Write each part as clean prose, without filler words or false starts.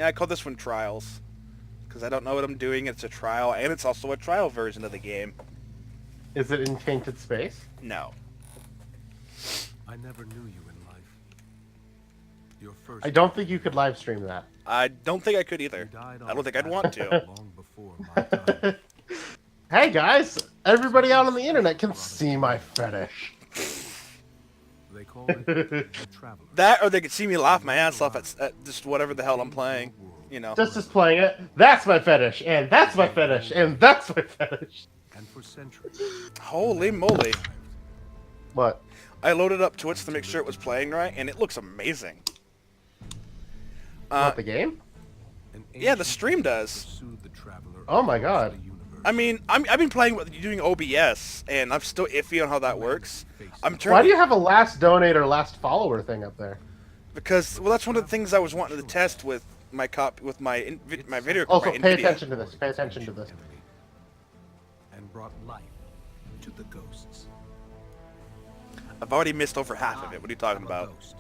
Yeah, I call this one Trials because I don't know what I'm doing. It's a trial, and it's also a trial version of the game. Is it in Tainted Space? No, I never knew you in life. Your I first don't death think you in could war. live stream that. I don't think I could You either. died I on don't a think I'd want to. battlefield long before my time. Hey guys, everybody out Something on the internet special can brought us see my together. fetish. They called it the Traveler. That, or they could see me laugh And my when it ass off arrived, at just whatever it the hell I'm changed your playing. world You know. Just as forever. playing it, that's my fetish, and that's my They gave fetish, no and name, that's my fetish. and for centuries, the Holy man moly! survived. What? I loaded up Twitch to To make sure live it was the playing dream. right, and it looks amazing. What, the game? An Yeah, the ancient stream king does. pursued the traveler Oh my across God. the universe. I mean, I've been playing with doing OBS, and I'm still iffy on how that works. Humanity I'm faces Why do turning you have a last donate or last follower thing up there? because well, that's one of the things I was wanting to test with my my video Also, my pay Nvidia. attention to this. Pay attention to this. enemy and brought life to the ghosts. I've already missed over half of it. What are you talking I'm a about? ghost.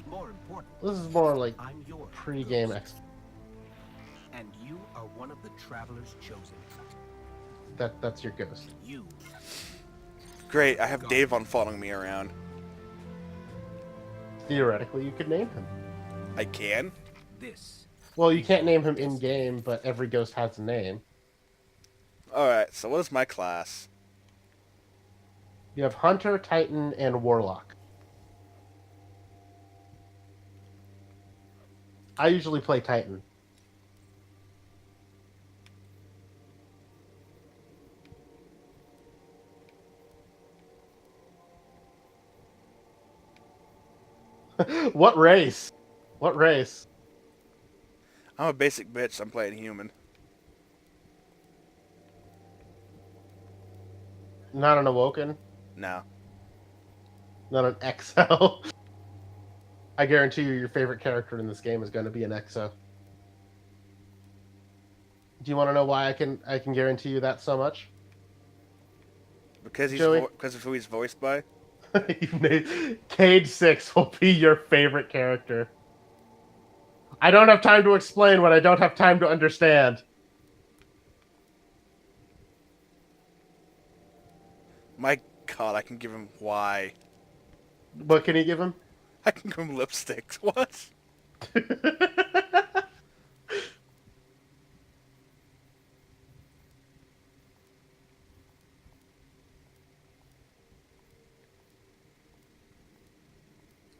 More important, This is more like I'm your pre-game ghost, X. and you are one of the travelers chosen. That's your ghost. You, Great, I have Dave on following me around. Theoretically, you could name him. I can. this. Well, you can't name him in game, but every ghost has a name. All right. So what is my class? You have Hunter, Titan, and Warlock. I usually play Titan. What race? What race? I'm a basic bitch. I'm playing human. Not an Awoken? No. Not an XO? I guarantee you your favorite character in this game is going to be an XO. Do you want to know why I can guarantee you that so much? Because Joey? because of who he's voiced by. Cade 6 will be your favorite character. I don't have time to explain what I don't have time to understand. My God, I can give him why. What can you give him? I can give him lipsticks. What?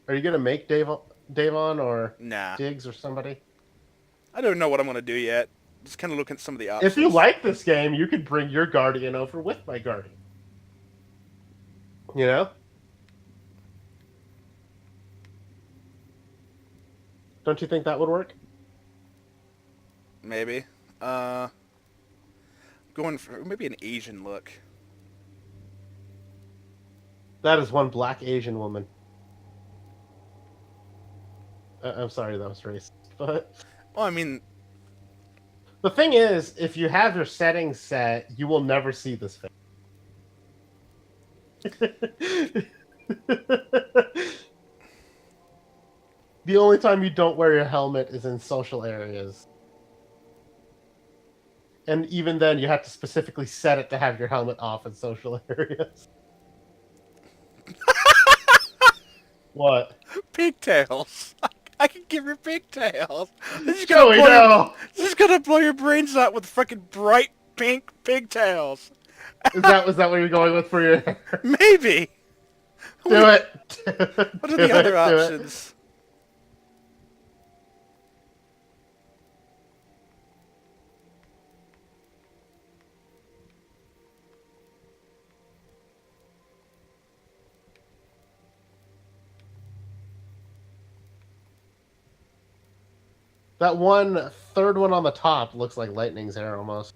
Are you gonna make Davon or Nah. Diggs or somebody? I don't know what I'm gonna do yet. Just kind of looking at some of the options. If you like this game, you could bring your Guardian over with my Guardian. You know? Don't you think that would work? Maybe. Going for maybe an Asian look. That is one black Asian woman. I'm sorry, that was racist. But Well, I mean, the thing is, if you have your settings set, you will never see this face. The only time you don't wear your helmet is in social areas. And even then, you have to specifically set it to have your helmet off in social areas. What? pigtails. I can give her pigtails. This is Joey, no! this is gonna blow your brains out with freaking bright pink pigtails. Is that what you're going with for your hair? Maybe. Do it! What are the other options? That one third one on the top looks like Lightning's hair almost.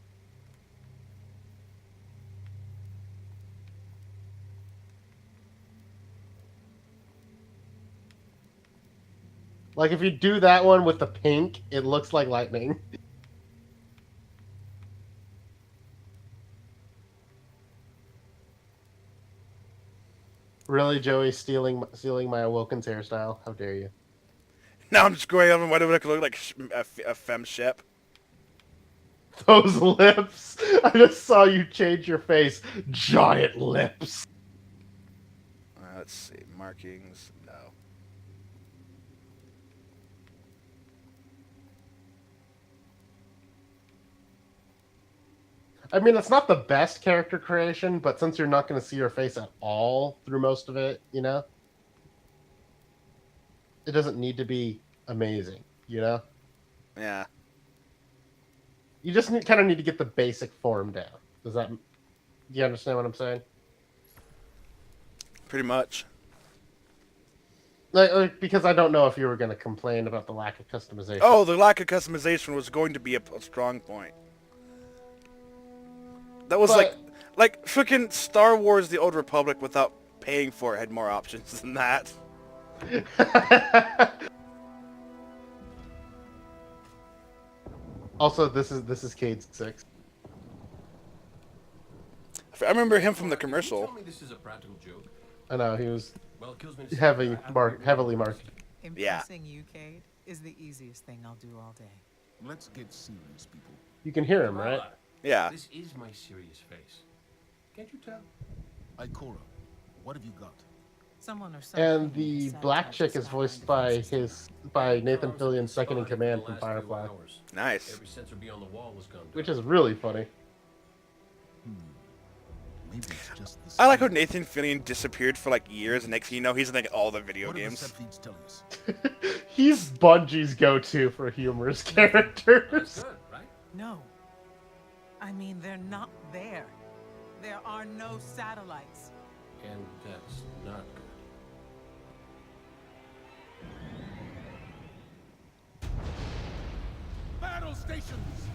Like if you do that one with the pink, it looks like Lightning. Really, Joey, stealing my Awoken's hairstyle? How dare you? Now I'm just going on what would it look like a femme ship. Those lips. I just saw you change your face. Giant lips. Let's see. Markings. No. I mean, it's not the best character creation, but since you're not going to see her face at all through most of it, you know? It doesn't need to be amazing, you know? Yeah. You just kind of need to get the basic form down. Do you understand what I'm saying? Pretty much. Like, because I don't know if you were going to complain about the lack of customization. Oh, the lack of customization was going to be a strong point. That was But- like freaking Star Wars: The Old Republic without paying for it had more options than that. Also, this is Cade 6. I remember him from the You tell commercial. me this is a practical joke. I know he was Well, it kills me to say heavily that I haven't really heavily realized. marketed. Impressing you, Cade, is the easiest thing I'll do all day. Let's get serious, people. You can hear him, right? Yeah. This is my serious face. Can't you tell? Ikora, what have you got? Someone or something. And the black chick is voiced by Nathan Fillion's second in command from Firefly, Nice. Every sensor beyond the wall was gone. which is really funny. Maybe it's just the I like how speed. Nathan Fillion disappeared for like years, and next thing you know, he's in like all the video What do the games. set feeds tell us? He's Bungie's go-to for humorous characters. Good, right? No. I mean, they're not there. There are no satellites. And that's not good. Battle stations!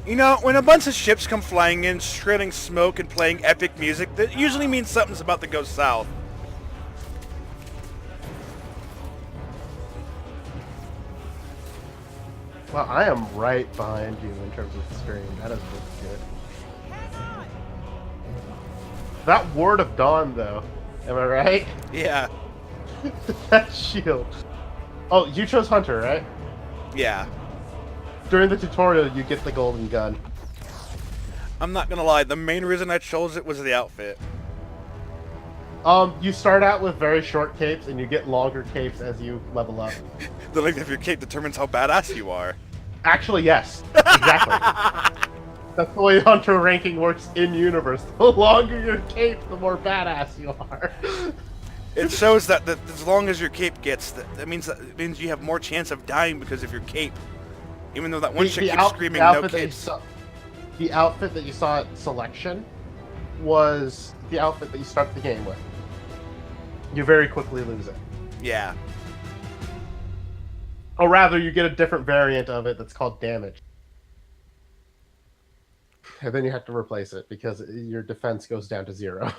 You know, when a bunch of ships come flying in, shredding smoke and playing epic music, that usually means something's about to go south. Well, I am right behind you in terms of the screen. That is really good. That Ward of Dawn, though. Am I right? Yeah. That shield. Oh, you chose Hunter, right? Yeah. During the tutorial, you get the golden gun. I'm not gonna lie, the main reason I chose it was the outfit. You start out with very short capes, and you get longer capes as you level up. The length of your cape determines how badass you are. Actually, yes. Exactly. That's the way Hunter ranking works in universe. The longer your cape, the more badass you are. It shows that as long as your cape gets, that means you have more chance of dying because of your cape. Even though that one chick keeps screaming, no outfit that you capes. saw- the outfit that you saw at selection was the outfit that you start the game with. You very quickly lose it. Yeah. Or rather, you get a different variant of it that's called damage. And then you have to replace it because your defense goes down to 0.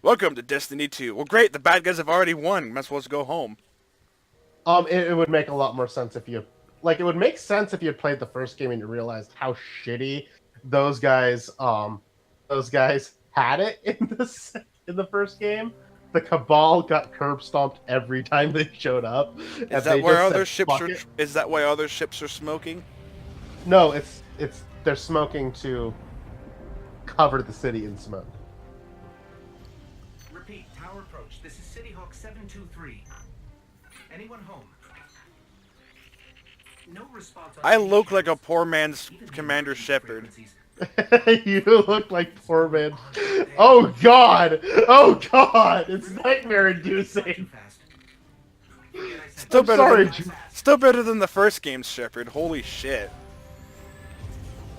Welcome to Destiny 2. Well, great, the bad guys have already won. Might as well just go home. It would make a lot more sense if you... Like, it would make sense if you had played the first game and you realized how shitty those guys had it in the first game. The Cabal got curb stomped every time they showed up. and Is they that why just other said, ships "Fuck are? it." Is that why other ships are smoking? No, it's they're smoking to cover the city in smoke. Repeat, tower approach. This is City Hawk 723. Anyone home? No response on I any look like a channels. poor man's Even Commander beyond Shepard. frequencies. You look like poor man. Oh god! Oh god! It's nightmare Too inducing. fast. Forget I said Still I'm better sorry, than Ju- still better than the first game's Shepard. Holy shit!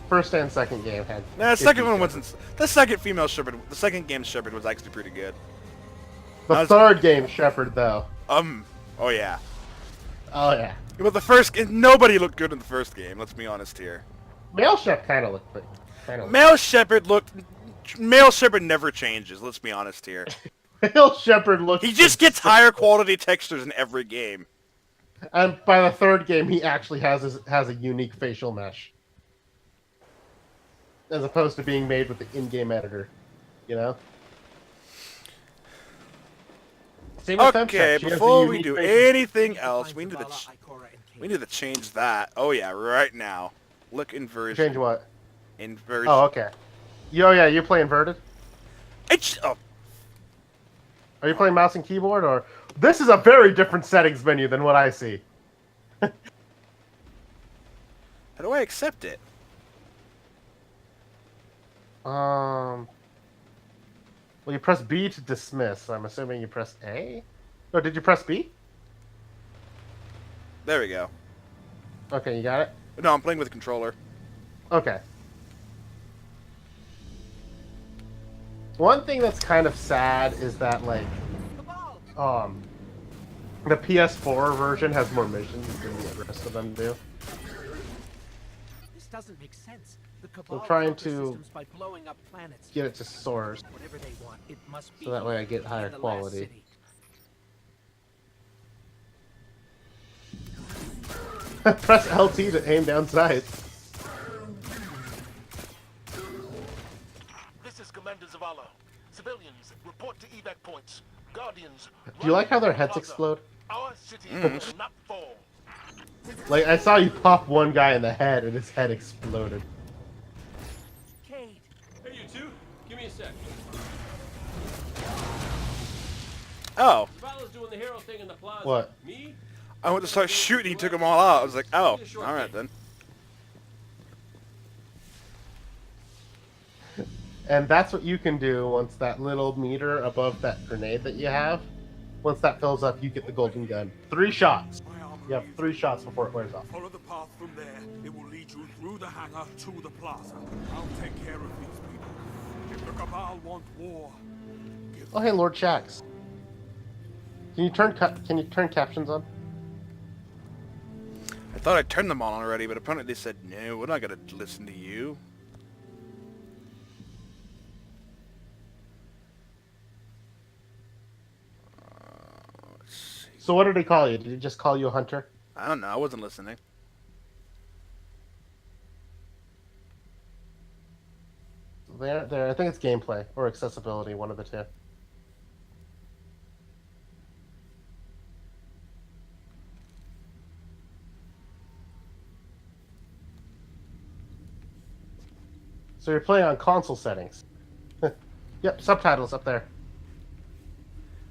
First and second game had. Nah, the second issues one with wasn't. The second female Shepard. The second game's Shepard was actually pretty good. it. The third game, Shepard, though. Oh yeah. Oh yeah. But the first, nobody looked good in the first game. Let's be honest here. Male Shep kind of looked pretty. Male Shepard looked. Male Shepard never changes. Let's be honest here. Male Shepard looked. He just gets higher quality textures in every game. And by the third game, he actually has a unique facial mesh, as opposed to being made with the in-game editor. You know. Same with Femcheck. Okay, She has a before we unique do rating. anything To else, find we need to Zavala, Ikora, and Kate. we need to change that. Oh yeah, right now. Look inversion. Change what? Inversion. Oh, okay. Oh yeah, you play inverted? Oh, Are you playing mouse and keyboard, or this is a very different settings menu than what I see? how do I accept it? Well, you press B to dismiss. So I'm assuming you press A. Oh, did you press B? There we go. Okay, you got it. No, I'm playing with a controller. Okay. One thing that's kind of sad is that like, the PS4 version has more missions than the rest of them do. This doesn't make sense. The Cabal trying conquer to systems by blowing up planets. Get it to source. Whatever they want, it must be. So that way I get higher in the last quality. city. Press LT to aim down sights. This is Commander Zavala. Civilians, report to evac points. Guardians. Do you like how their run heads Plaza. explode? Our city will not fall. Like, I saw you pop one guy in the head and his head exploded. Cade, Hey, you two, give me a sec. Oh, Zavala's doing the hero thing in the plaza. What? Me? I went to start shooting. He took them all out. I was like, oh, all right then. And that's what you can do once that little meter above that grenade that you have. Once that fills up, you get the golden gun. 3 shots. You have 3 shots before it wears off. Follow the path from there. It will lead you through the hangar to the plaza. I'll take care of these people. If the Cabal want war, give Oh, hey, Lord Shax. Can you turn captions on? I thought I turned them on already, but apparently they said, no, we're not going to listen to you. Let's see. So what did he call you? Did he just call you a hunter? I don't know. I wasn't listening. There. I think it's gameplay or accessibility, one of the two. So you're playing on console settings. Yep, subtitles up there.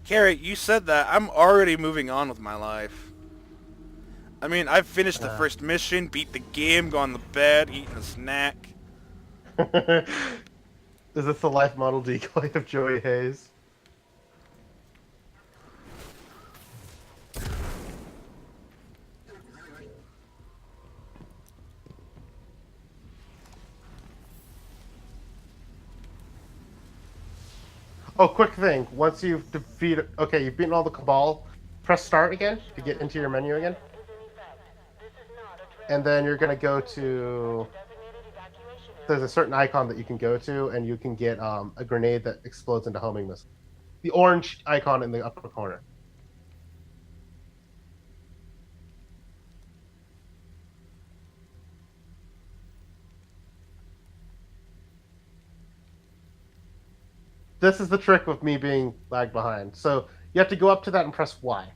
Carrie, you said that. I'm already moving on with my life. I mean, I've finished the first mission, beat the game, gone to bed, eaten a snack. Is this the life model decoy of Joey Hayes? Oh, quick thing. Once you've defeated... Okay, you've beaten all the Cabal. Press start again to get into your menu again. And then you're going to go to... There's a certain icon that you can go to, and you can get a grenade that explodes into homing missiles. The orange icon in the upper corner. This is the trick with me being lagged behind. So you have to go up to that and press Y.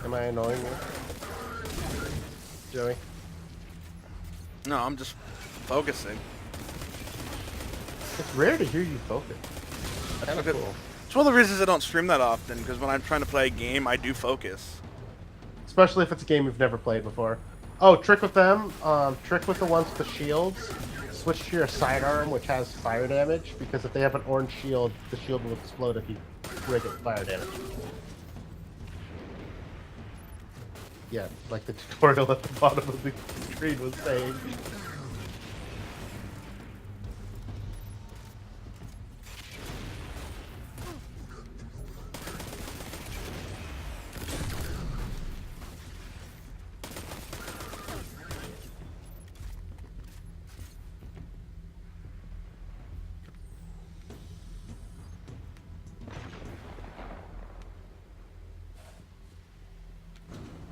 Am I annoying you, Joey? No, I'm just focusing. It's rare to hear you focus. Kind of cool. It's one of the reasons I don't stream that often, because when I'm trying to play a game, I do focus. Especially if it's a game you've never played before. Oh, trick with them. Trick with the ones with the shields. Switch to your sidearm, which has fire damage, because if they have an orange shield, the shield will explode if you rig it fire damage. Yeah, like the tutorial at the bottom of the screen was saying.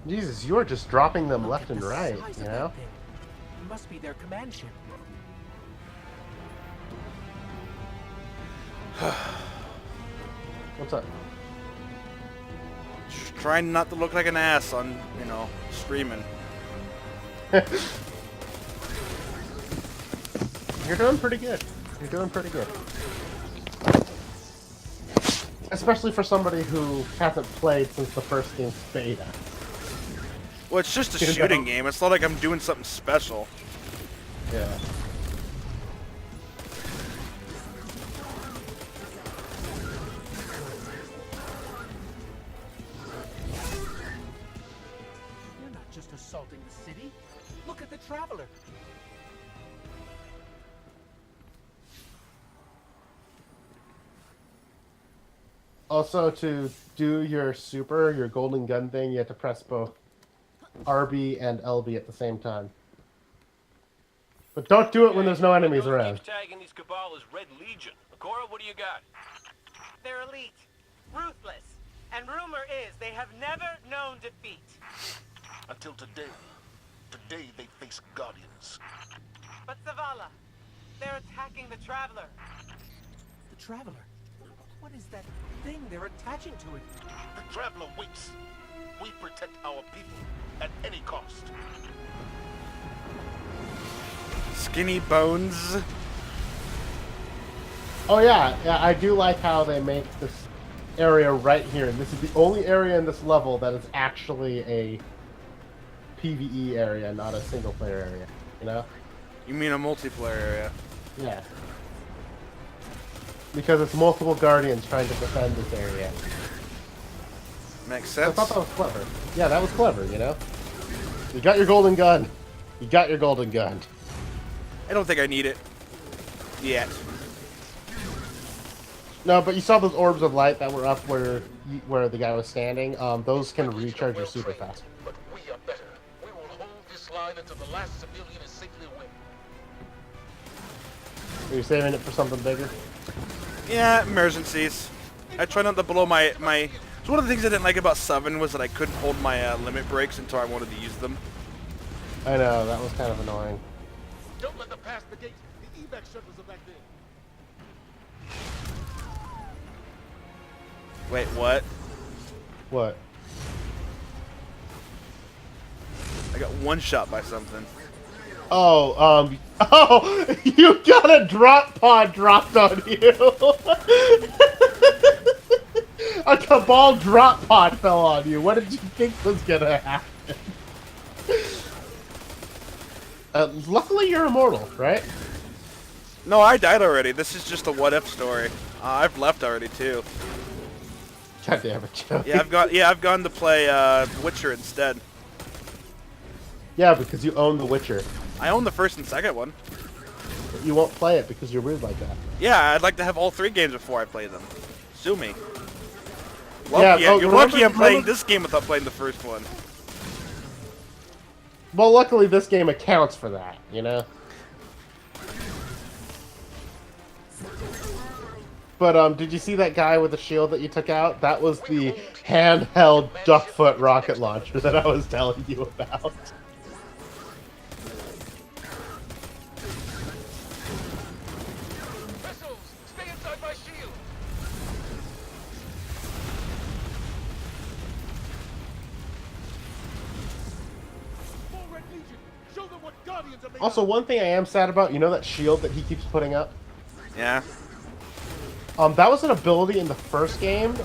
Jesus, you are just dropping them Look left at and the right, size you of know? that thing. It must be their command ship. What's up? Just trying not to look like an ass on, you know, streaming. You're doing pretty good. You're doing pretty good. Especially for somebody who hasn't played since the first game's beta. Well, it's just a You shooting know? game. It's not like I'm doing something special. Yeah. You're not just assaulting the city. Look at the Traveler. Also, to do your super, your golden gun thing, you have to press both RB and LB at the same time. But don't do it when there's no enemies around. Keep tagging these Cabal as Red Legion. Akora, what do you got? They're elite, ruthless, and rumor is they have never known defeat. Until today. Today they face Guardians. But Zavala, they're attacking the Traveler. The Traveler. What is that thing they're attaching to it? The Traveler waits. We protect our people at any cost. Skinny bones. Oh yeah, I do like how they make this area right here. This is the only area in this level that is actually a PvE area, not a single player area. You know? You mean a multiplayer area? Yeah. Because it's multiple Guardians trying to defend this area. Makes So I sense. thought that was clever. Yeah, that was clever, you know? You got your golden gun. You got your golden gun. I don't think I need it. Yet. No, but you saw those orbs of light that were up where the guy was standing? Those can recharge your super fast. But we are better. We will hold this line until the last civilian is safely away. Are you saving it for something bigger? Yeah, emergencies. I try not to blow my... So one of the things I didn't like about 7 was that I couldn't hold my limit breaks until I wanted to use them. I know, that was kind of annoying. Don't let them pass the gate. The evac shuttles are back there. Wait, what? What? I got one shot by something. Oh, oh, you got a drop pod dropped on you. A Cabal drop pod fell on you. What did you think was gonna happen? Luckily you're immortal, right? No, I died already. This is just a what-if story. I've left already too. God damn it, Joey. Yeah, I've gone to play Witcher instead. Yeah, because you own The Witcher. I own the first and second one. But you won't play it because you're weird like that. Yeah, I'd like to have all 3 games before I play them. Sue me. Yeah, Lucky, oh, you're remember- lucky I'm playing remember- this game without playing the first one. Well, luckily this game accounts for that, you know? But, did you see that guy with the shield that you took out? That was the handheld duckfoot rocket launcher that I was telling you about. Missiles! Stay inside my shield! More Red Legion! Show them what Guardians are made Also, of! one thing I am sad about, you know that shield that he keeps putting up? Yeah. That was an ability in the first game.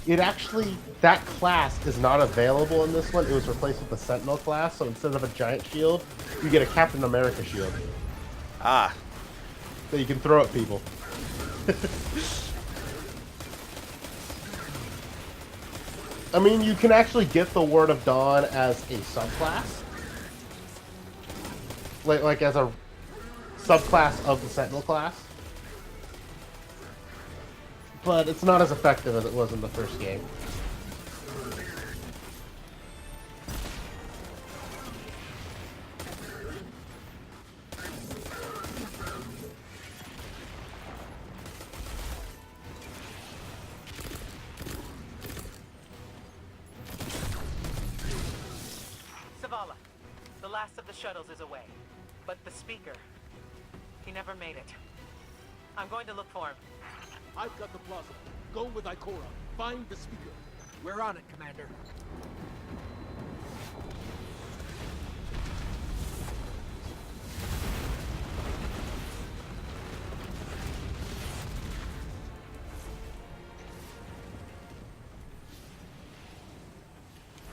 It actually, that class is not available in this one. It was replaced with the Sentinel class, so instead of a giant shield, you get a Captain America shield Ah. that you can throw at people. I mean, you can actually get the Word of Dawn as a subclass. Like as a subclass of the Sentinel class. But it's not as effective as it was in the first game. last of the shuttles is away. But the speaker, he never made it. I'm going to look for him. I've got the plaza. Go with Ikora. Find the speaker. We're on it, Commander.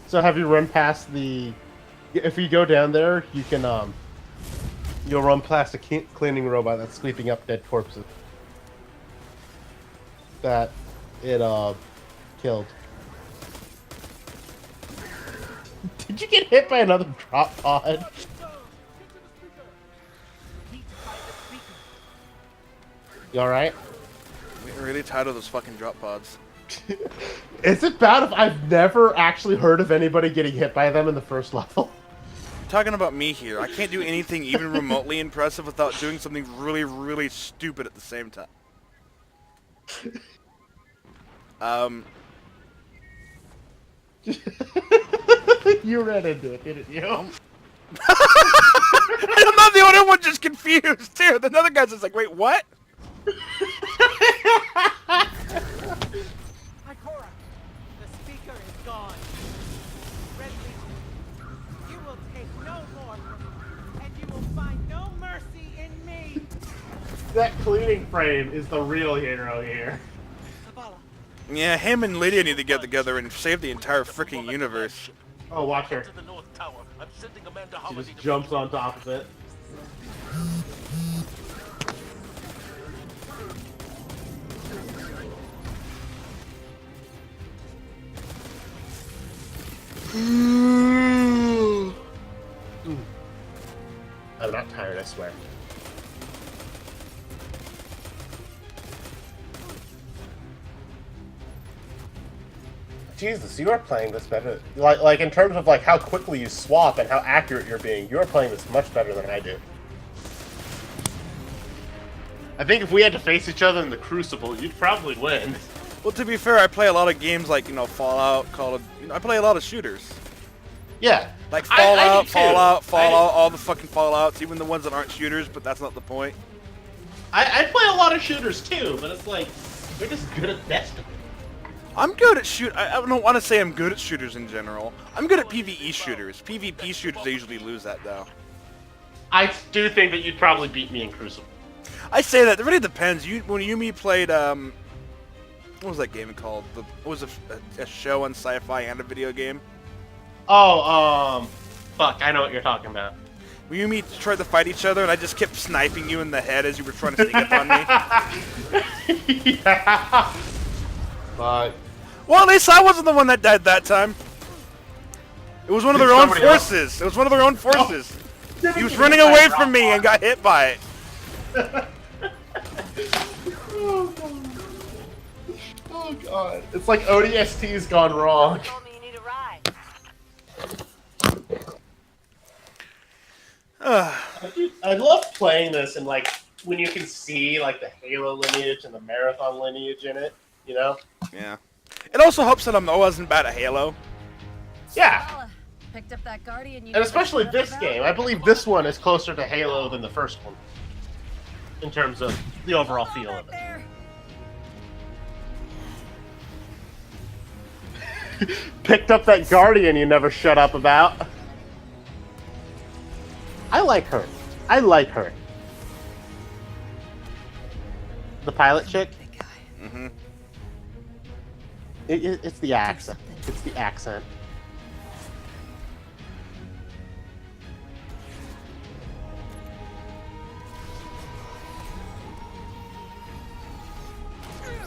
So have you run past the... If you go down there, you can, you'll run past a cleaning robot that's sweeping up dead corpses. That it, killed. Did you get hit by another drop pod? You alright? I'm getting really tired of those fucking drop pods. Is it bad if I've never actually heard of anybody getting hit by them in the first level? I'm talking about me here. I can't do anything even remotely impressive without doing something really, really stupid at the same time. You ran into it, didn't you? I'm not the only one just confused, too. The other guy's just like, wait, what? Ikora, the speaker is gone. Red Legion, you will take no more from me, and you will find no mercy in me. That cleaning frame is the real hero here. Zavala, Yeah, him and Lydia need to get together and save the entire freaking universe. Oh, watch her. To the North Tower. I'm sending Amanda She Holiday just to jumps on top of it. I'm not tired, I swear. Jesus, you are playing this better. Like in terms of like how quickly you swap and how accurate you're being, you are playing this much better than I do. I think if we had to face each other in the Crucible, you'd probably win. Well, to be fair, I play a lot of games like, you know, Fallout, Call of... You know, I play a lot of shooters. Yeah. Like I Fallout, do too. Fallout, all the fucking Fallouts, even the ones that aren't shooters, but that's not the point. I play a lot of shooters too, but it's like, we're just good at Destiny. I'm good at I don't want to say I'm good at shooters in general. I'm good at PvE shooters. PvP shooters, I usually lose that, though. I do think that you'd probably beat me in Crucible. I say that. It really depends. When you and me played, what was that game called? It was a show on sci-fi and a video game. Oh, fuck, I know what you're talking about. When you and me tried to fight each other, and I just kept sniping you in the head as you were trying to sneak up on me. Yeah. But Well, at least I wasn't the one that died that time. It was one of their own Somebody else. forces. It was one of their own forces. He was running away from me and got hit by it. Oh god. It's like ODST's gone wrong. Told me you need a ride. I love playing this and like when you can see like the Halo lineage and the Marathon lineage in it, you know? Yeah. It also helps that I wasn't bad at Halo. Yeah. Picked up that Guardian. And especially this game. I believe this one is closer to Halo than the first one. In terms of the overall feel of it. Picked up that Guardian you never shut up about. I like her. I like her. The pilot chick? Mm-hmm. It's the accent. It's the accent.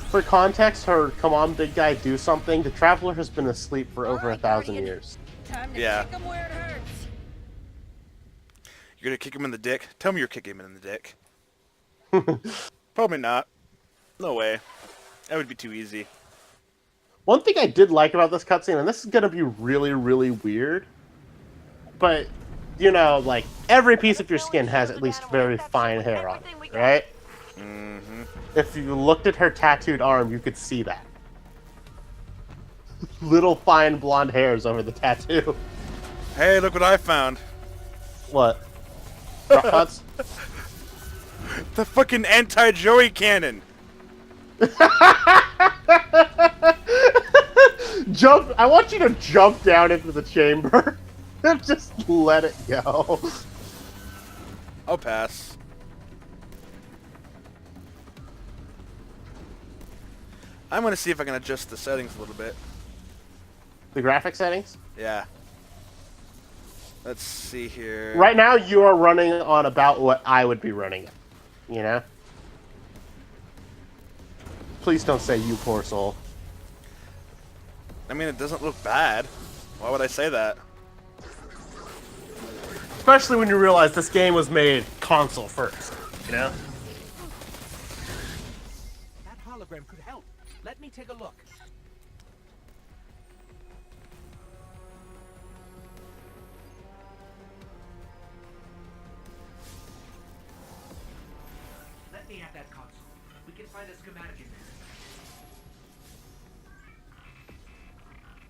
For context, her "come on, big guy, do something." The Traveler has been asleep for over 1,000 years. Time to Yeah. kick him where it hurts. You're gonna kick him in the dick? Tell me you're kicking him in the dick. Probably not. No way. That would be too easy. One thing I did like about this cutscene, and this is gonna be really, really weird, but you know, like every piece of your skin has at least very fine hair on it, right? Mm-hmm. If you looked at her tattooed arm, you could see that. Little fine blonde hairs over the tattoo. Hey, look what I found. What? Drop pods? The fucking anti-Joey cannon. Jump! I want you to jump down into the chamber and just let it go. I'll pass. I'm gonna see if I can adjust the settings a little bit. The graphic settings? Yeah. Let's see here. Right now, you are running on about what I would be running. You know? Please don't say you poor soul. I mean, it doesn't look bad. Why would I say that? Especially when you realize this game was made console first, you know? That hologram could help. Let me take a look. Let me at that console. We can find a schematic in there.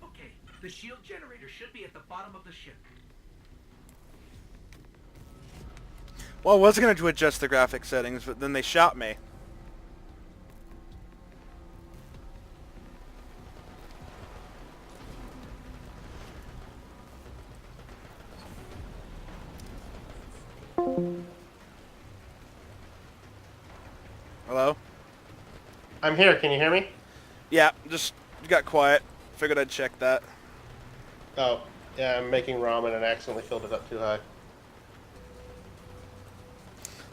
Okay, the shield generator should be at the bottom of the ship. Well, I was going to adjust the graphic settings, but then they shot me. Hello? I'm here, can you hear me? Yeah, just got quiet. Figured I'd check that. Oh, yeah, I'm making ramen and accidentally filled it up too high.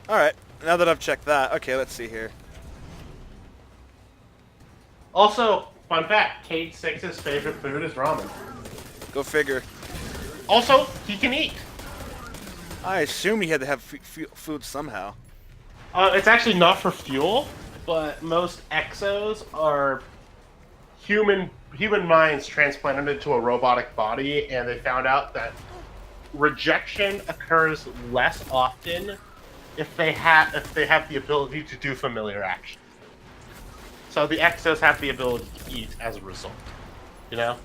Alright, now that I've checked that, okay, let's see here. Also, fun fact, Cade Six's favorite food is ramen. Go figure. Also, he can eat. I assume he had to have food somehow. It's actually not for fuel, but most exos are human minds transplanted into a robotic body, and they found out that rejection occurs less often if they have the ability to do familiar action. So the exos have the ability to eat as a result. You know?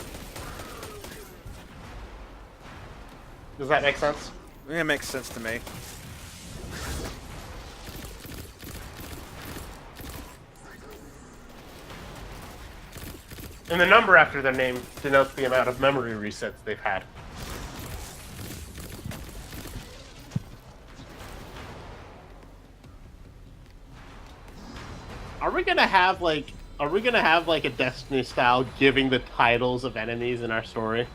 Does that make sense? Yeah, it makes sense to me. And the number after their name denotes the amount of memory resets they've had. Are we gonna have like a Destiny style giving the titles of enemies in our story?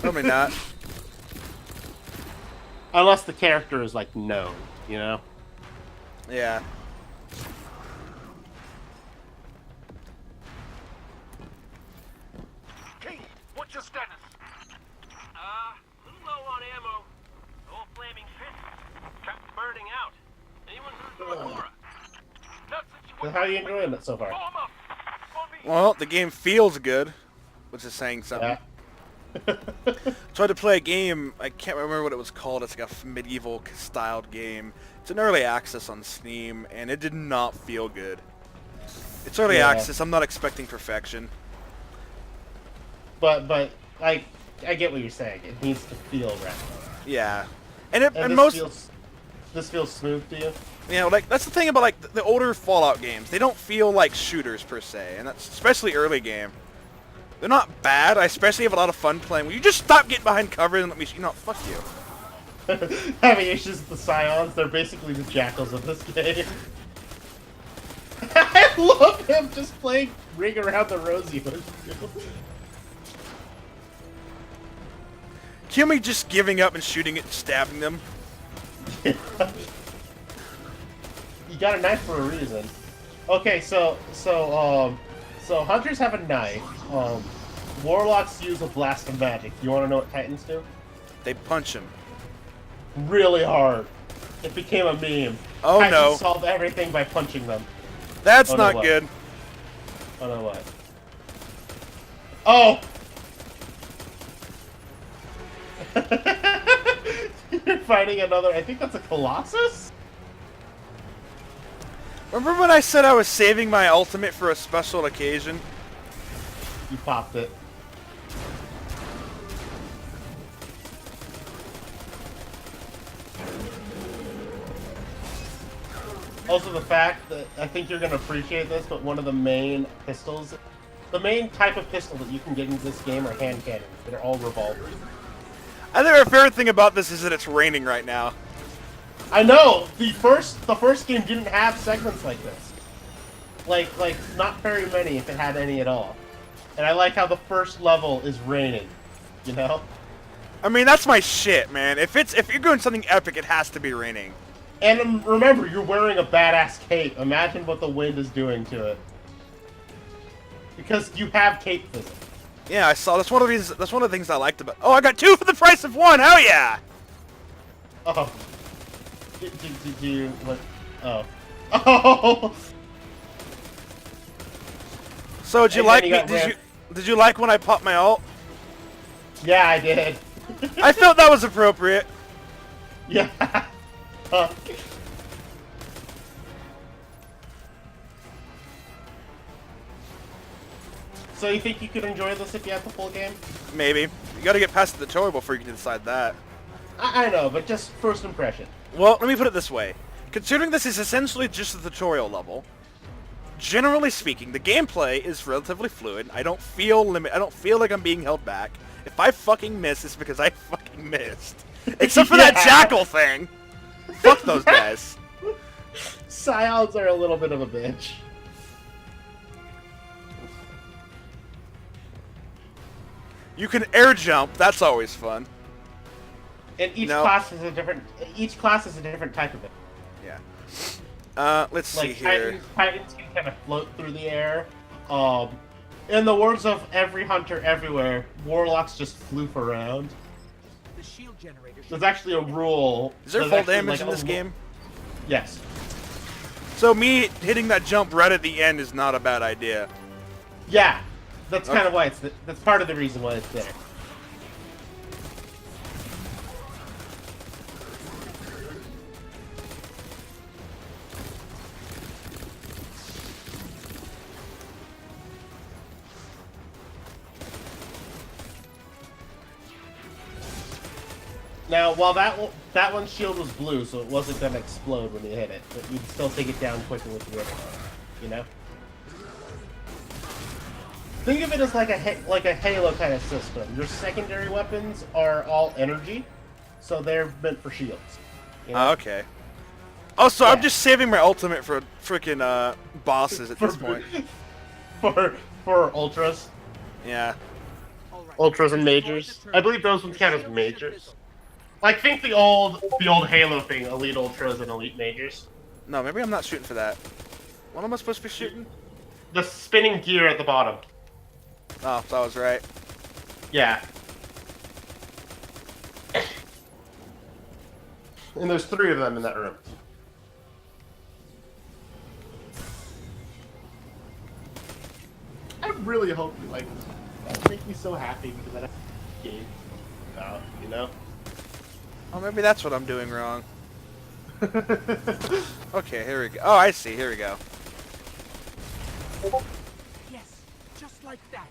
Probably not. Unless the character is like known, you know? Yeah. King, what's your status? A little low on ammo. Old flaming fist. Kept burning out. Anyone heard from Agora? Not since you How are you enjoying it so far? blow 'em up. Well, the game feels good, which is saying something. Yeah. Tried to play a game, I can't remember what it was called, it's like a medieval styled game. It's an early access on Steam, and it did not feel good. It's early access, I'm not expecting perfection. But I get what you're saying. It needs to feel right. Yeah. And this feels smooth to you? You know, like, that's the thing about, like, the older Fallout games. They don't feel like shooters, per se, and that's especially early game. They're not bad, I especially have a lot of fun playing. Will you just stop getting behind cover and let me you know, fuck you. Having issues with the Scions, they're basically the jackals of this game. I love him just playing Ring Around the Rosie with you. Kimmy just giving up and shooting it and stabbing them. You got a knife for a reason. Okay, so hunters have a knife. Warlocks use a blast of magic. You want to know what Titans do? They punch him. Really hard. It became a meme. Oh Titans no. solve everything by punching them. That's Oh, no, not what? good. Oh no, what? Oh! You're fighting another, I think that's a Colossus? Remember when I said I was saving my ultimate for a special occasion? You popped it. Also, the fact that I think you're going to appreciate this, but one of the main pistols, the main type of pistol that you can get in this game are hand cannons. They're all revolvers. I think our favorite thing about this is that it's raining right now. I know the first game didn't have segments like this. Like not very many, if it had any at all. And I like how the first level is raining. You know. I mean, that's my shit, man. If you're doing something epic, it has to be raining. And remember, you're wearing a badass cape. Imagine what the wind is doing to it. Because you have cape physics. Yeah, I saw. That's one of the things I liked about. Oh, I got 2 for the price of 1. Hell yeah! Oh. Did you what? Oh. Oh. So did you And like then me? you got Did you like when I popped my ult? Yeah, I did. I felt that was appropriate. Yeah. So you think you could enjoy this if you had the full game? Maybe. You gotta get past the tutorial before you can decide that. I know, but just first impression. Well, let me put it this way. Considering this is essentially just a tutorial level, generally speaking, the gameplay is relatively fluid. I don't feel like I'm being held back. If I fucking miss, it's because I fucking missed. Except for that jackal thing. Fuck those guys. Scions are a little bit of a bitch. You can air jump. That's always fun. And each No. class is a different. Each class is a different type of it. Yeah. Let's see Like here. Titans can kind of float through the air. In the words of every hunter everywhere, warlocks just floof around. The shield generator. There's actually a rule. Is there there's full actually, damage like, in a this game? Yes. So me hitting that jump right at the end is not a bad idea. Yeah. That's kind of why it's. That's part of the reason why it's there. Now, while that one's shield was blue, so it wasn't gonna explode when you hit it, but you'd still take it down quicker with the other one, you know. Think of it as like a Halo kind of system. Your secondary weapons are all energy, so they're meant for shields. You know? Okay. Oh, so I'm Yeah. just saving my ultimate for freaking bosses at this point. for ultras, Yeah. ultras and majors. I believe those ones count as majors. Like, think the old Halo thing: elite ultras and elite majors. No, maybe I'm not shooting for that. What am I supposed to be shooting? The spinning gear at the bottom. Oh, so I was right. Yeah. And there's 3 of them in that room. I really hope you like this. That would make me so happy because I have a game out, you know? Oh, maybe that's what I'm doing wrong. Okay, here we go. Oh, I see. Here we go. Yes, just like that.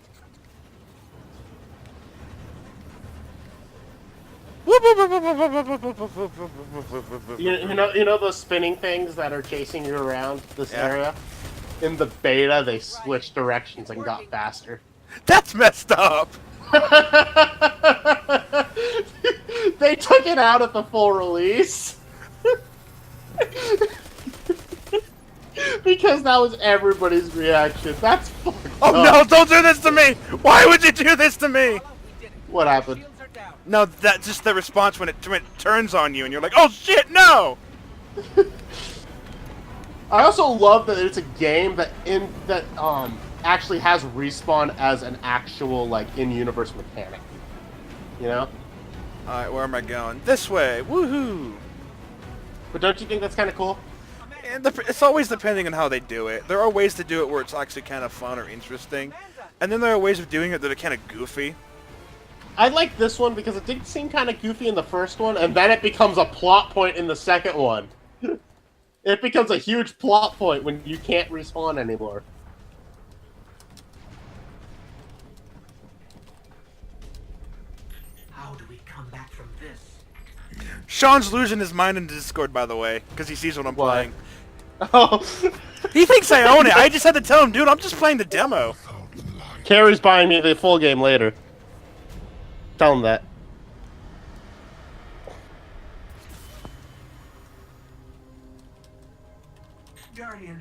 You know those spinning things that are chasing you around this Yeah. area? In the beta, they switched directions and got faster. That's messed up. They took it out at the full release. Because that was everybody's reaction. That's fucked Oh up. no! Don't do this to me! Why would you do this to me? What happened? Shields are down. No, that's just the response when it turns on you and you're like, oh shit, no! I also love that it's a game that actually has respawn as an actual like in-universe mechanic. You know? Alright, where am I going? This way! Woohoo! But don't you think that's kind of cool? And it's always depending on how they do it. There are ways to do it where it's actually kind of fun or interesting. And then there are ways of doing it that are kind of goofy. I like this one because it did seem kind of goofy in the first one, and then it becomes a plot point in the second one. It becomes a huge plot point when you can't respawn anymore. How do we come back from this? Sean's losing his mind in Discord, by the way, because he sees what I'm Why? playing. Oh, He thinks I own it. I just had to tell him, dude, I'm just playing the demo. Carrie's buying me the full game later. Tell him that. Guardian,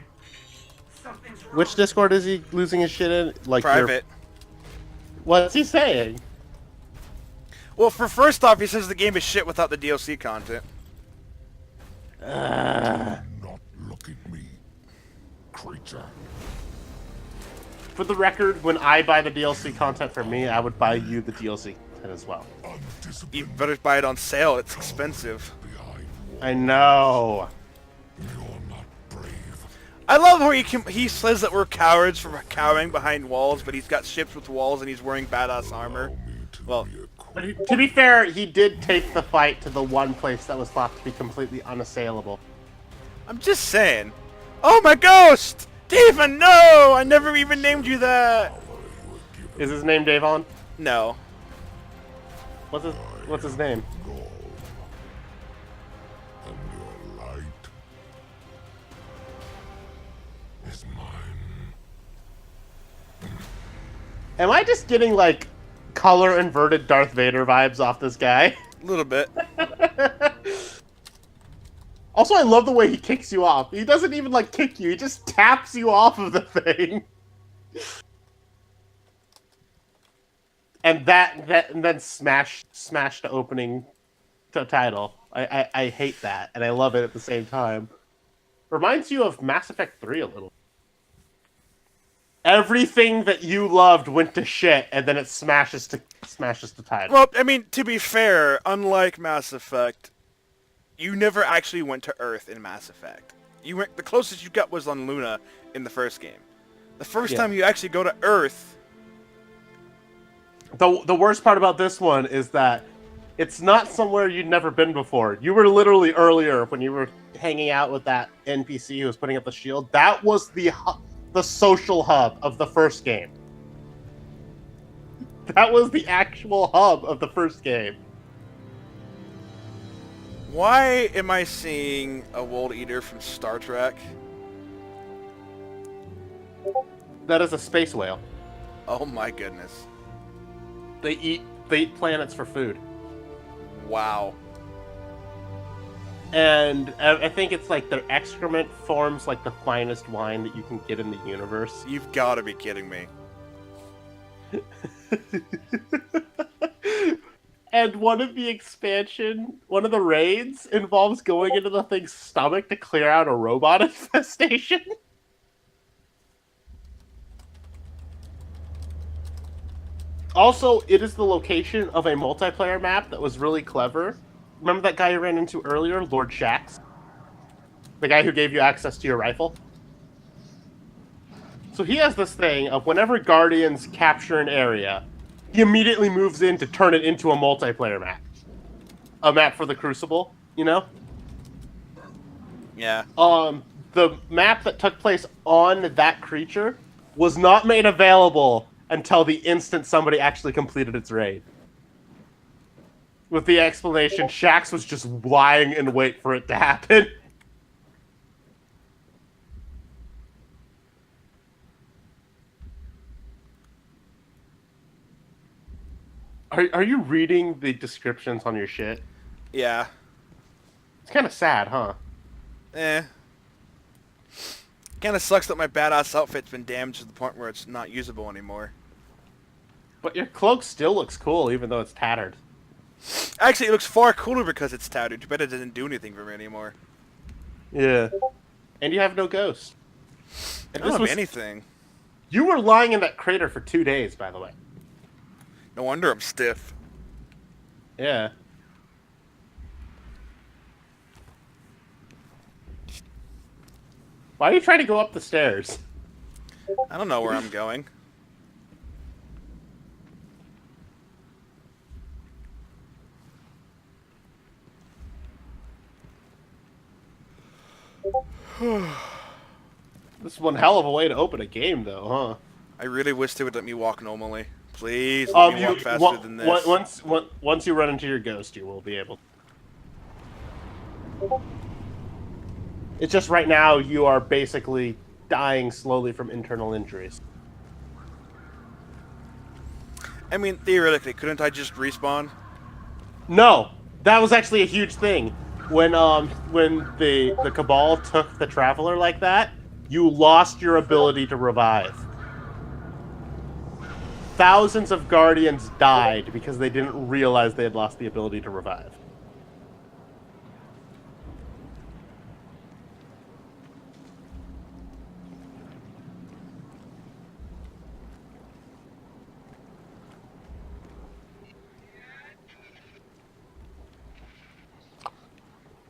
something's wrong. Which Discord is he losing his shit in? Like your- Private. What's he saying? Well, for first off, he says the game is shit without the DLC content. Not look at me, creature. For the record, when I buy the DLC content for me, I would buy you the DLC content as well. You better buy it on sale. It's expensive. I know. I love how he says that we're cowards for cowering behind walls, but he's got ships with walls and he's wearing badass armor. Well, But to be fair, he did take the fight to the one place that was thought to be completely unassailable. I'm just saying. Oh, my ghost! Davon, no! I never even named you that! Is his name Davon? No. What's his name? And your light is mine. Am I just getting, like, color-inverted Darth Vader vibes off this guy? A little bit. Also, I love the way he kicks you off. He doesn't even, like, kick you. He just taps you off of the thing. And and then smash the opening title. I hate that, and I love it at the same time. Reminds you of Mass Effect 3 a little. Everything that you loved went to shit, and then it smashes the title. Well, I mean, to be fair, unlike Mass Effect, you never actually went to Earth in Mass Effect. The closest you got was on Luna in the first game. The first time you actually go to Earth... The worst part about this one is that it's not somewhere you'd never been before. You were literally earlier when you were hanging out with that NPC who was putting up the shield. That was the social hub of the first game. That was the actual hub of the first game. Why am I seeing a Wold Eater from Star Trek? That is a space whale. Oh my goodness. They eat planets for food. Wow. And I think it's like their excrement forms like the finest wine that you can get in the universe. You've got to be kidding me. And one of the raids involves going into the thing's stomach to clear out a robot infestation. Also, it is the location of a multiplayer map that was really clever. Remember that guy you ran into earlier, Lord Shaxx? The guy who gave you access to your rifle? So he has this thing of whenever Guardians capture an area, he immediately moves in to turn it into a multiplayer map. A map for the Crucible, you know? Yeah. The map that took place on that creature was not made available until the instant somebody actually completed its raid. With the explanation, Shaxx was just lying in wait for it to happen. Are you reading the descriptions on your shit? Yeah. It's kind of sad, huh? Eh. Kind of sucks that my badass outfit's been damaged to the point where it's not usable anymore. But your cloak still looks cool, even though it's tattered. Actually, it looks far cooler because it's tattered. Too bad it doesn't do anything for me anymore. Yeah. And you have no ghost. I don't have anything. You were lying in that crater for 2 days, by the way. No wonder I'm stiff. Yeah. Why are you trying to go up the stairs? I don't know where I'm going. This is one hell of a way to open a game, though, huh? I really wish they would let me walk normally. Please let me walk faster than this. Once you run into your ghost, you will be able. It's just right now you are basically dying slowly from internal injuries. I mean, theoretically, couldn't I just respawn? No, that was actually a huge thing. When the Cabal took the Traveler like that, you lost your ability to revive. Thousands of Guardians died because they didn't realize they had lost the ability to revive.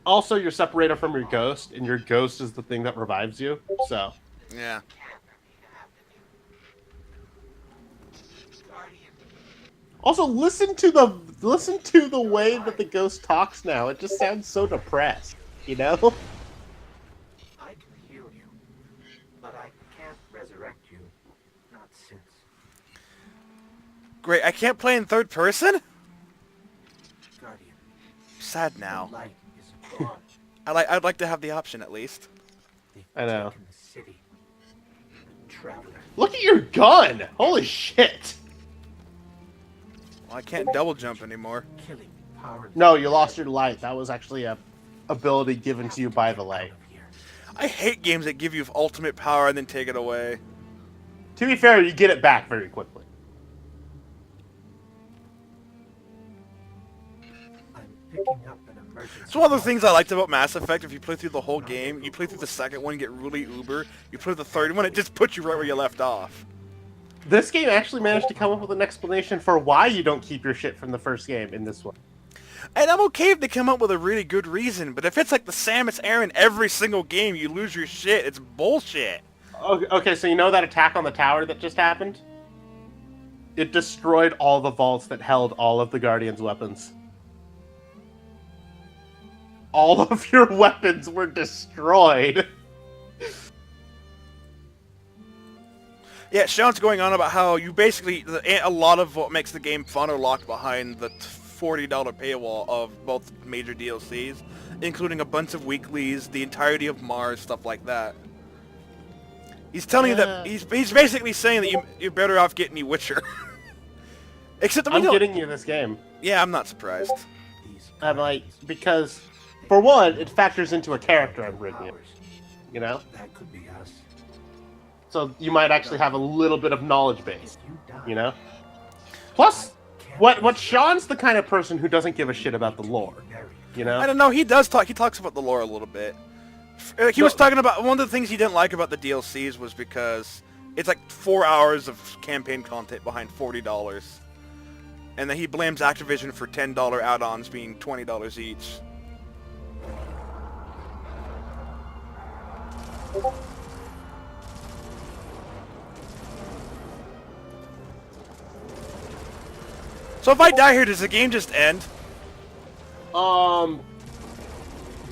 Also, you're separated from your ghost, and your ghost is the thing that revives you, so... Yeah. Also, listen to the way that the ghost talks now. It just sounds so depressed, you know? I can heal you, but I can't resurrect you. Not since. Great, I can't play in third person? Guardian, Sad now. the light is gone. I'd like to have the option at least. They've I know. taken the city. The Traveler. Look at your gun! Holy shit! Well, I can't double jump anymore. Killing power. No, you lost your light. That was actually a ability given to you by the light. I hate games that give you ultimate power and then take it away. To be fair, you get it back very quickly. I'm picking up an emergency. It's one of those things I liked about Mass Effect. If you play through the whole game, you play through the second one, get really uber. You play the third one, it just puts you right where you left off. This game actually managed to come up with an explanation for why you don't keep your shit from the first game in this one. And I'm okay if they come up with a really good reason, but if it's like the Samus Aran every single game, you lose your shit, it's bullshit. Okay, so you know that attack on the tower that just happened? It destroyed all the vaults that held all of the Guardians' weapons. All of your weapons were destroyed. Yeah, Sean's going on about how you basically, a lot of what makes the game fun are locked behind the $40 paywall of both major DLCs, including a bunch of weeklies, the entirety of Mars, stuff like that. He's telling you that, he's basically saying that you're better off getting me Witcher. Except that I'm getting you this game. Yeah, I'm not surprised. I'm like, because, for one, it factors into a character I'm bringing you. You know? That could be us. So you might actually have a little bit of knowledge base, you know? Plus, what Sean's the kind of person who doesn't give a shit about the lore, you know? I don't know, he does talk, he talks about the lore a little bit. He was talking about, one of the things he didn't like about the DLCs was because it's like 4 hours of campaign content behind $40. And then he blames Activision for $10 add-ons being $20 each. So if I die here, does the game just end?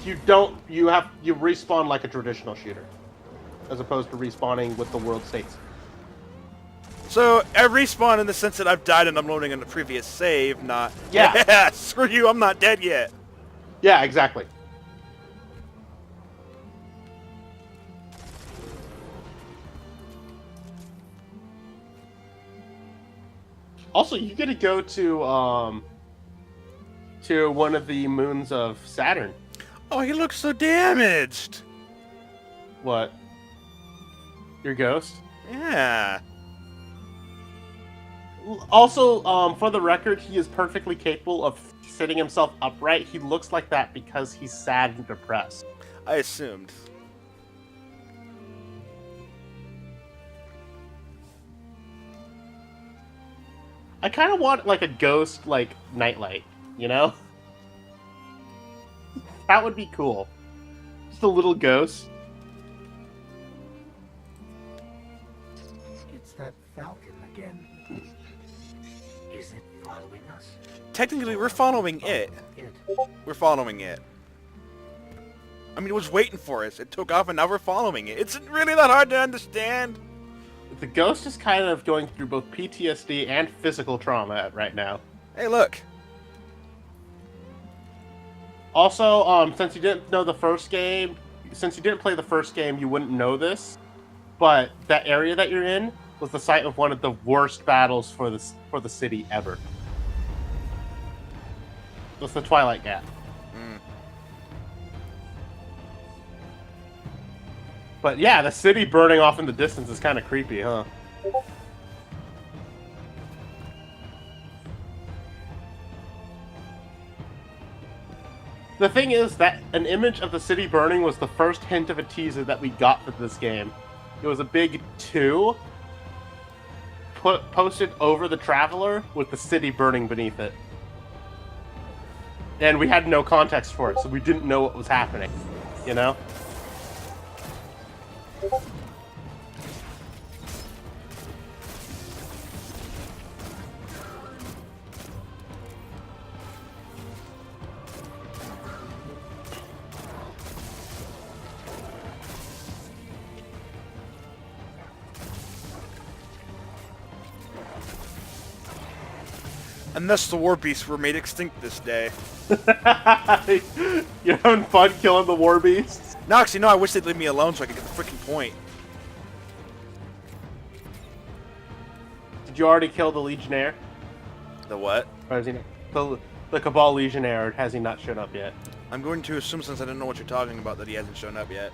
You don't, you respawn like a traditional shooter. As opposed to respawning with the world states. So I respawn in the sense that I've died and I'm loading in the previous save, not... Yeah. Screw you, I'm not dead yet. Yeah, exactly. Also, you get to go to one of the moons of Saturn. Oh, he looks so damaged. What? Your ghost? Yeah. Also, for the record, he is perfectly capable of sitting himself upright. He looks like that because he's sad and depressed. I assumed. I kind of want, like, a ghost, like, nightlight, you know? That would be cool. Just a little ghost. It's that Falcon again. Is it following us? Technically, we're following it. We're following it. I mean, it was waiting for us. It took off and now we're following it. It's really that hard to understand. The ghost is kind of going through both PTSD and physical trauma right now. Hey, look. Also, since you didn't know the first game, since you didn't play the first game, you wouldn't know this, but that area that you're in was the site of one of the worst battles for the city ever. It's the Twilight Gap. But yeah, the city burning off in the distance is kind of creepy, huh? The thing is that an image of the city burning was the first hint of a teaser that we got for this game. It was a big 2 posted over the Traveler with the city burning beneath it. And we had no context for it, so we didn't know what was happening, you know? Unless the war beasts were made extinct this day. You're having fun killing the war beasts? No, actually, no, I wish they'd leave me alone so I could get the freaking point. Did you already kill the Legionnaire? The what? Or has he not? The Cabal Legionnaire, or has he not shown up yet? I'm going to assume, since I didn't know what you're talking about, that he hasn't shown up yet.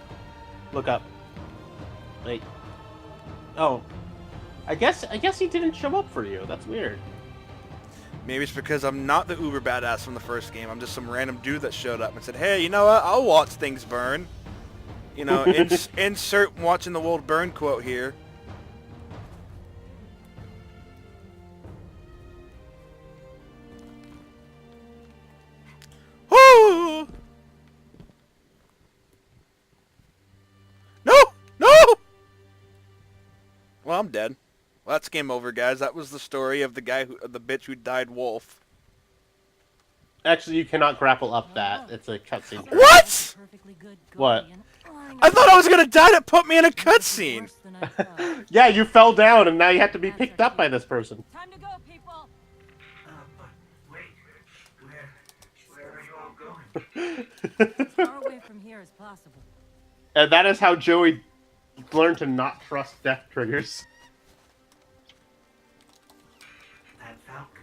Look up. Wait. Oh. I guess he didn't show up for you. That's weird. Maybe it's because I'm not the uber badass from the first game. I'm just some random dude that showed up and said, hey, you know what? I'll watch things burn. You know, insert watching the world burn quote here. Woo! No! No! Well, I'm dead. Well, that's game over, guys. That was the story of the guy the bitch who died wolf. Actually, you cannot grapple up that. It's a cutscene. What? What? I thought I was gonna die to put me in a cutscene. Yeah, you fell down and now you have to be picked up by this person. Time to go, people. But wait, where are you all going? As far away from here as possible. And that is how Joey learned to not trust death triggers. That Falcon.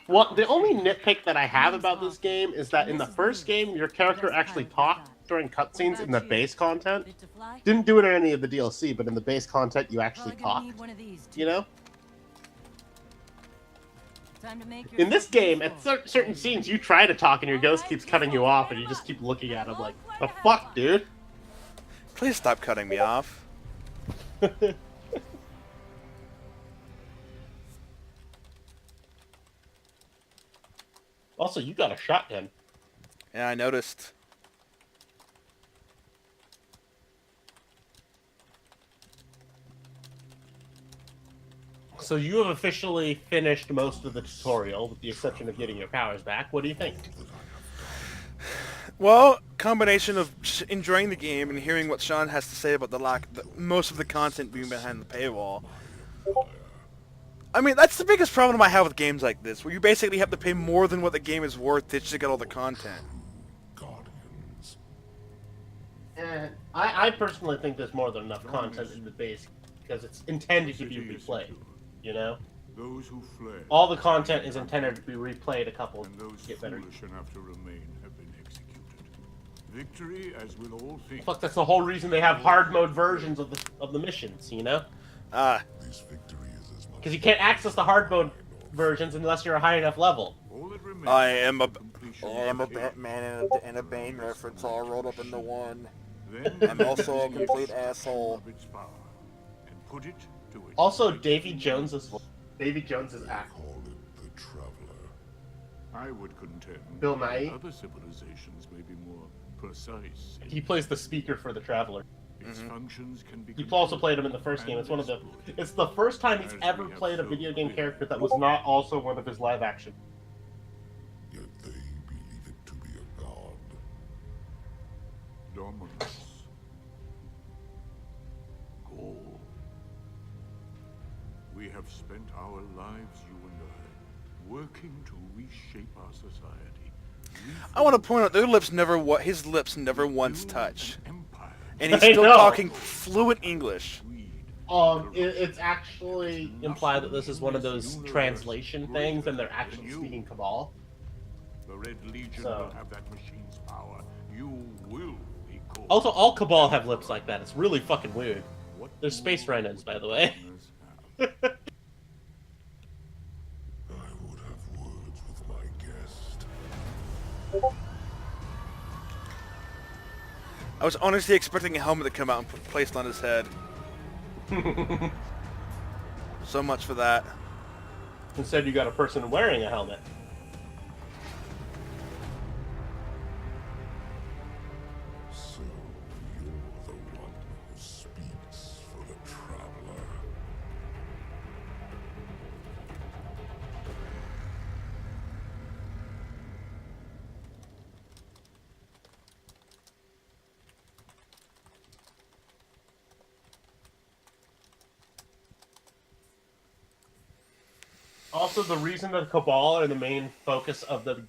Well, the only nitpick that I have about this game is that in the first game, your character actually talked during cutscenes in the base content. Didn't do it in any of the DLC, but in the base content, you actually talked. You know? In this game, at certain scenes, you try to talk and your ghost keeps cutting you off, and you just keep looking at him like, the fuck, dude? Please stop cutting me off. Also, you got a shotgun. Yeah, I noticed. So you have officially finished most of the tutorial, with the exception of getting your powers back. What do you think? Well, combination of enjoying the game and hearing what Sean has to say about most of the content being behind the paywall. I mean, that's the biggest problem I have with games like this, where you basically have to pay more than what the game is worth just to get all the content. And I personally think there's more than enough content in the base, because it's intended to be replayed, you know? Those who fled, All the content is intended to be replayed a couple and those to get better. foolish enough to remain have been executed. Victory, as with all things. Fuck, that's the whole reason they have hard mode versions of the missions, you know? Because you can't access the hard mode versions unless you're a high enough level. All that remains I am a completion of the Batman and a Bane reference all rolled up into one. Then I'm also a complete the asshole. of its power, and put it to its Also, right Davy use. Jones's act. I would contend Bill that Nye? other civilizations may be more precise. in He plays the speaker for the Traveler. its functions can be You also played him in the first game. It's one of the. It's the first time he's ever played a video game character that was not also one of his live action. Yet they believe it to be a god. Dominus. Gaul. We have spent our lives, you and I, working to reshape our society, I want to point out their lips never his lips never once touch, and he's I still know. talking fluent English. It's actually implied that this is one of those translation things, and they're actually speaking Cabal. The Red Legion So- will have that machine's power. You will be called. Also, all Cabal have lips like that. It's really fucking weird. They're space rhinos, by the way. I would have words with my guest. I was honestly expecting a helmet to come out and placed on his head. So much for that. Instead, you got a person wearing a helmet. So you're the one who speaks for the traveler. Also, the reason that Cabal are the main focus of the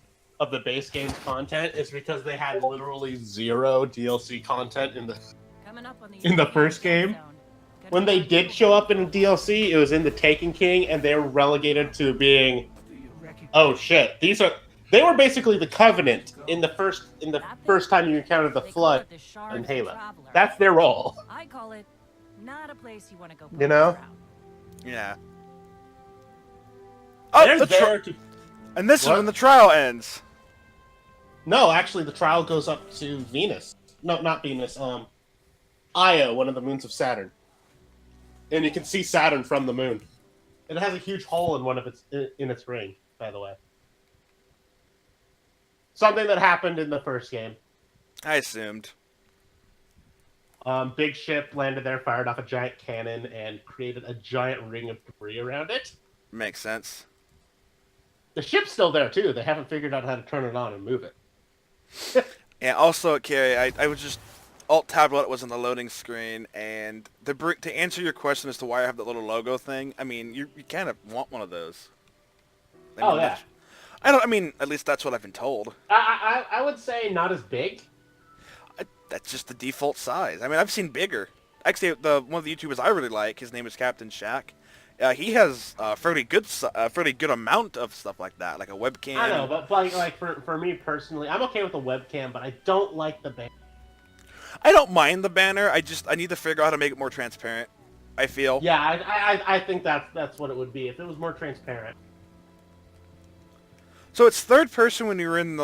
base game's content is because they had literally zero DLC content in the Coming up on the in the first game. zone. Gonna When they find did you. show up in DLC, it was in the Taken King, and they were relegated to being, oh shit, they were basically the Covenant in the first time you encountered the They call Flood it the Shards in of Halo. Traveler. That's their role. I call it not a place you want to go. You know? poke around. Yeah. Oh, They're the there to... and this is What? when the trial ends. No, actually, the trial goes up to Venus. No, not Venus. Io, one of the moons of Saturn. And you can see Saturn from the moon. It has a huge hole in one of its ring, by the way. Something that happened in the first game. I assumed. Big ship landed there, fired off a giant cannon, and created a giant ring of debris around it. Makes sense. The ship's still there too. They haven't figured out how to turn it on and move it. Yeah. Also, Carrie, I was just alt tab what was on the loading screen, and to answer your question as to why I have that little logo thing. I mean, you kind of want one of those. I mean, Oh yeah. I mean, at least that's what I've been told. I would say not as big. That's just the default size. I mean, I've seen bigger. Actually, one of the YouTubers I really like, his name is Captain Shaq. He has a fairly good amount of stuff like that, like a webcam. I know, but like for me personally, I'm okay with the webcam, but I don't like the banner. I don't mind the banner. I need to figure out how to make it more transparent. I feel. Yeah, I think that's what it would be if it was more transparent. So it's third person when you're in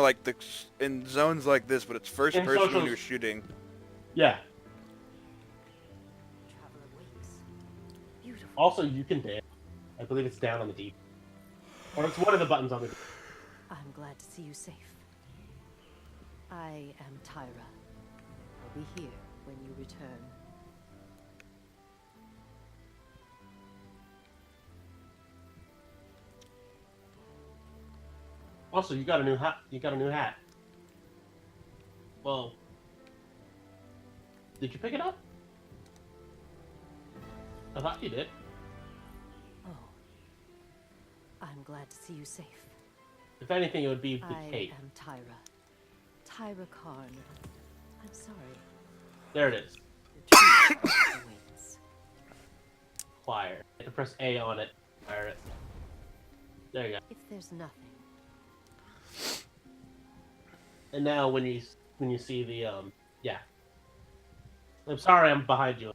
in zones like this, but it's first In person when socials. you're shooting. Yeah. Traveler waits. Beautiful. Also, you can dance. I believe it's down on the D, or it's one of the buttons on the D. I'm glad to see you safe. I am Tyra. I'll be here when you return. Also, you got a new hat. Well, did you pick it up? I thought you did. Oh. I'm glad to see you safe. If anything, it would be the I cape. am Tyra. Tyra Karn. I'm sorry. There it is. The truth awaits. Fire. I can press A on it. Fire it. There you go. If there's nothing, And now when you see the yeah. I'm sorry, I'm behind you.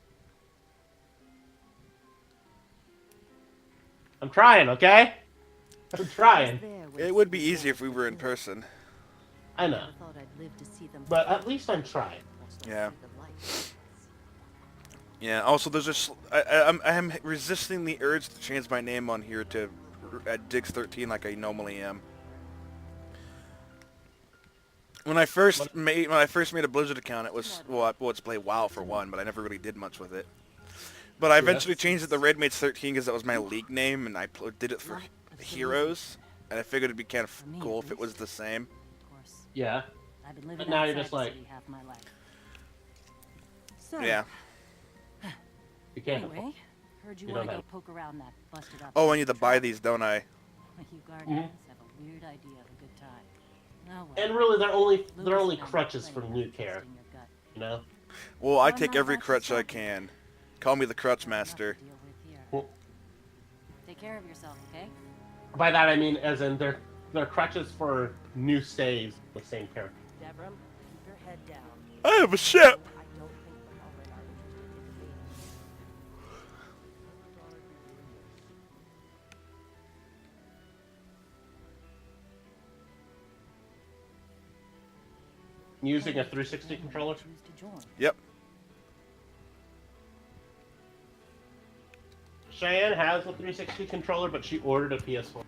I'm trying, okay? I'm trying. It would be easier if we were in person. I know. I thought I'd live to see them. But at least I'm trying. Yeah. Yeah. Also, there's just I'm resisting the urge to change my name on here to Diggs13 like I normally am. When I first made a Blizzard account, it was to play WoW for one, but I never really did much with it. But I eventually changed it to RedMates13 because that was my league name, and I did it for Heroes, and I figured it'd be kind of cool if it was the same. Of course. Yeah. I've been living But now you're outside just the like- city half my life. So, Yeah. You can't. anyway, heard you You want don't to go have- poke around that busted up. Oh, I need to buy these, don't I? You Guardians have a weird idea of a good time. Oh, well. And really, they're only Lucas and I crutches have for plenty of Mute Care, interest in your gut. you know. Well, I I'm take not every about to crutch I suffer. can. Call me the crutch Enough to master. deal with here. Well, Take care of yourself, okay? by that I mean, as in they're crutches for new stays with the same character. Devram, keep your head down. I have a ship. I don't think Valrin are interested in me. Using a 360 controller. Choose to join. Yep. Cheyenne has a 360 controller, but she ordered a PS4.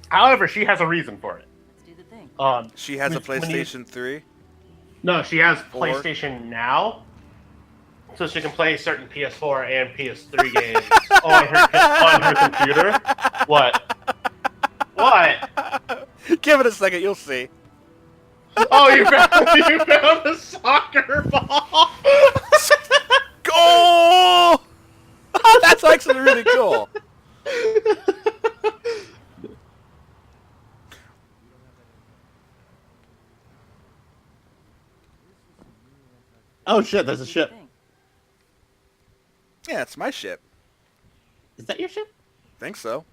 However, she has a reason for it. Let's do the thing. She has a when you- PlayStation 3. No, she has Four. PlayStation Now, so she can play certain PS4 and PS3 games on her computer. What? What? Give it a second, you'll see. Oh, you found a soccer ball. Goal! That's actually really cool. Oh shit! There's a ship. Yeah, it's my ship. Is that your ship? Think so.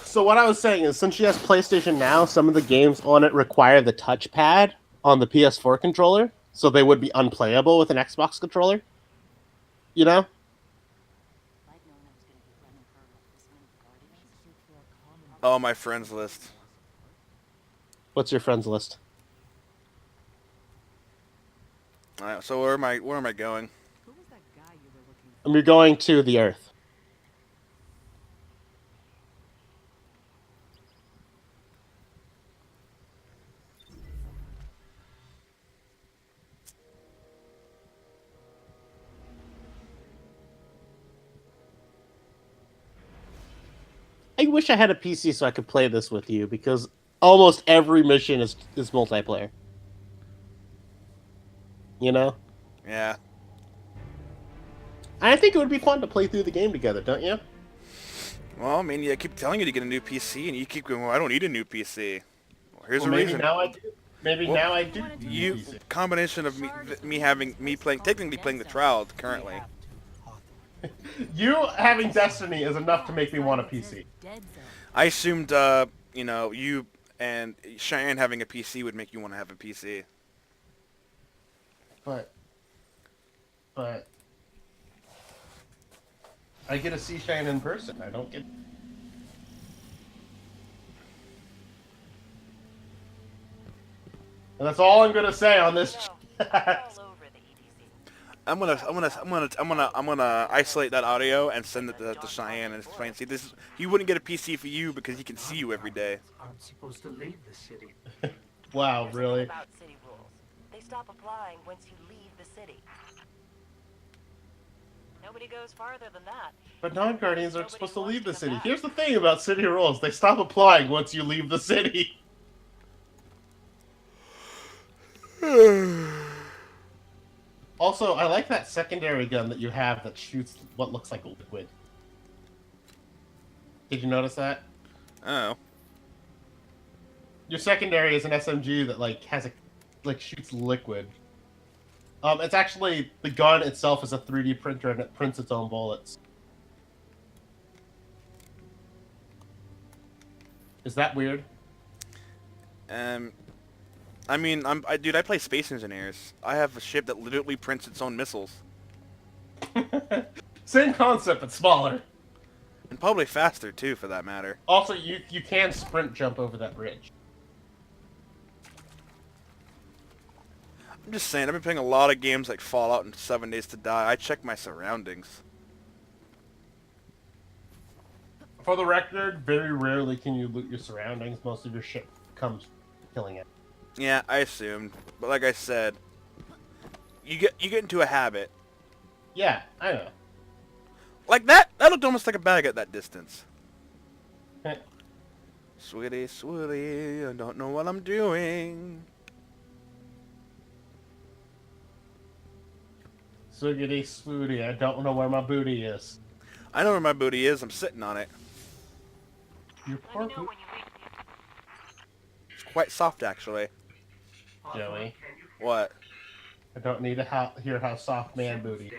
So what I was saying is, since she has PlayStation Now, some of the games on it require the touchpad on the PS4 controller, so they would be unplayable with an Xbox controller. You know? Oh, my friends list. What's your friends list? Alright, so where am I going? You're going to the Earth. I wish I had a PC so I could play this with you, because almost every mission is multiplayer. You know? Yeah. I think it would be fun to play through the game together, don't you? Well, I mean, I keep telling you to get a new PC, and you keep going, well, I don't need a new PC. Well, here's a maybe reason. now I do. Maybe Well, now I do. You combination of me playing technically playing the trial currently. You having Destiny is enough to make me want a PC. I assumed you know, you and Cheyenne having a PC would make you want to have a PC. But I get to see Cheyenne in person. I don't get. And that's all I'm gonna say on this. I'm gonna isolate that audio and send it to Cheyenne and explain. See, this is, he wouldn't get a PC for you because he can see you every day. Aren't supposed to leave the city. Wow, really? About city rules. They stop applying once you leave the city. Nobody goes farther than that. But non-Guardians are supposed to leave the city. Here's the thing about city rules: they stop applying once you leave the city. Also, I like that secondary gun that you have that shoots what looks like liquid. Did you notice that? Oh. Your secondary is an SMG that shoots liquid. It's actually the gun itself is a 3D printer and it prints its own bullets. Is that weird? I mean, dude, I play Space Engineers. I have a ship that literally prints its own missiles. Same concept, but smaller. And probably faster, too, for that matter. Also, you can sprint jump over that bridge. I'm just saying, I've been playing a lot of games like Fallout and 7 Days to Die. I check my surroundings. For the record, very rarely can you loot your surroundings. Most of your shit comes killing it. Yeah, I assumed. But like I said, you get into a habit. Yeah, I know. Like that looked almost like a bag at that distance. Sweetie, sweetie, I don't know what I'm doing. Swiggity swooty, I don't know where my booty is. I know where my booty is, I'm sitting on it. You Let poor me know when you reach the... It's quite soft, actually. Joey. What? I don't need to hear how soft man booty.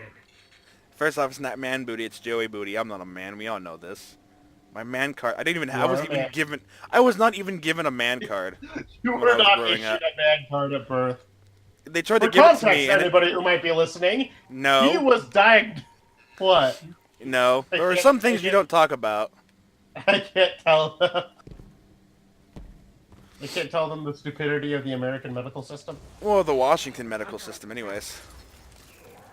First off, it's not man booty, it's Joey booty. I'm not a man. We all know this. My man card. I didn't even. I wasn't even given. I was not even given a man card. You when were I was not growing issued up. a man card at birth. They tried to For give it to context, me. And anybody who might be listening, no. he was diagnosed. What? No. There are some things you don't talk about. I can't tell them. I can't tell them the stupidity of the American medical system. Well, the Washington medical system, anyways.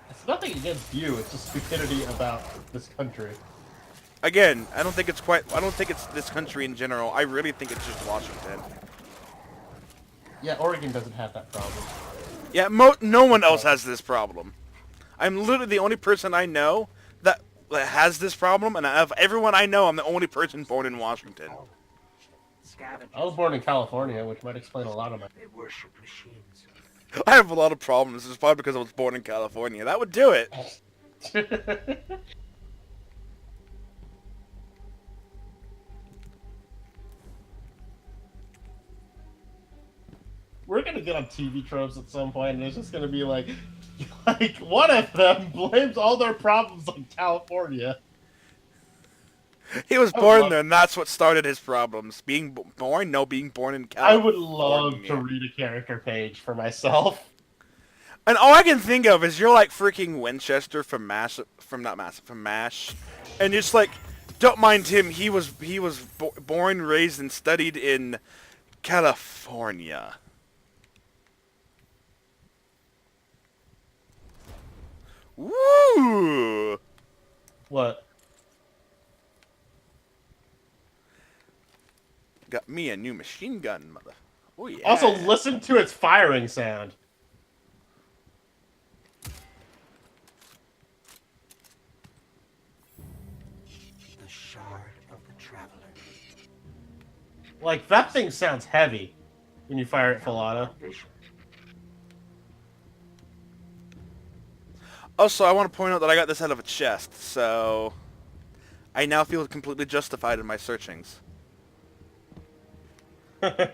It's nothing against you. It's the stupidity about this country. Again, I don't think it's quite. I don't think it's this country in general. I really think it's just Washington. Yeah, Oregon doesn't have that problem. Yeah, no one else has this problem. I'm literally the only person I know that has this problem, and of everyone I know, I'm the only person born in Washington. I was born in California, which might explain a lot of my... They worship machines. I have a lot of problems. It's probably because I was born in California. That would do it. We're gonna get on TV tropes at some point, and it's just gonna be like one of them blames all their problems on California. He was born there, and that's what started his problems. Being born? No, being born in I California. would love to read a character page for myself. And all I can think of is you're like freaking Winchester from MASH, from MASH, and just like, don't mind him. He was born, raised, and studied in California. Woo! What? Got me a new machine gun, mother. Oh yeah. Also, listen to its firing sound. The shard of the traveler. Like, that thing sounds heavy when you fire it full auto. Also, I want to point out that I got this out of a chest, so I now feel completely justified in my searchings. You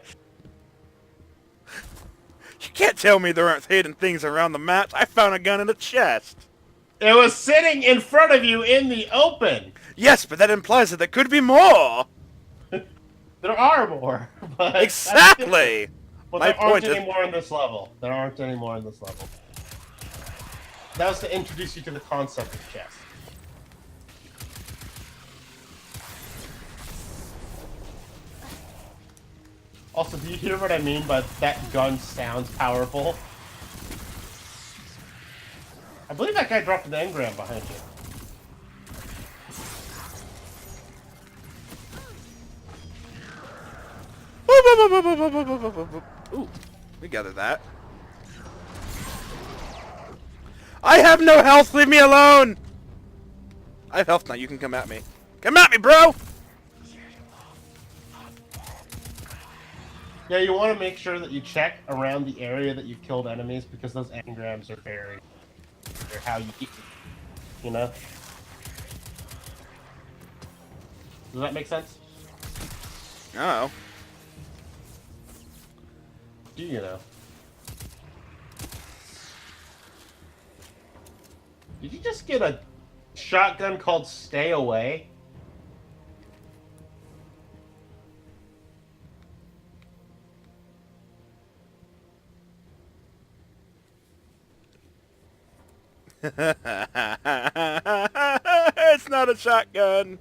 can't tell me there aren't hidden things around the map. I found a gun in a chest. It was sitting in front of you in the open. Yes, but that implies that there could be more. There are more. But exactly. But My there aren't point is... any more in this level. There aren't any more in this level. That was to introduce you to the concept of chess. Also, do you hear what I mean by that gun sounds powerful? I believe that guy dropped an engram behind you. Ooh, we gathered that. I have no health, leave me alone! I have health now, you can come at me. Come at me, bro! Yeah, you want to make sure that you check around the area that you've killed enemies, because those engrams are very... They're how you get them, you know? Does that make sense? Oh. Do you know? Did you just get a shotgun called Stay Away? It's not a shotgun.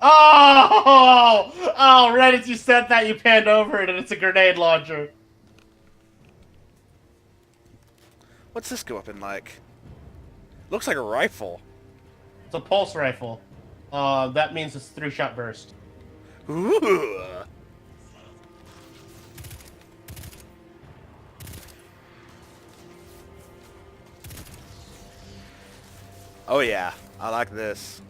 Oh! Oh, right as you said that, you panned over it and it's a grenade launcher. What's this weapon like? Looks like a rifle. It's a pulse rifle. That means it's 3-shot burst. Ooh. Oh yeah, I like this.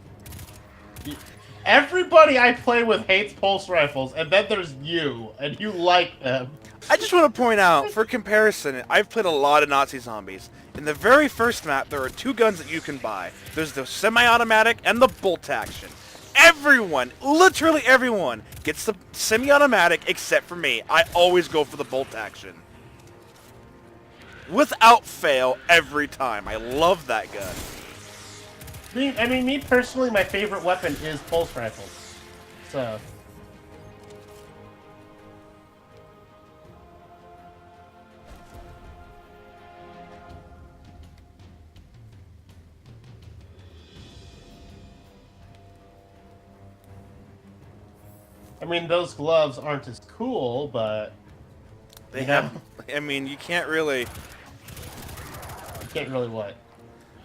Everybody I play with hates pulse rifles, and then there's you, and you like them. I just want to point out, for comparison, I've played a lot of Nazi zombies. In the very first map, there are 2 guns that you can buy. There's the semi-automatic and the bolt action. everyone, literally everyone, gets the semi-automatic except for me. I always go for the bolt action. Without fail, every time. I love that gun. I mean, me personally, my favorite weapon is pulse rifles. So... I mean, those gloves aren't as cool, but... They have... I mean, you can't really... You can't really what?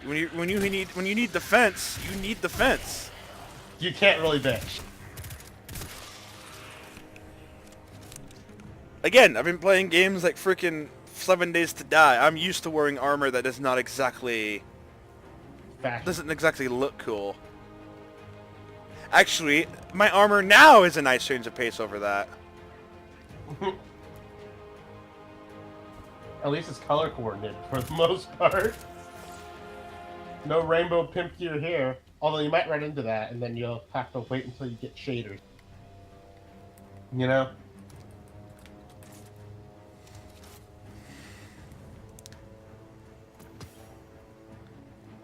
When you need defense, you need defense. You can't really bitch. Again, I've been playing games like freaking 7 Days to Die. I'm used to wearing armor that does not exactly... doesn't exactly look cool. Actually, my armor now is a nice change of pace over that. At least it's color coordinated for the most part. No rainbow pimp gear here. Although you might run into that, and then you'll have to wait until you get shaders. You know?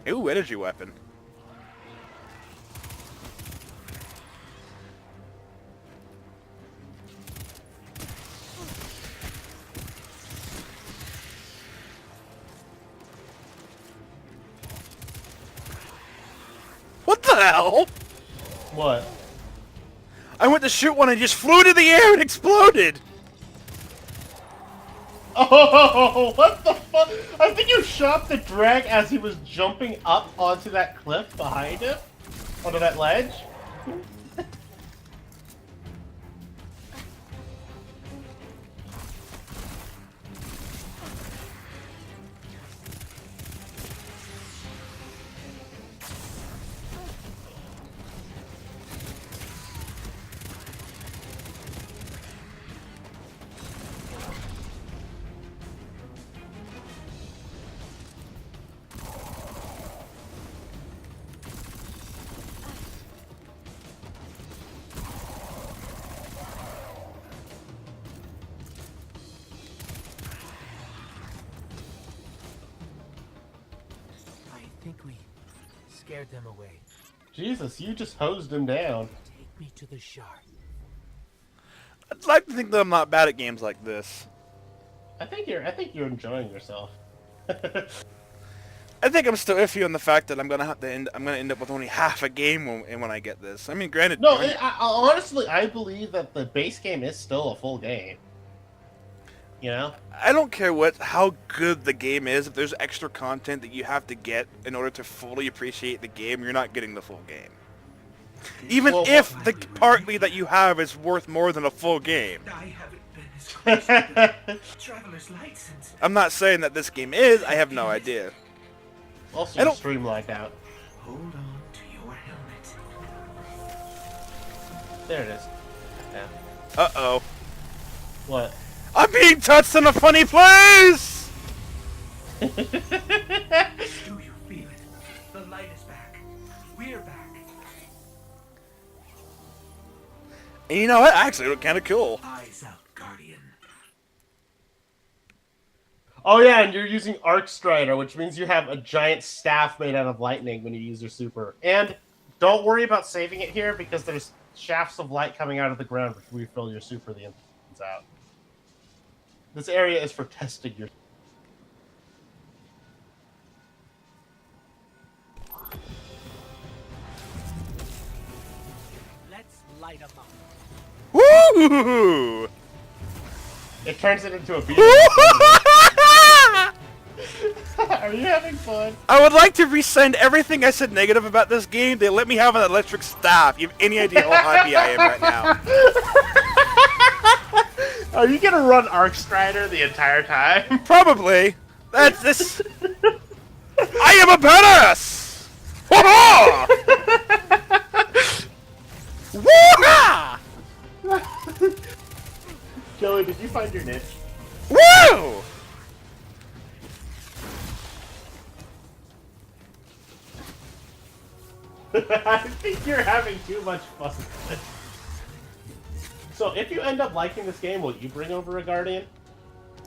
Ooh, energy weapon. What the hell? What? I went to shoot one and just flew into the air and exploded! Oh, what the fuck? I think you shot the drag as he was jumping up onto that cliff behind him? Onto that ledge? I think we scared them away. Jesus, you just hosed him down. Take me to the shard. I'd like to think that I'm not bad at games like this. I think you're enjoying yourself. I think I'm still iffy on the fact that I'm gonna end up with only half a game when I get this. I mean, granted. No, honestly, I believe that the base game is still a full game. You know? I don't care how good the game is. If there's extra content that you have to get in order to fully appreciate the game, you're not getting the full game. Even if the partly that you have is worth more than a full game. I haven't been as close to the traveler's light since... I'm not saying that this game is. I have no idea. Also streamlined out. Hold on to your helmet. There it is. Yeah. Uh-oh. What? I'm being touched in a funny place! Do you feel it? The light is back. We're back. And you know what? Actually, it looked kind of cool. Eyes out, Guardian. Oh yeah, and you're using Arc Strider, which means you have a giant staff made out of lightning when you use your super. And don't worry about saving it here, because there's shafts of light coming out of the ground which refill your super the inside out. This area is for testing your... Let's light them up. Woo! It turns it into a beam. Are you having fun? I would like to resend everything I said negative about this game. They let me have an electric staff. You have any idea how happy I am right now? Are you gonna run Arc Strider the entire time? Probably. That's this. I am a badass! Woo-ha! Joey, did you find your niche? Woo! I think you're having too much fun with it. So if you end up liking this game, will you bring over a Guardian?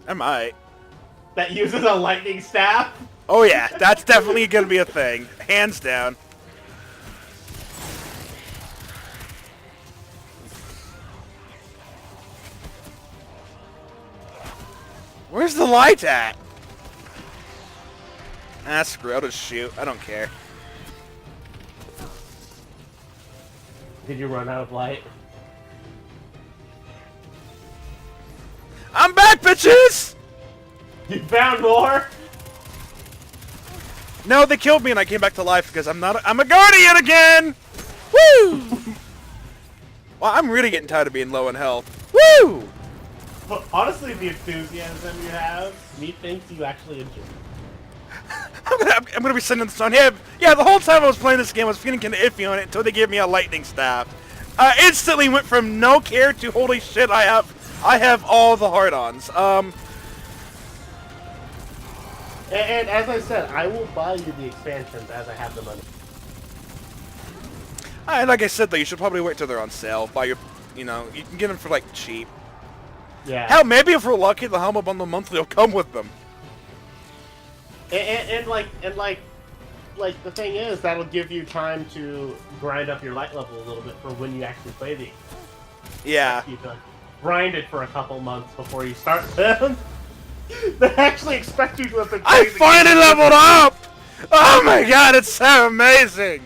I might. That uses a lightning staff? Oh yeah, that's definitely gonna be a thing. Hands down. Where's the light at? Ah, screw it, I'll just shoot. I don't care. Did you run out of light? I'm back, bitches! You found more? No, they killed me and I came back to life because I'm a Guardian again! Woo! Well, I'm really getting tired of being low in health. Woo! But honestly, the enthusiasm you have, me thinks you actually enjoy it. I'm gonna be sending this on him. Yeah, the whole time I was playing this game, I was feeling kind of iffy on it until they gave me a lightning staff. Instantly went from no care to holy shit, I have all the hard-ons. And as I said, I will buy you the expansions as I have the money. And like I said, though, you should probably wait till they're on sale. Buy your, you can get them for like cheap. Yeah. Hell, maybe if we're lucky, the Humble Bundle Monthly will come with them. And the thing is, that'll give you time to grind up your light level a little bit for when you actually play the. Yeah. You to grind it for a couple months before you start them. They actually expect you to have been. I finally leveled up! Oh my god, it's so amazing!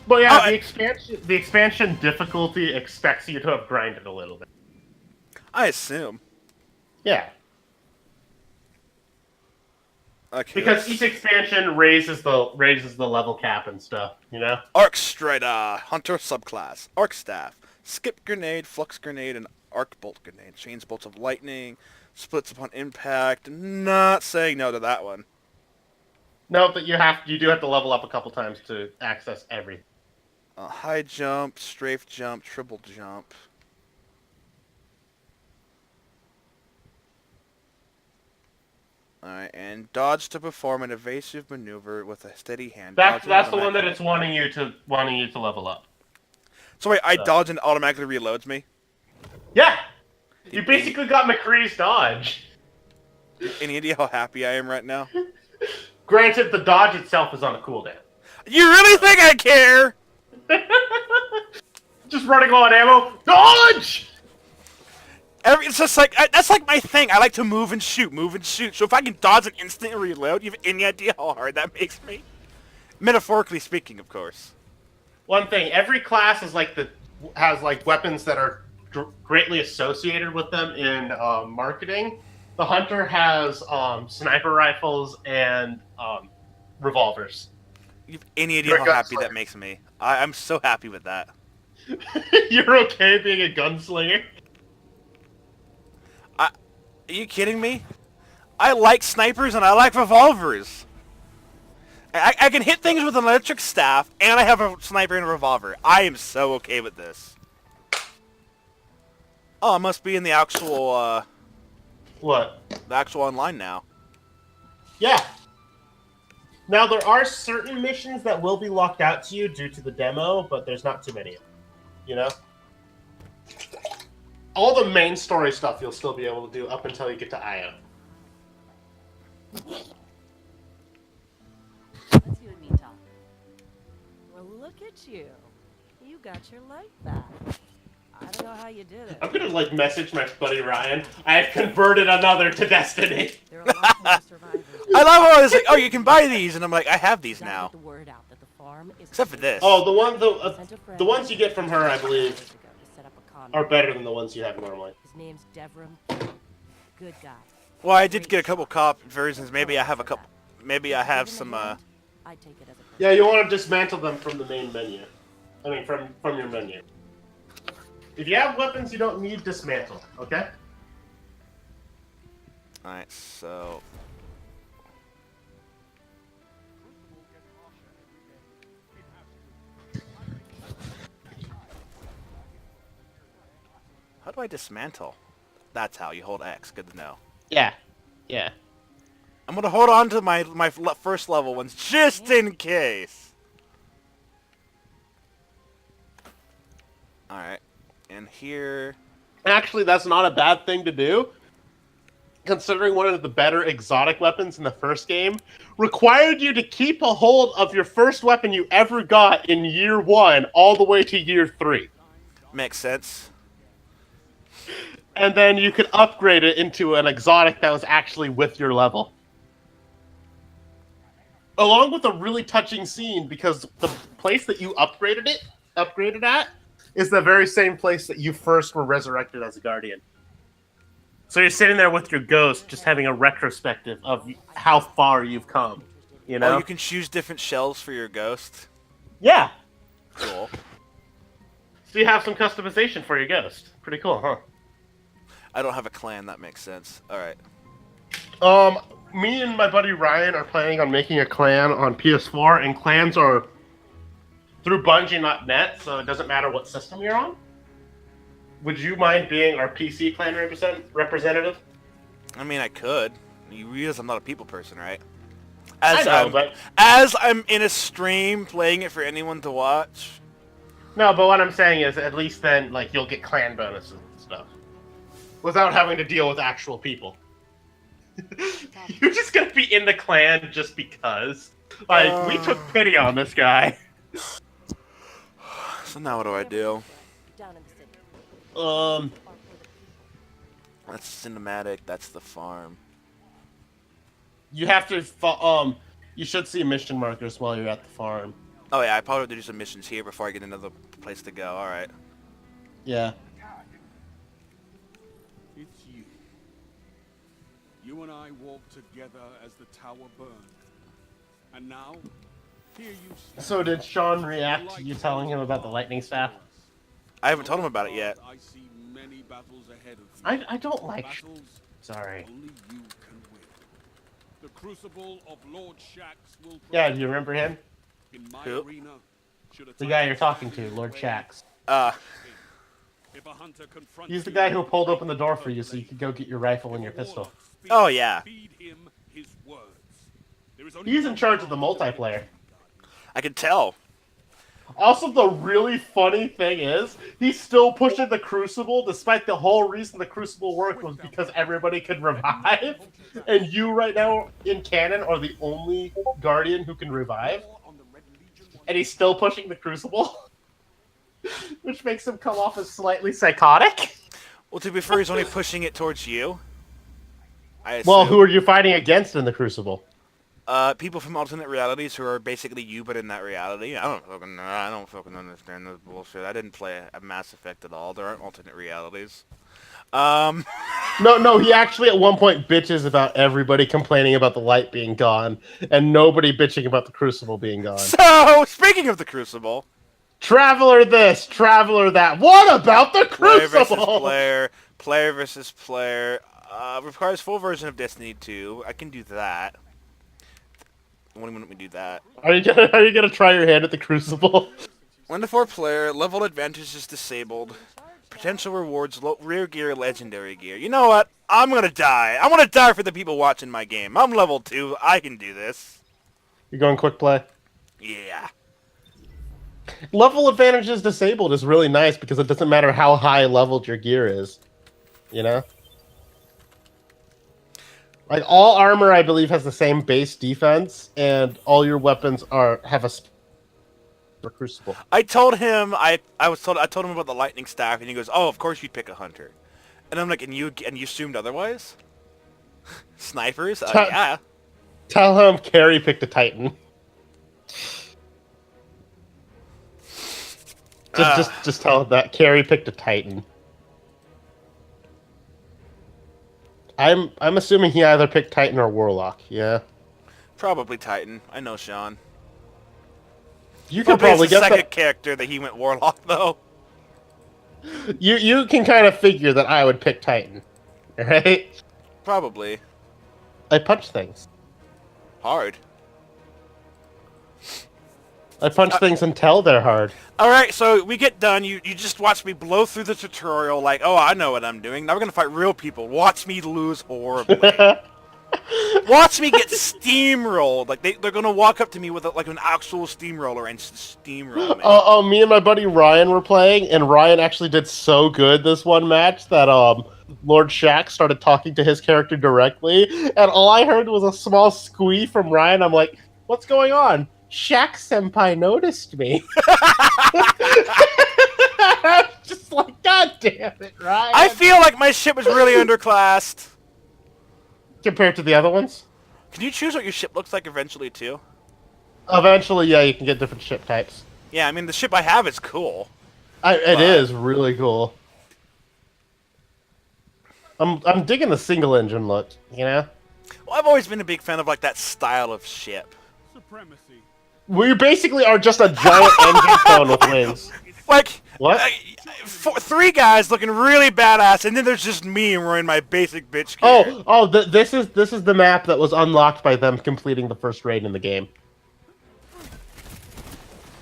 But yeah, the expansion difficulty expects you to have grinded a little bit. I assume. Yeah. Okay. Because each expansion raises the level cap and stuff, you know? Arc Strider, Hunter subclass, Arc Staff, Skip Grenade, Flux Grenade, and Arc Bolt Grenade. Chains bolts of lightning, splits upon impact. Not saying no to that one. No, but you do have to level up a couple times to access everything. High jump, strafe jump, triple jump. Alright, and dodge to perform an evasive maneuver with a steady hand. That's the one that it's wanting you to level up. So wait, I dodge and it automatically reloads me? Yeah! You basically got McCree's dodge. Any idea how happy I am right now? Granted, the dodge itself is on a cooldown. You really think I care? Just running low on ammo. Dodge! It's just like, that's like my thing. I like to move and shoot. So if I can dodge and instantly reload, you have any idea how hard that makes me? Metaphorically speaking, of course. One thing, every class has weapons that are greatly associated with them in marketing. The Hunter has sniper rifles and revolvers. You have any idea how happy that makes me? I'm so happy with that. You're okay being a gunslinger? Are you kidding me? I like snipers and I like revolvers. I can hit things with an electric staff, and I have a sniper and a revolver. I am so okay with this. Oh, it must be in the actual, What? The actual online now. Yeah. Now, there are certain missions that will be locked out to you due to the demo, but there's not too many of them. You know? All the main story stuff you'll still be able to do up until you get to Io. Let's you and me talk. Well, look at you. You got your light back. I don't know how you did it. I'm gonna, message my buddy Ryan. I have converted another to Destiny. There are a lot more survivors. I love how it's like, oh, you can buy these, and I'm like, I have these now. The word out that the farm is Except for this. Oh, the ones you get from her, I believe, are better than the ones you have normally. His name's Devram. Good guy. Well, I did get a couple cop versions. Maybe I have a couple. Maybe I have some. I take it as a Yeah, you want to dismantle them from the main menu. I mean, from your menu. If you have weapons you don't need, dismantle. Okay. All right, so. How do I dismantle? That's how you hold X. Good to know. Yeah. Yeah. I'm gonna hold on to my first level ones just in case. Alright. And here... Actually, that's not a bad thing to do, considering one of the better exotic weapons in the first game required you to keep a hold of your first weapon you ever got in year 1 all the way to year 3. Makes sense. And then you could upgrade it into an exotic that was actually with your level. Along with a really touching scene, because the place that you upgraded at, is the very same place that you first were resurrected as a guardian. So you're sitting there with your ghost, just having a retrospective of how far you've come. You know? Oh, you can choose different shells for your ghost? Yeah. Cool. So you have some customization for your ghost. Pretty cool, huh? I don't have a clan, that makes sense. Alright. Me and my buddy Ryan are planning on making a clan on PS4, and clans are through Bungie.net, so it doesn't matter what system you're on. Would you mind being our PC clan representative? I mean, I could. You realize I'm not a people person, right? I know, but... As I'm in a stream playing it for anyone to watch. No, but what I'm saying is, at least then, like, you'll get clan bonuses and stuff. Without having to deal with actual people. You're just gonna be in the clan just because. Like, we took pity on this guy. So now what do I do? That's cinematic, that's the farm. You have to, you should see mission markers while you're at the farm. Oh yeah, I probably have to do some missions here before I get another place to go, alright. Yeah. It's you. You and I walked together as the tower burned. And now, here you stand. So did Sean react to you telling him about the lightning staff? I haven't told him about it yet. I see many battles ahead of you. I don't like... Battles Sorry. only you can win. The crucible of Lord Shaxx will... Yeah, do you remember him? In my Who? arena, should a The guy you're talking to, Lord Shaxx. If a hunter confronts He's the you, guy who pulled open the door for you so you could go get your rifle and your pistol. Oh yeah. feed him his words. There is only He's in charge of the multiplayer. I can tell. Also, the really funny thing is, he's still pushing the Crucible, despite the whole reason the Crucible worked was because everybody could revive. And you right now, in canon, are the only Guardian who can revive. And he's still pushing the Crucible. Which makes him come off as slightly psychotic. Well, to be fair, he's only pushing it towards you. Well, who are you fighting against in the Crucible? People from alternate realities who are basically you, but in that reality. I don't fucking understand this bullshit. I didn't play a Mass Effect at all. There aren't alternate realities. No, he actually at one point bitches about everybody complaining about the light being gone, and nobody bitching about the Crucible being gone. So, speaking of the Crucible... Traveler this, Traveler that. What about the Crucible? Player versus player. Requires full version of Destiny 2. I can do that. When would we do that? Are you gonna try your hand at the Crucible? 1 to 4 player. Level advantage is disabled. Potential rewards: rare gear, legendary gear. You know what? I'm gonna die. I want to die for the people watching my game. I'm level 2. I can do this. You're going quick play? Yeah. Level advantage is disabled is really nice because it doesn't matter how high leveled your gear is. You know? Like, all armor, I believe, has the same base defense, and all your weapons have a Crucible. I told him I told him about the lightning staff, and he goes, "Oh, of course you'd pick a hunter." And I'm like, "And you assumed otherwise?" Snipers? Yeah. Tell him Carrie picked a Titan. Just tell him that Carrie picked a Titan. I'm assuming he either picked Titan or Warlock. Yeah. Probably Titan. I know Sean. You can probably get the second character that he went Warlock though. You can kind of figure that I would pick Titan, right? Probably. I punch things. Hard. I punch things until they're hard. Alright, so we get done. You just watch me blow through the tutorial like, oh, I know what I'm doing. Now we're going to fight real people. Watch me lose horribly. Watch me get steamrolled. Like they're gonna walk up to me with like an actual steamroller and steamroll me. Oh, me and my buddy Ryan were playing, and Ryan actually did so good this one match that Lord Shack started talking to his character directly, and all I heard was a small squee from Ryan. I'm like, "What's going on?" Shack Senpai noticed me. Just like, God damn it, Ryan. I feel like my ship was really underclassed. Compared to the other ones? Can you choose what your ship looks like eventually too? Eventually, yeah, you can get different ship types. Yeah, I mean the ship I have is cool. It is really cool. I'm digging the single engine look, you know? Well, I've always been a big fan of like that style of ship. Supremacy. We basically are just a giant engine cone with wings. Like what? Three guys looking really badass, and then there's just me wearing my basic bitch gear. This is the map that was unlocked by them completing the first raid in the game.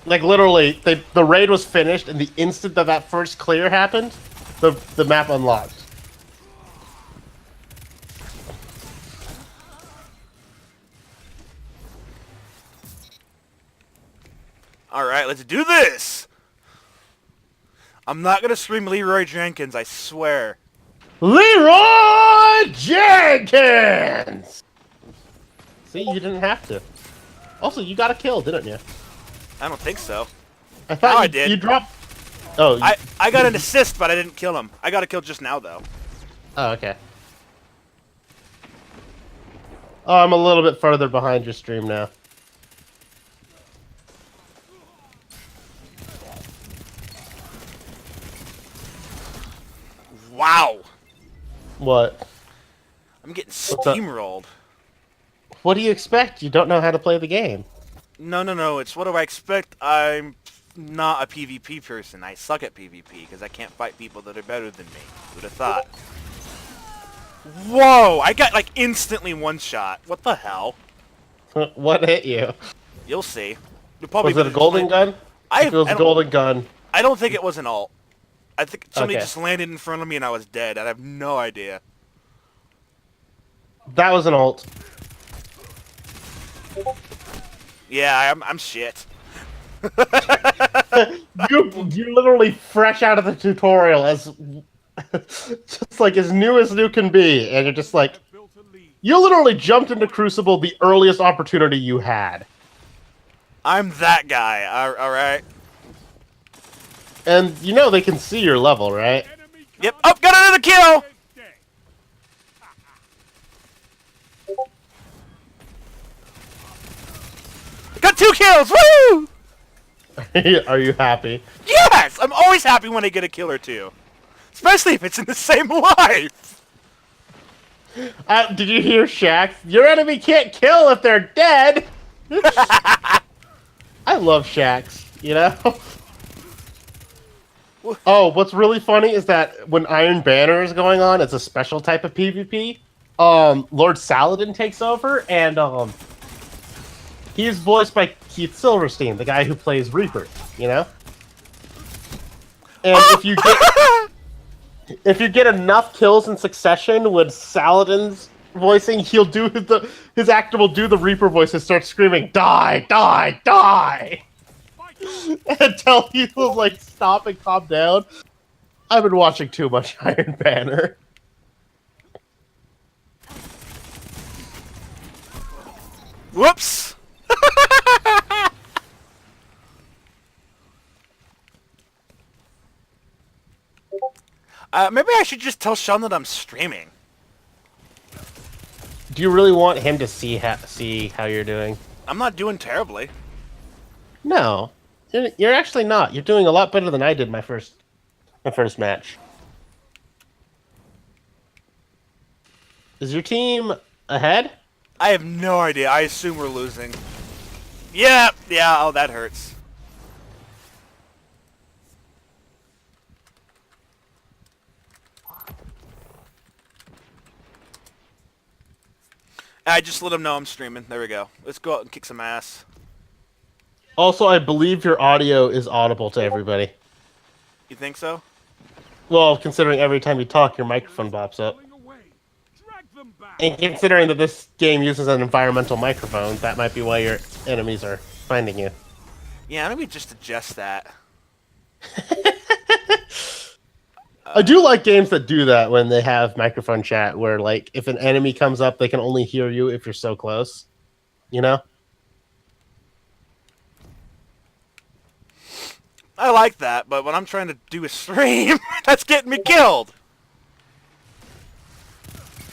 Like literally, the raid was finished, and the instant that first clear happened, the map unlocked. All right, let's do this. I'm not gonna scream Leroy Jenkins, I swear. Leroy Jenkins! See, you didn't have to. Also, you got a kill, didn't you? I don't think so. I thought I did. You dropped... Oh, I got an assist, but I didn't kill him. I got a kill just now, though. Oh, okay. Oh, I'm a little bit further behind your stream now. Wow. What? I'm getting steamrolled. What do you expect? You don't know how to play the game. No. It's what do I expect? I'm not a PvP person. I suck at PvP because I can't fight people that are better than me. Who'd have thought? Whoa! I got like instantly one shot. What the hell? What hit you? You'll see. Was it a golden gun? It was a golden gun. I don't think it was an ult. I think somebody just landed in front of me and I was dead. I have no idea. That was an ult. Yeah, I'm shit. You're literally fresh out of the tutorial as just like as new can be, and you're just like you literally jumped into Crucible the earliest opportunity you had. I'm that guy. All right. And you know they can see your level, right? Yep. Oh, got another kill! Got 2 kills! Woo! Are you happy? Yes! I'm always happy when I get a kill or two. Especially if it's in the same life! Did you hear Shax? Your enemy can't kill if they're dead! I love Shax, you know? Oh, what's really funny is that when Iron Banner is going on, it's a special type of PvP. Lord Saladin takes over, and he's voiced by Keith Silverstein, the guy who plays Reaper, you know? And if you get enough kills in succession with Saladin's voicing, he'll do his actor will do the Reaper voice and start screaming, "Die, die, die!" Until he will like stop and calm down. I've been watching too much Iron Banner. Whoops! Maybe I should just tell Sean that I'm streaming. Do you really want him to see how you're doing? I'm not doing terribly. No, you're actually not. You're doing a lot better than I did my first match. Is your team ahead? I have no idea. I assume we're losing. Yeah. Oh, that hurts. I just let them know I'm streaming. There we go. Let's go out and kick some ass. Also, I believe your audio is audible to everybody. You think so? Well, considering every time you talk, your microphone pops up. them back. And considering that this game uses an environmental microphone, that might be why your enemies are finding you. Yeah, let me just adjust that. I do like games that do that when they have microphone chat, where like if an enemy comes up, they can only hear you if you're so close. You know? I like that, but when I'm trying to do a stream, that's getting me killed.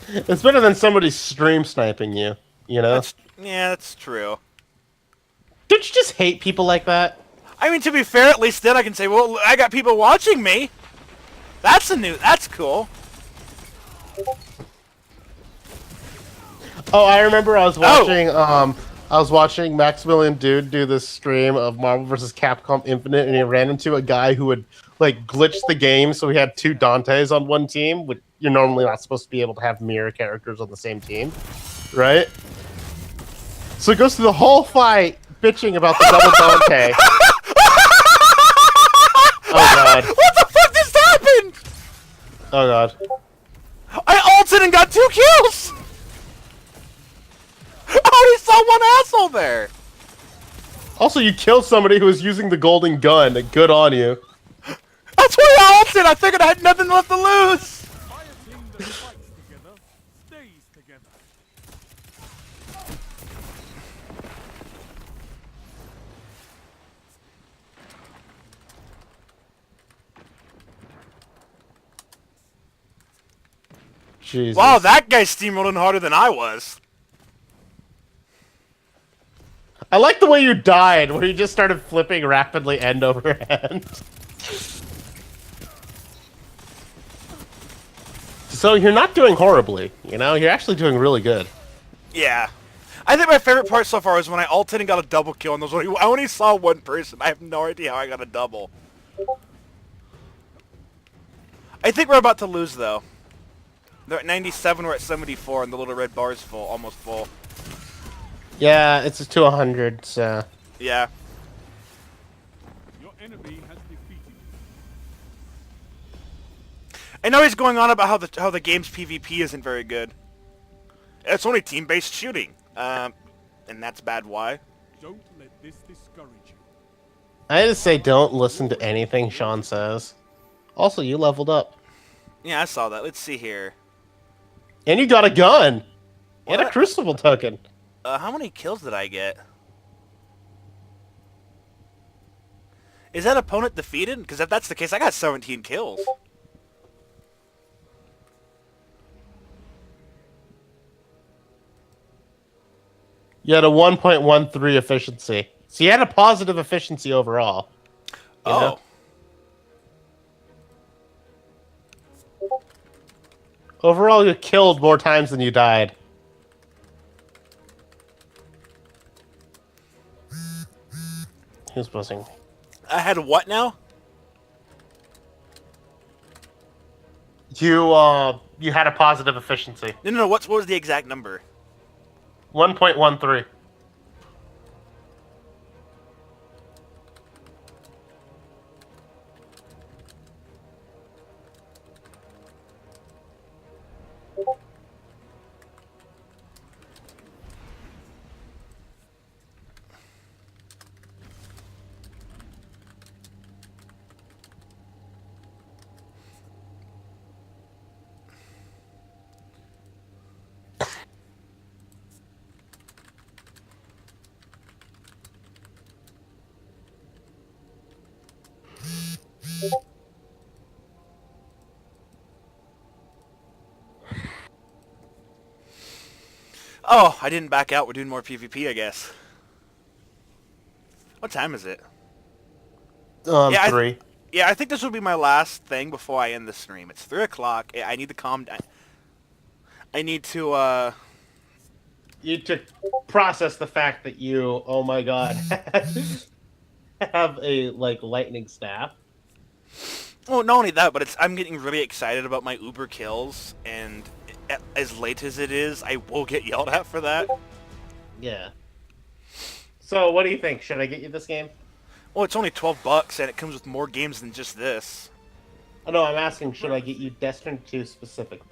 It's better than somebody stream sniping you. You know? Yeah, that's true. Don't you just hate people like that? I mean, to be fair, at least then I can say, well, I got people watching me. That's cool. Oh, I remember I was watching Maximilian Dude do this stream of Marvel vs. Capcom Infinite, and he ran into a guy who would like glitch the game, so he had two Dantes on one team, which you're normally not supposed to be able to have mirror characters on the same team, right? So he goes through the whole fight bitching about the double Dante. Oh god. What the fuck just happened? Oh god. I ulted and got 2 kills! I only saw one asshole there! Also, you killed somebody who was using the golden gun. Good on you. That's why I ulted! I figured I had nothing left to lose! By a team that fights together, stays together. Jesus. Wow, that guy's steamrolling harder than I was. I like the way you died, where you just started flipping rapidly end over end. So you're not doing horribly, you know? You're actually doing really good. Yeah. I think my favorite part so far is when I ulted and got a double kill, and I only saw one person. I have no idea how I got a double. I think we're about to lose, though. They're at 97, we're at 74, and the little red bar is full, almost full. Yeah, it's to 100, so... Yeah. Your enemy has defeated you. I know he's going on about how the game's PvP isn't very good. It's only team-based shooting. And that's bad. Why? Don't let this discourage you. I just say don't listen to anything Sean says. Also, you leveled up. Yeah, I saw that. Let's see here. And you got a gun! And a What? Crucible token. How many kills did I get? Is that opponent defeated? Because if that's the case, I got 17 kills. You had a 1.13 efficiency. So you had a positive efficiency overall. You know? Overall, you killed more times than you died. Who's buzzing? I had what now? You had a positive efficiency. No. What was the exact number? 1.13. Oh, I didn't back out. We're doing more PvP, I guess. What time is it? Yeah, 3. Yeah, I think this will be my last thing before I end the stream. It's 3 o'clock. I need to calm down. I need to, You to process the fact that you, oh my god, have a, like, lightning staff. Well, not only that, but I'm getting really excited about my Uber kills, and as late as it is, I will get yelled at for that. Yeah. So, what do you think? Should I get you this game? Well, it's only $12, and it comes with more games than just this. Oh, no, I'm asking, should I get you Destiny 2 specifically?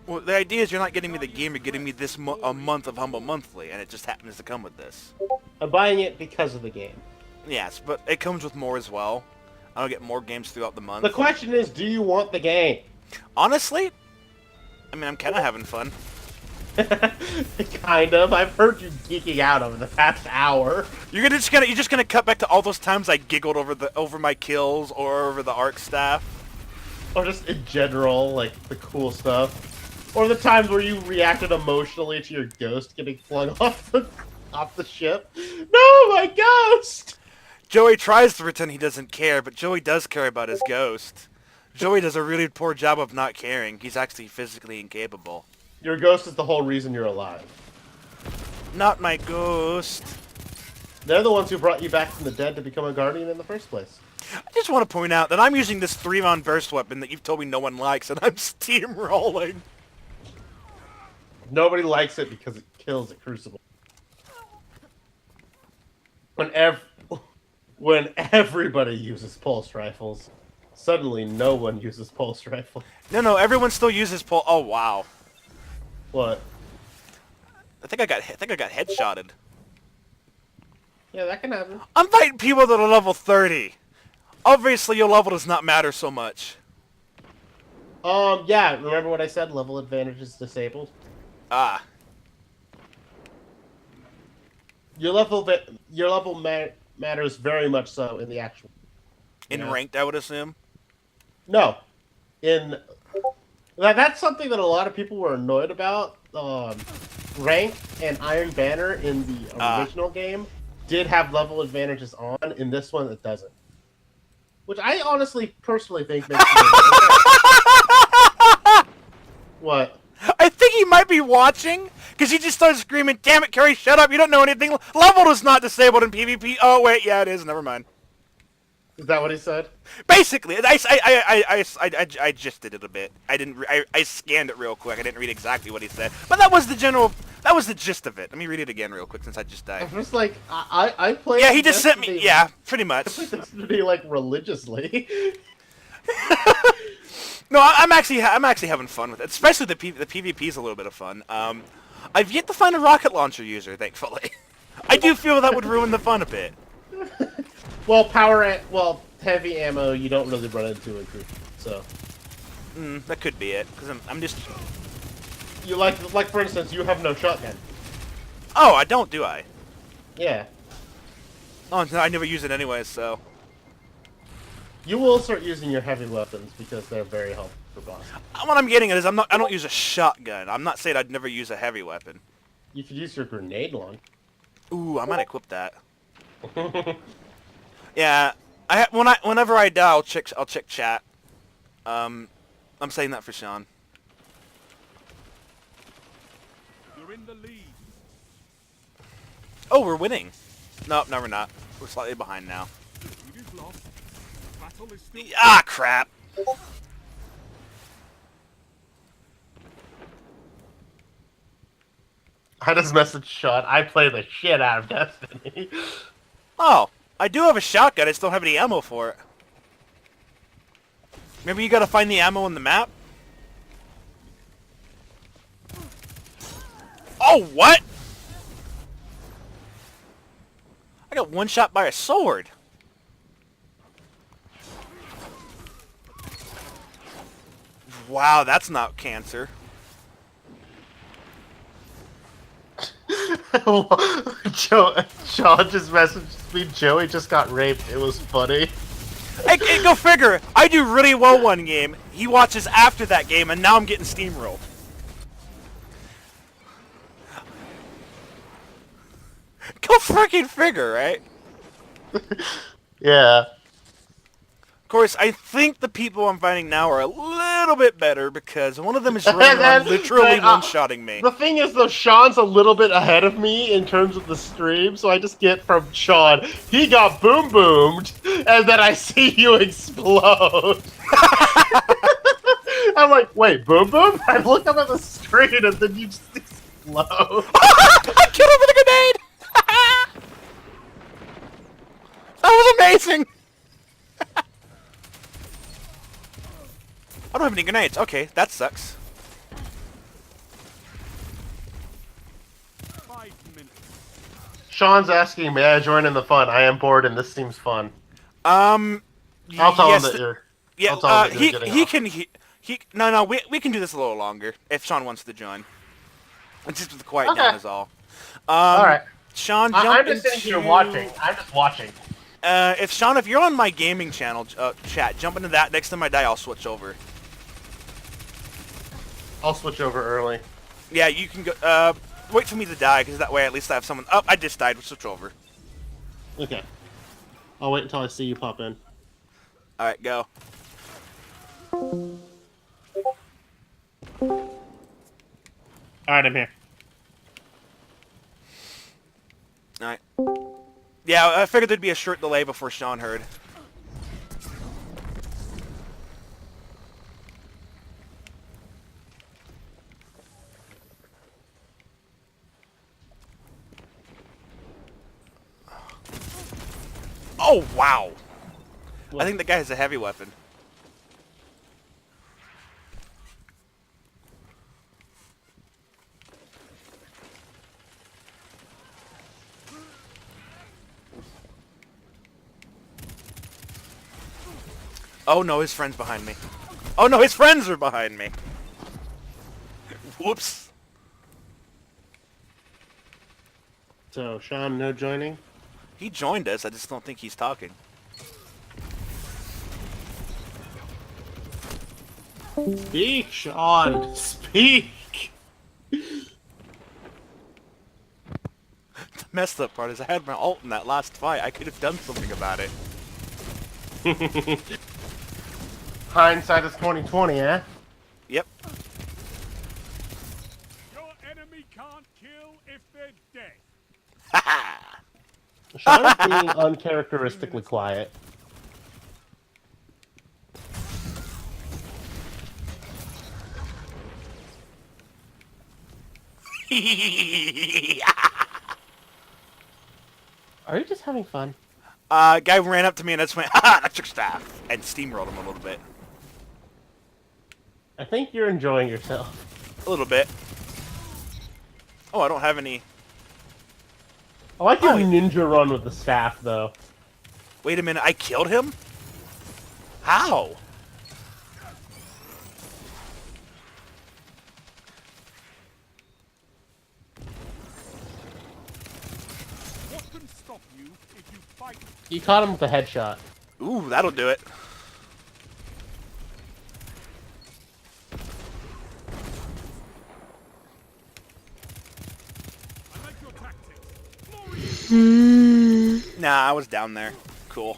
Well, the idea is you're not getting me the game, you're getting me this a month of Humble Monthly, and it just happens to come with this. I'm buying it because of the game. Yes, but it comes with more as well. I'll get more games throughout the month. The question is, do you want the game? Honestly, I mean, I'm kind of having fun. Kind of. I've heard you geeking out over the past hour. You're just gonna cut back to all those times I giggled over my kills or over the arc staff, Or just in general, like the cool stuff. Or the times where you reacted emotionally to your ghost getting flung off the ship. No, my ghost! Joey tries to pretend he doesn't care, but Joey does care about his ghost. Joey does a really poor job of not caring. He's actually physically incapable. Your ghost is the whole reason you're alive. Not my ghost. They're the ones who brought you back from the dead to become a guardian in the first place. I just want to point out that I'm using this 3-round burst weapon that you've told me no one likes, and I'm steamrolling. Nobody likes it because it kills at Crucible. When everybody uses pulse rifles, suddenly no one uses pulse rifle. No, everyone still uses pulse. Oh wow. What? I think I got headshotted. Yeah, that can happen. I'm fighting people that are level 30. Obviously, your level does not matter so much. Yeah. Remember what I said? Level advantage is disabled. Ah. Your level matters very much so in the actual. In ranked, I would assume. No, that's something that a lot of people were annoyed about. Rank and Iron Banner in the original game did have level advantages on. In this one, it doesn't. Which I honestly, personally think makes What? I think he might be watching, because he just started screaming, "Damn it, Carrie, shut up, you don't know anything. Level is not disabled in PvP." Oh, wait, yeah, it is. Never mind. Is that what he said? Basically, I just did it a bit. I scanned it real quick. I didn't read exactly what he said. But that was the gist of it. Let me read it again real quick since I just died. I'm just like, I played... Yeah, he just sent me... Yeah, pretty much. I played Destiny, like, religiously. No, I'm actually having fun with it. Especially the PvP is a little bit of fun. I've yet to find a rocket launcher user, thankfully. I do feel that would ruin the fun a bit. Well, heavy ammo you don't really run into in Crucible, so. That could be it, because I'm just... You like for instance, you have no shotgun. Oh, I don't, do I? Yeah. Oh, no, I never use it anyway, so... You will start using your heavy weapons because they're very helpful for boss. What I'm getting at is I don't use a shotgun. I'm not saying I'd never use a heavy weapon. You could use your grenade launcher. Ooh, I might equip that. Yeah, whenever I die, I'll check chat. I'm saying that for Sean. You're in the lead. Oh, we're winning. No, we're not. We're slightly behind now. It is lost. Battle is still... Ah, crap. I just messaged Sean. I play the shit out of Destiny. Oh, I do have a shotgun. I just don't have any ammo for it. Maybe you gotta find the ammo on the map? Oh, what? I got one shot by a sword. Wow, that's not cancer. Sean just messaged me, Joey just got raped. It was funny. Hey, go figure. I do really well one game. He watches after that game, and now I'm getting steamrolled. Go freaking figure, right? Yeah. Of course, I think the people I'm fighting now are a little bit better because one of them is running around literally one-shotting me. The thing is, though, Sean's a little bit ahead of me in terms of the stream, so I just get from Sean, he got boom-boomed, and then I see you explode. I'm like, wait, boom-boom? I look up at the screen, and then you just explode. I killed him with a grenade! That was amazing! I don't have any grenades. Okay, that sucks. 5 minutes. Sean's asking, may I join in the fun? I am bored and this seems fun. I'll I'll tell him that you're... Yeah, I'll tell him that you're getting he off. can no we can do this a little longer if Sean wants to join. It's just with the quiet down is all. All right. Sean, I'm just sitting here watching. I'm just watching. If you're on my gaming channel chat, jump into that. Next time I die, I'll switch over. I'll switch over early. Yeah, you can go. Wait for me to die, because that way at least I have someone. Oh, I just died. We'll switch over. Okay. I'll wait until I see you pop in. All right, go. All right, I'm here. All right. Yeah, I figured there'd be a short delay before Sean heard. Oh, wow. I think the guy has a heavy weapon. Oh no, his friend's behind me. Oh no, his friends are behind me. Whoops. So, Sean, no joining? He joined us, I just don't think he's talking. Speak, Sean! Speak! The messed up part is I had my ult in that last fight. I could have done something about it. Hindsight is 20/20, eh? Yep. Your enemy can't kill if they're dead. Sean is being uncharacteristically quiet. Are you just having fun? Guy ran up to me and I just went, haha, electric staff, and steamrolled him a little bit. I think you're enjoying yourself. A little bit. Oh, I don't have any. I like your ninja run with the staff, though. Wait a minute, I killed him? How? What can stop you if you fight? You caught him with a headshot. Ooh, that'll do it. I like your tactics. Nah, I was down there. Cool.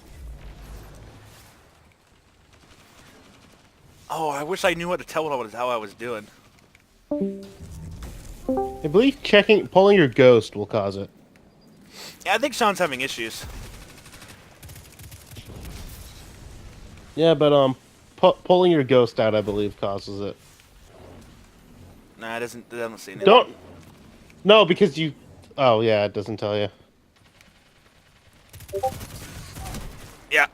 Oh, I wish I knew what to tell how I was doing. I believe pulling your ghost will cause it. Yeah, I think Sean's having issues. Yeah, but pulling your ghost out, I believe, causes it. Nah, it doesn't say anything. Don't. No, because you. Oh yeah, it doesn't tell you. Yeah.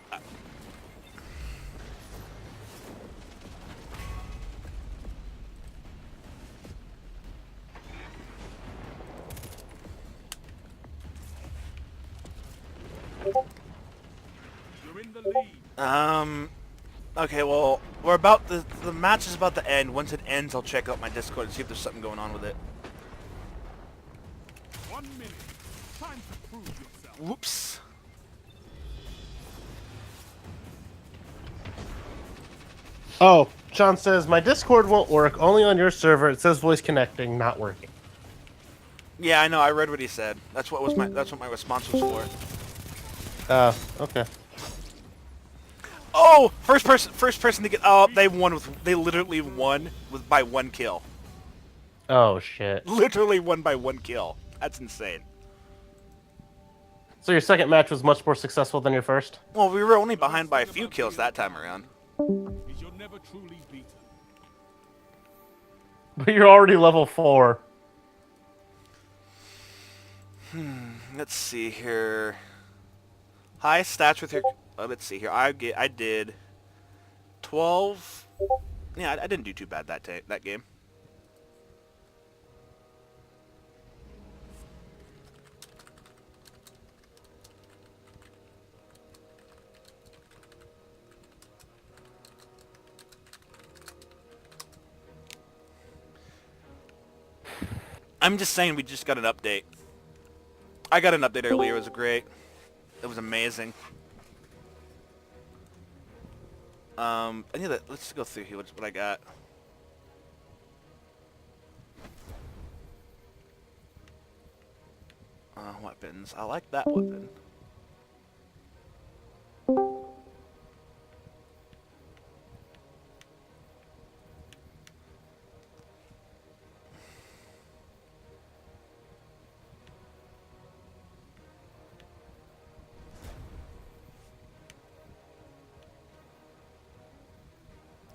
You're in the lead. Okay, well, we're about the match is about to end. Once it ends, I'll check out my Discord and see if there's something going on with it. 1 minute. Time to prove yourself. Whoops. Oh, Sean says my Discord won't work. Only on your server. It says voice connecting, not working. Yeah, I know. I read what he said. That's what my response was for. Okay. Oh, first person to get. Oh, they literally won by 1 kill. Oh shit. Literally won by 1 kill. That's insane. So your second match was much more successful than your first? Well, we were only behind by a few kills that time around. Is you're never truly beaten. But you're already level 4. Let's see here. High stats with your. Let's see here. I did 12. Yeah, I didn't do too bad that game. I'm just saying we just got an update. I got an update earlier. It was great. It was amazing. I need to, let's go through here. What I got. Weapons. I like that weapon.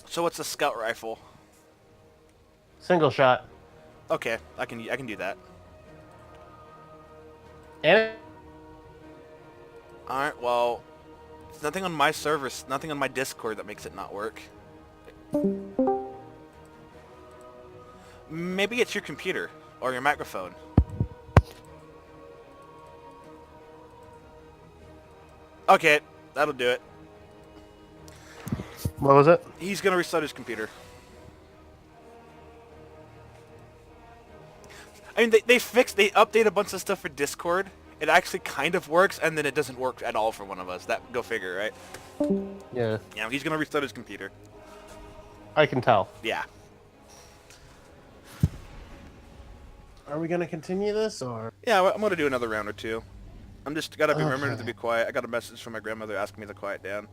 So what's a scout rifle? Single shot. Okay, I can do that. And Alright, well, there's nothing on my servers, nothing on my Discord that makes it not work. Maybe it's your computer or your microphone. Okay, that'll do it. what was it? He's gonna restart his computer. I mean, they update a bunch of stuff for Discord. It actually kind of works, and then it doesn't work at all for one of us. Go figure, right? Yeah. Yeah, he's gonna restart his computer. I can tell. Yeah. Are we gonna continue this or? Yeah, I'm gonna do another round or two. I'm just gotta be remembered Okay. to be quiet. I got a message from my grandmother asking me to quiet down.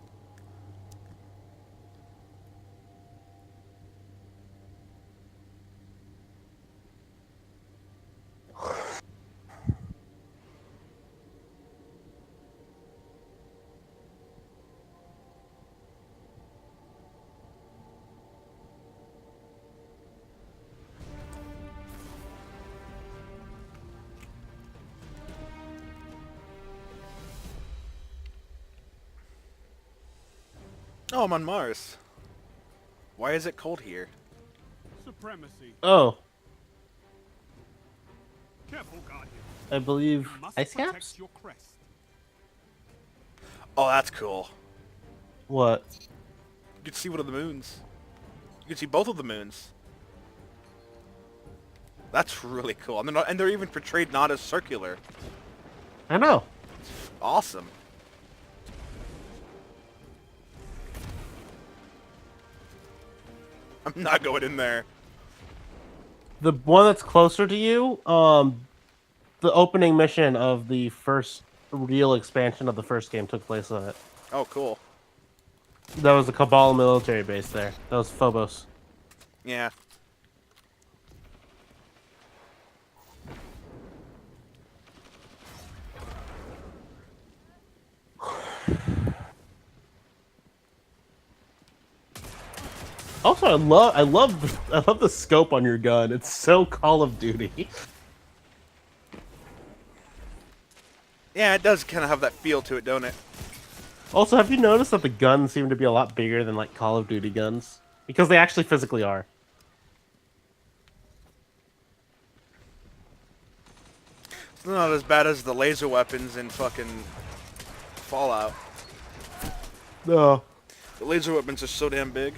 Oh, I'm on Mars. Why is it cold here? Supremacy. Oh, Careful, Guardian. I believe You must ice protect caps. your crest. Oh, that's cool. What? You can see one of the moons. You can see both of the moons. That's really cool. And they're even portrayed not as circular. I know. Awesome. I'm not going in there. The one that's closer to you, the opening mission of the first real expansion of the first game took place on it. Oh, cool. That was the Cabal military base there. That was Phobos. Yeah. Also, I love the scope on your gun. It's so Call of Duty. Yeah, it does kind of have that feel to it, don't it? Also, have you noticed that the guns seem to be a lot bigger than like Call of Duty guns? Because they actually physically are. It's not as bad as the laser weapons in fucking Fallout. No. The laser weapons are so damn big.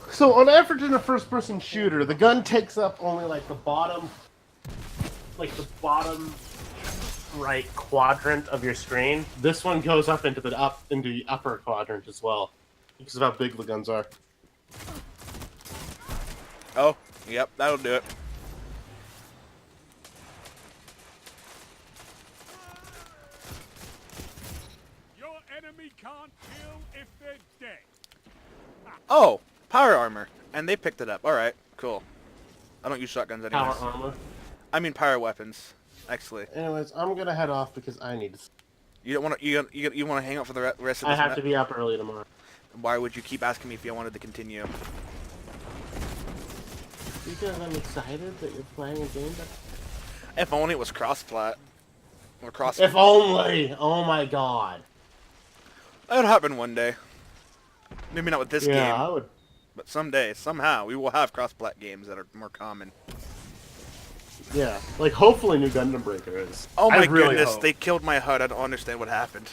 So on average in a first-person shooter, the gun takes up only like the bottom right quadrant of your screen. This one goes up into the upper quadrant as well, because of how big the guns are. Oh, yep, that'll do it. Your enemy can't kill if they're dead. Oh, power armor. And they picked it up. Alright, cool. I don't use shotguns anyways. Power armor. I mean power weapons. Actually. Anyways, I'm gonna head off because I need to. You don't want to. You want to hang out for the rest of I this? have to be up early tomorrow. Why would you keep asking me if you wanted to continue? Because I'm excited that you're playing a game that. If only it was cross-plat. Or cross. If only! Oh my god. That'll happen one day. Maybe not with this game. Yeah, I would. But someday, somehow, we will have cross-plat games that are more common. Yeah, like hopefully New Gundam Breaker is. Oh my I really goodness, hope. they killed my HUD. I don't understand what happened.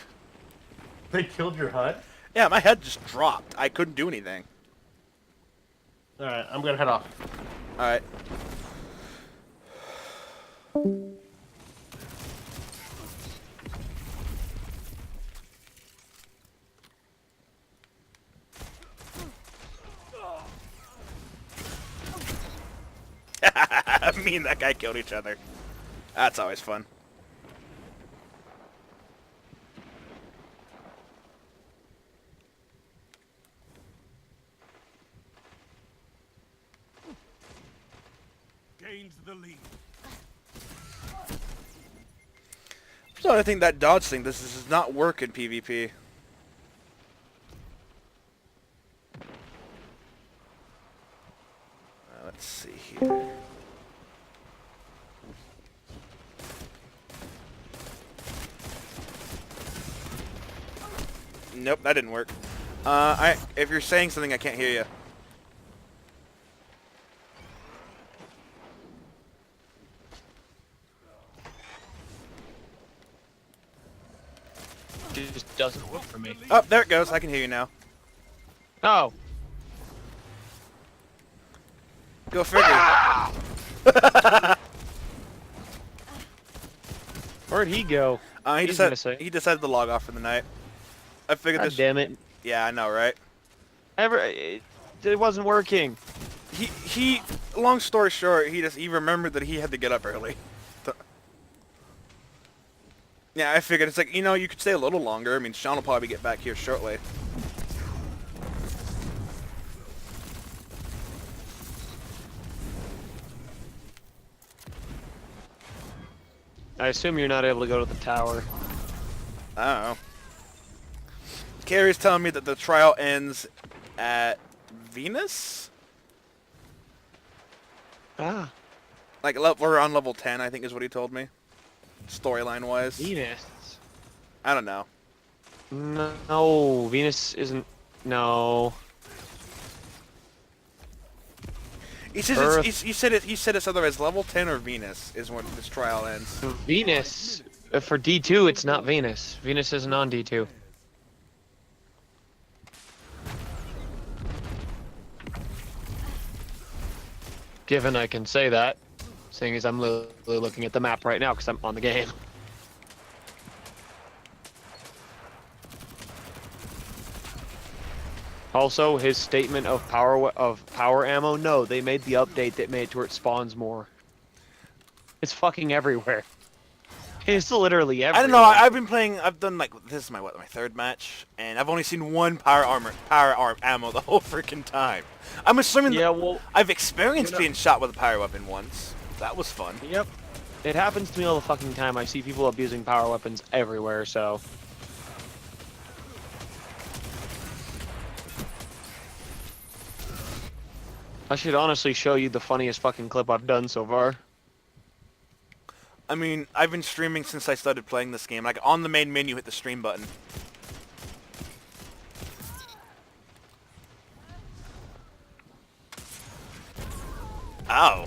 They killed your HUD? Yeah, my head just dropped. I couldn't do anything. Alright, I'm gonna head off. Alright. Me and that guy killed each other. That's always fun. Gains the lead. So I think that dodge thing, this does not work in PvP. Let's see here. Nope, that didn't work. If you're saying something, I can't hear you. It just doesn't work for me. Oh, there it goes. I can hear you now. Oh. Go figure. Where'd he go? He He's decided to log off for the night. I figured God this. damn it. Yeah, I know, right? It wasn't working. He. Long story short, he remembered that he had to get up early. Yeah, I figured it's like, you could stay a little longer. I mean, Sean will probably get back here shortly. I assume you're not able to go to the tower. I don't know. Carrie's telling me that the trial ends at Venus? Ah. Like, we're on level 10, I think is what he told me. Storyline-wise. Venus? I don't know. No, Venus isn't... No. He says he said it's either as level 10 or Venus is when this trial ends. Venus? For D2, it's not Venus. Venus isn't on D2. Given I can say that, seeing as I'm literally looking at the map right now because I'm on the game. Also, his statement of power ammo, no, they made the update that made it to where it spawns more. It's fucking everywhere. It's literally everywhere. I don't know, I've done like, this is my third match, and I've only seen one power arm ammo the whole freaking time. I'm assuming I've experienced being shot with a power weapon once. That was fun. Yep. It happens to me all the fucking time. I see people abusing power weapons everywhere, so... I should honestly show you the funniest fucking clip I've done so far. I mean, I've been streaming since I started playing this game. Like, on the main menu, hit the stream button. Ow.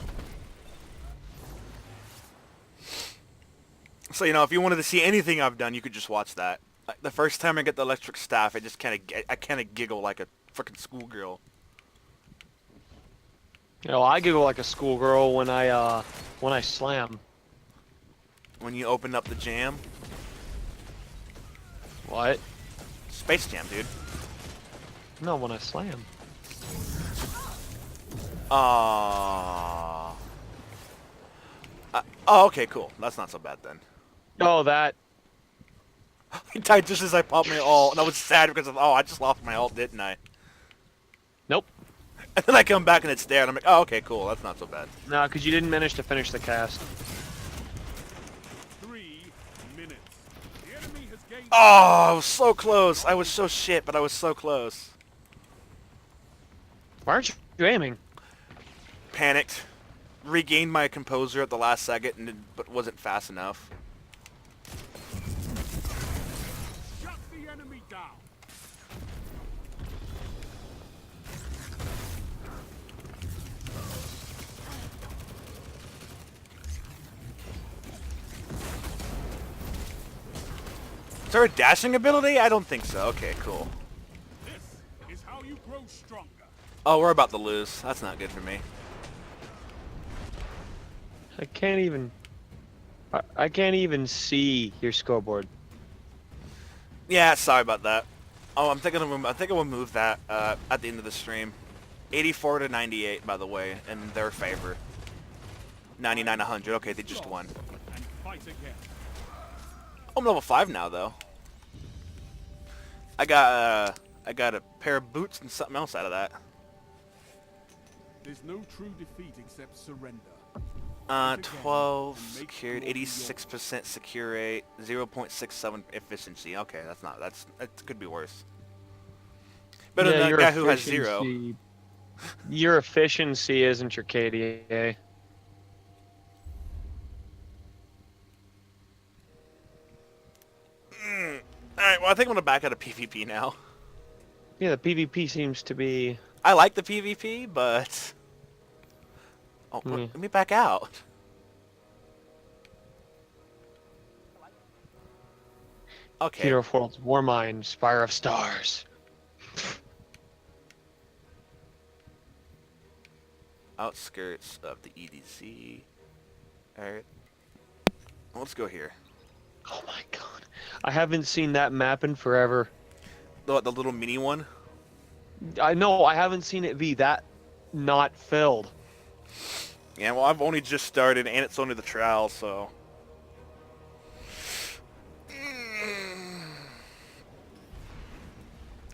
So, if you wanted to see anything I've done, you could just watch that. Like, the first time I get the electric staff, I kind of giggle like a freaking schoolgirl. I giggle like a schoolgirl when I slam. When you open up the jam? What? Space Jam, dude. No, when I slam. Oh, okay, cool. That's not so bad then. Oh, that. He died just as I popped my ult, and I was sad because I just lost my ult, didn't I? Nope. And then I come back and it's there, and I'm like, oh, okay, cool. That's not so bad. No, because you didn't manage to finish the cast. 3 minutes. The enemy has gained... Oh, I was so close. I was so shit, but I was so close. Why aren't you aiming? Panicked. Regained my composure at the last second, but wasn't fast enough. Shut the enemy down. Is there a dashing ability? I don't think so. Okay, cool. This is how you grow stronger. Oh, we're about to lose. That's not good for me. I can't even... I can't even see your scoreboard. Yeah, sorry about that. Oh, I think we'll move that at the end of the stream. 84 to 98, by the way, in their favor. 99 100. Okay, they just won. And fight again. I'm level 5 now, though. I got a pair of boots and something else out of that. There's no true defeat except surrender. 12 secured, 86% secure rate, 0.67 efficiency. Okay, that could be worse. Better than that guy who has 0. Your efficiency isn't your KDA. Alright, well I think I'm gonna back out of PvP now. Yeah, the PvP seems to be... I like the PvP, but... Oh, let me back out. Okay. Hero of Worlds, Warmind, Spire of Stars. Outskirts of the EDZ. Alright. Let's go here. Oh my god. I haven't seen that map in forever. The little mini one? I know, I haven't seen it be that not filled. Yeah, well I've only just started and it's only the trial, so...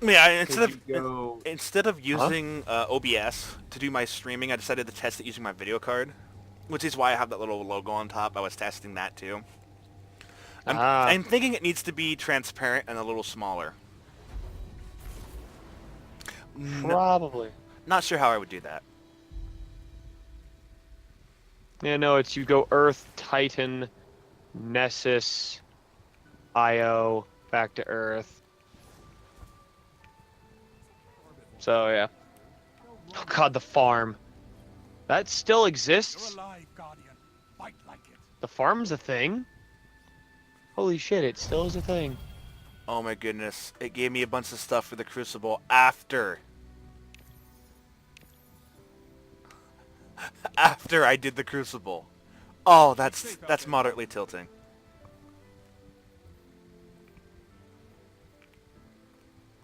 Yeah, instead of using OBS to do my streaming, I decided to test it using my video card, which is why I have that little logo on top. I was testing that too. I'm thinking it needs to be transparent and a little smaller. Probably. Not sure how I would do that. Yeah, no, it's you go Earth, Titan, Nessus, Io, back to Earth. So, yeah. Oh god, the farm. That still exists? You're alive, Guardian. Fight like it. The farm's a thing? Holy shit, it still is a thing. Oh my goodness. It gave me a bunch of stuff for the Crucible after. After I did the Crucible. Oh, that's moderately tilting.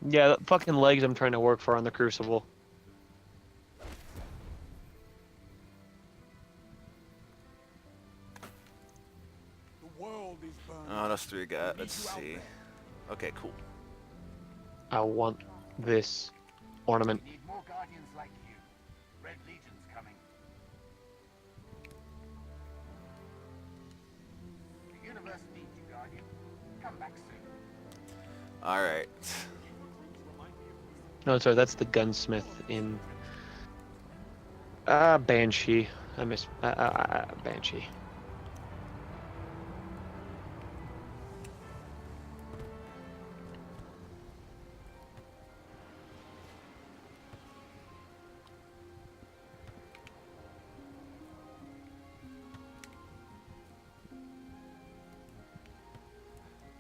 Yeah, the fucking legs I'm trying to work for on the Crucible. The world is burning. Oh, that's 3 got. Let's see. Okay, cool. I want this ornament. We need more guardians like you. Red Legion's coming. The universe needs you, Guardian. Come back soon. Alright. No, sorry, that's the gunsmith in... Banshee. I miss... Banshee.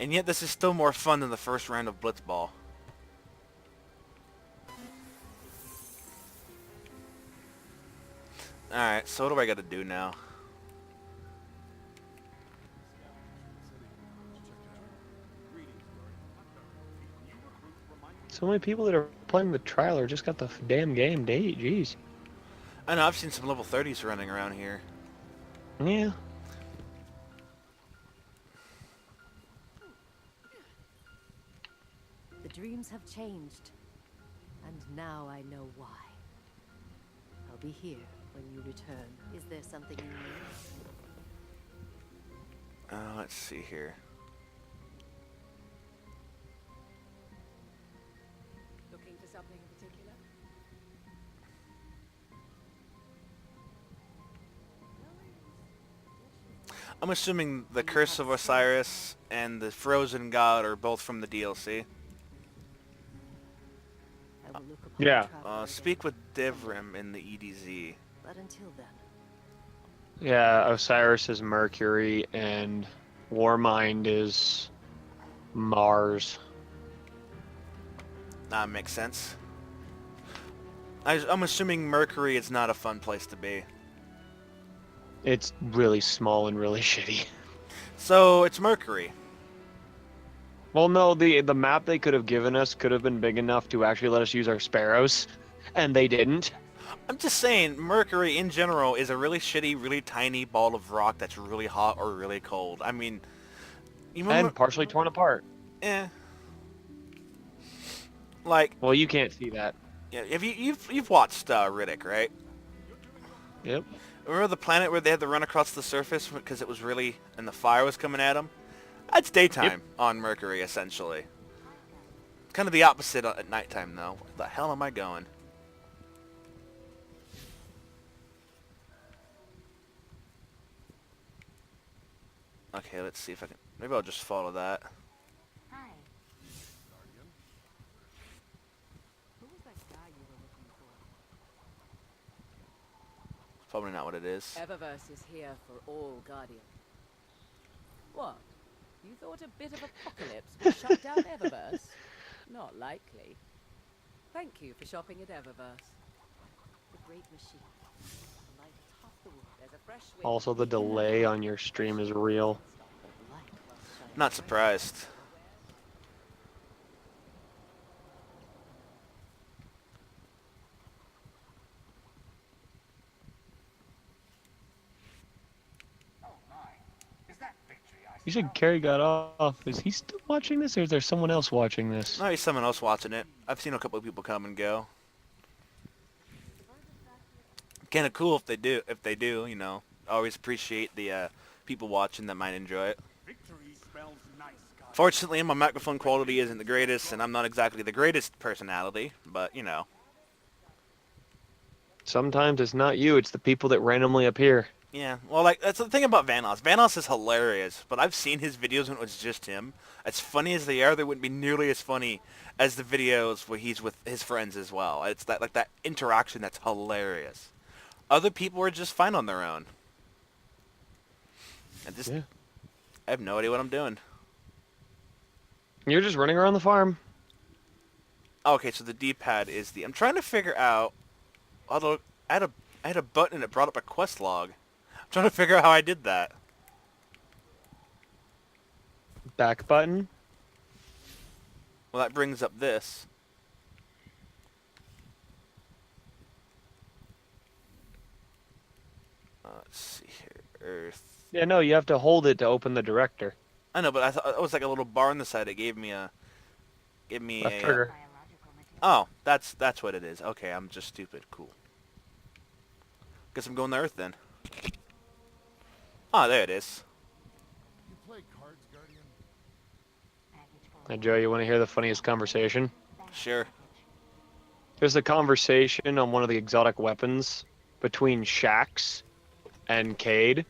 And yet this is still more fun than the first round of Blitzball. Alright, so what do I gotta do now? So many people that are playing the trial or just got the damn game. Jeez. I know, I've seen some level 30s running around here. Yeah. The dreams have changed, and now I know why. I'll be here when you return. Is there something you need? Let's see here. Looking for something in particular? I'm assuming the Curse of Osiris and the Frozen God are both from the DLC. Yeah. Speak with Devrim in the EDZ. But until then. Yeah, Osiris is Mercury and Warmind is Mars. That makes sense. I'm assuming Mercury is not a fun place to be. It's really small and really shitty. So it's Mercury. Well, no, the map they could have given us could have been big enough to actually let us use our sparrows, and they didn't. I'm just saying, Mercury in general is a really shitty, really tiny ball of rock that's really hot or really cold. I mean, you remember? And partially torn apart. Like, well, you can't see that. Yeah, you've watched Riddick, right? Yep. Remember the planet where they had to run across the surface because it was really and the fire was coming at them? That's daytime on Mercury, essentially. Kind of the opposite at nighttime, though. Where the hell am I going? Okay, let's see if I can... Maybe I'll just follow that. Probably not what it is. Eververse is here for all, Guardian. What? You thought a bit of apocalypse would shut down Eververse? Not likely. Thank you for shopping at Eververse. The great machine. The light atop the world. There's a fresh wind. Also, the delay on your stream is real. Not surprised. You said Carrie got off. Is he still watching this, or is there someone else watching this? No, there's someone else watching it. I've seen a couple of people come and go. Kind of cool if they do. If they do, you know, always appreciate the people watching that might enjoy it. Fortunately, my microphone quality isn't the greatest, and I'm not exactly the greatest personality, but you know. Sometimes it's not you; it's the people that randomly appear. Yeah, well, like, that's the thing about Vanoss. Vanoss is hilarious, but I've seen his videos when it was just him. As funny as they wouldn't be nearly as funny as the videos where he's with his friends as well. It's that, like, that interaction that's hilarious. Other people are just fine on their own. I have no idea what I'm doing. You're just running around the farm. Okay, so the D-pad is the... I'm trying to figure out... Although, I had a button and it brought up a quest log. I'm trying to figure out how I did that. Back button? Well, that brings up this. Let's see here. Earth. Yeah, no, you have to hold it to open the director. I know, but I thought it was like a little bar on the side. It gave me a... Left trigger. Oh, that's what it is. Okay, I'm just stupid. Cool. Guess I'm going to Earth then. Oh, there it is. Hey, Joe, you want to hear the funniest conversation? Sure. There's a conversation on one of the exotic weapons between Shax and Cade.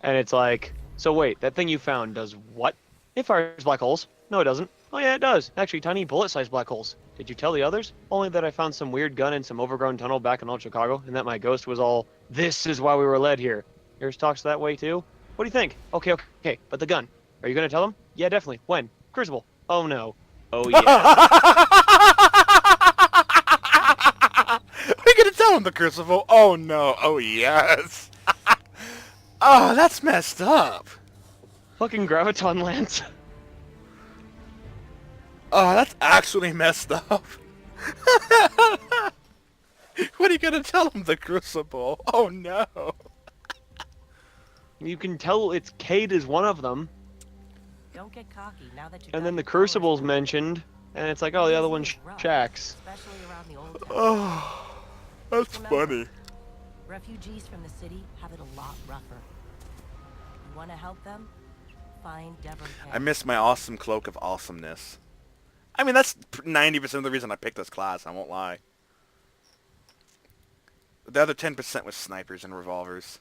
And it's like, so wait, that thing you found does what? It fires black holes. No, it doesn't. Oh, yeah, it does. Actually, tiny bullet-sized black holes. Did you tell the others? Only that I found some weird gun in some overgrown tunnel back in old Chicago, and that my ghost was all, this is why we were led here. Yours talks that way, too? What do you think? Okay, but the gun. Are you going to tell them? Yeah, definitely. When? Crucible. Oh, no. Oh, yeah. We're going to tell him the Crucible. Oh, no. Oh, yes. Oh, that's messed up. Fucking Graviton Lance. Oh, that's actually messed up. What are you gonna tell him, the Crucible? Oh no. You can tell it's Cade is one of them. Don't get cocky now that you. And then the Crucible's mentioned, and it's like, oh, the other one's Shax. Especially around the old town. Oh, that's funny. Refugees from the city have it a lot rougher. You want to help them? Find Devon. I miss my awesome cloak of awesomeness. I mean, that's 90% of the reason I picked this class, I won't lie. The other 10% was snipers and revolvers.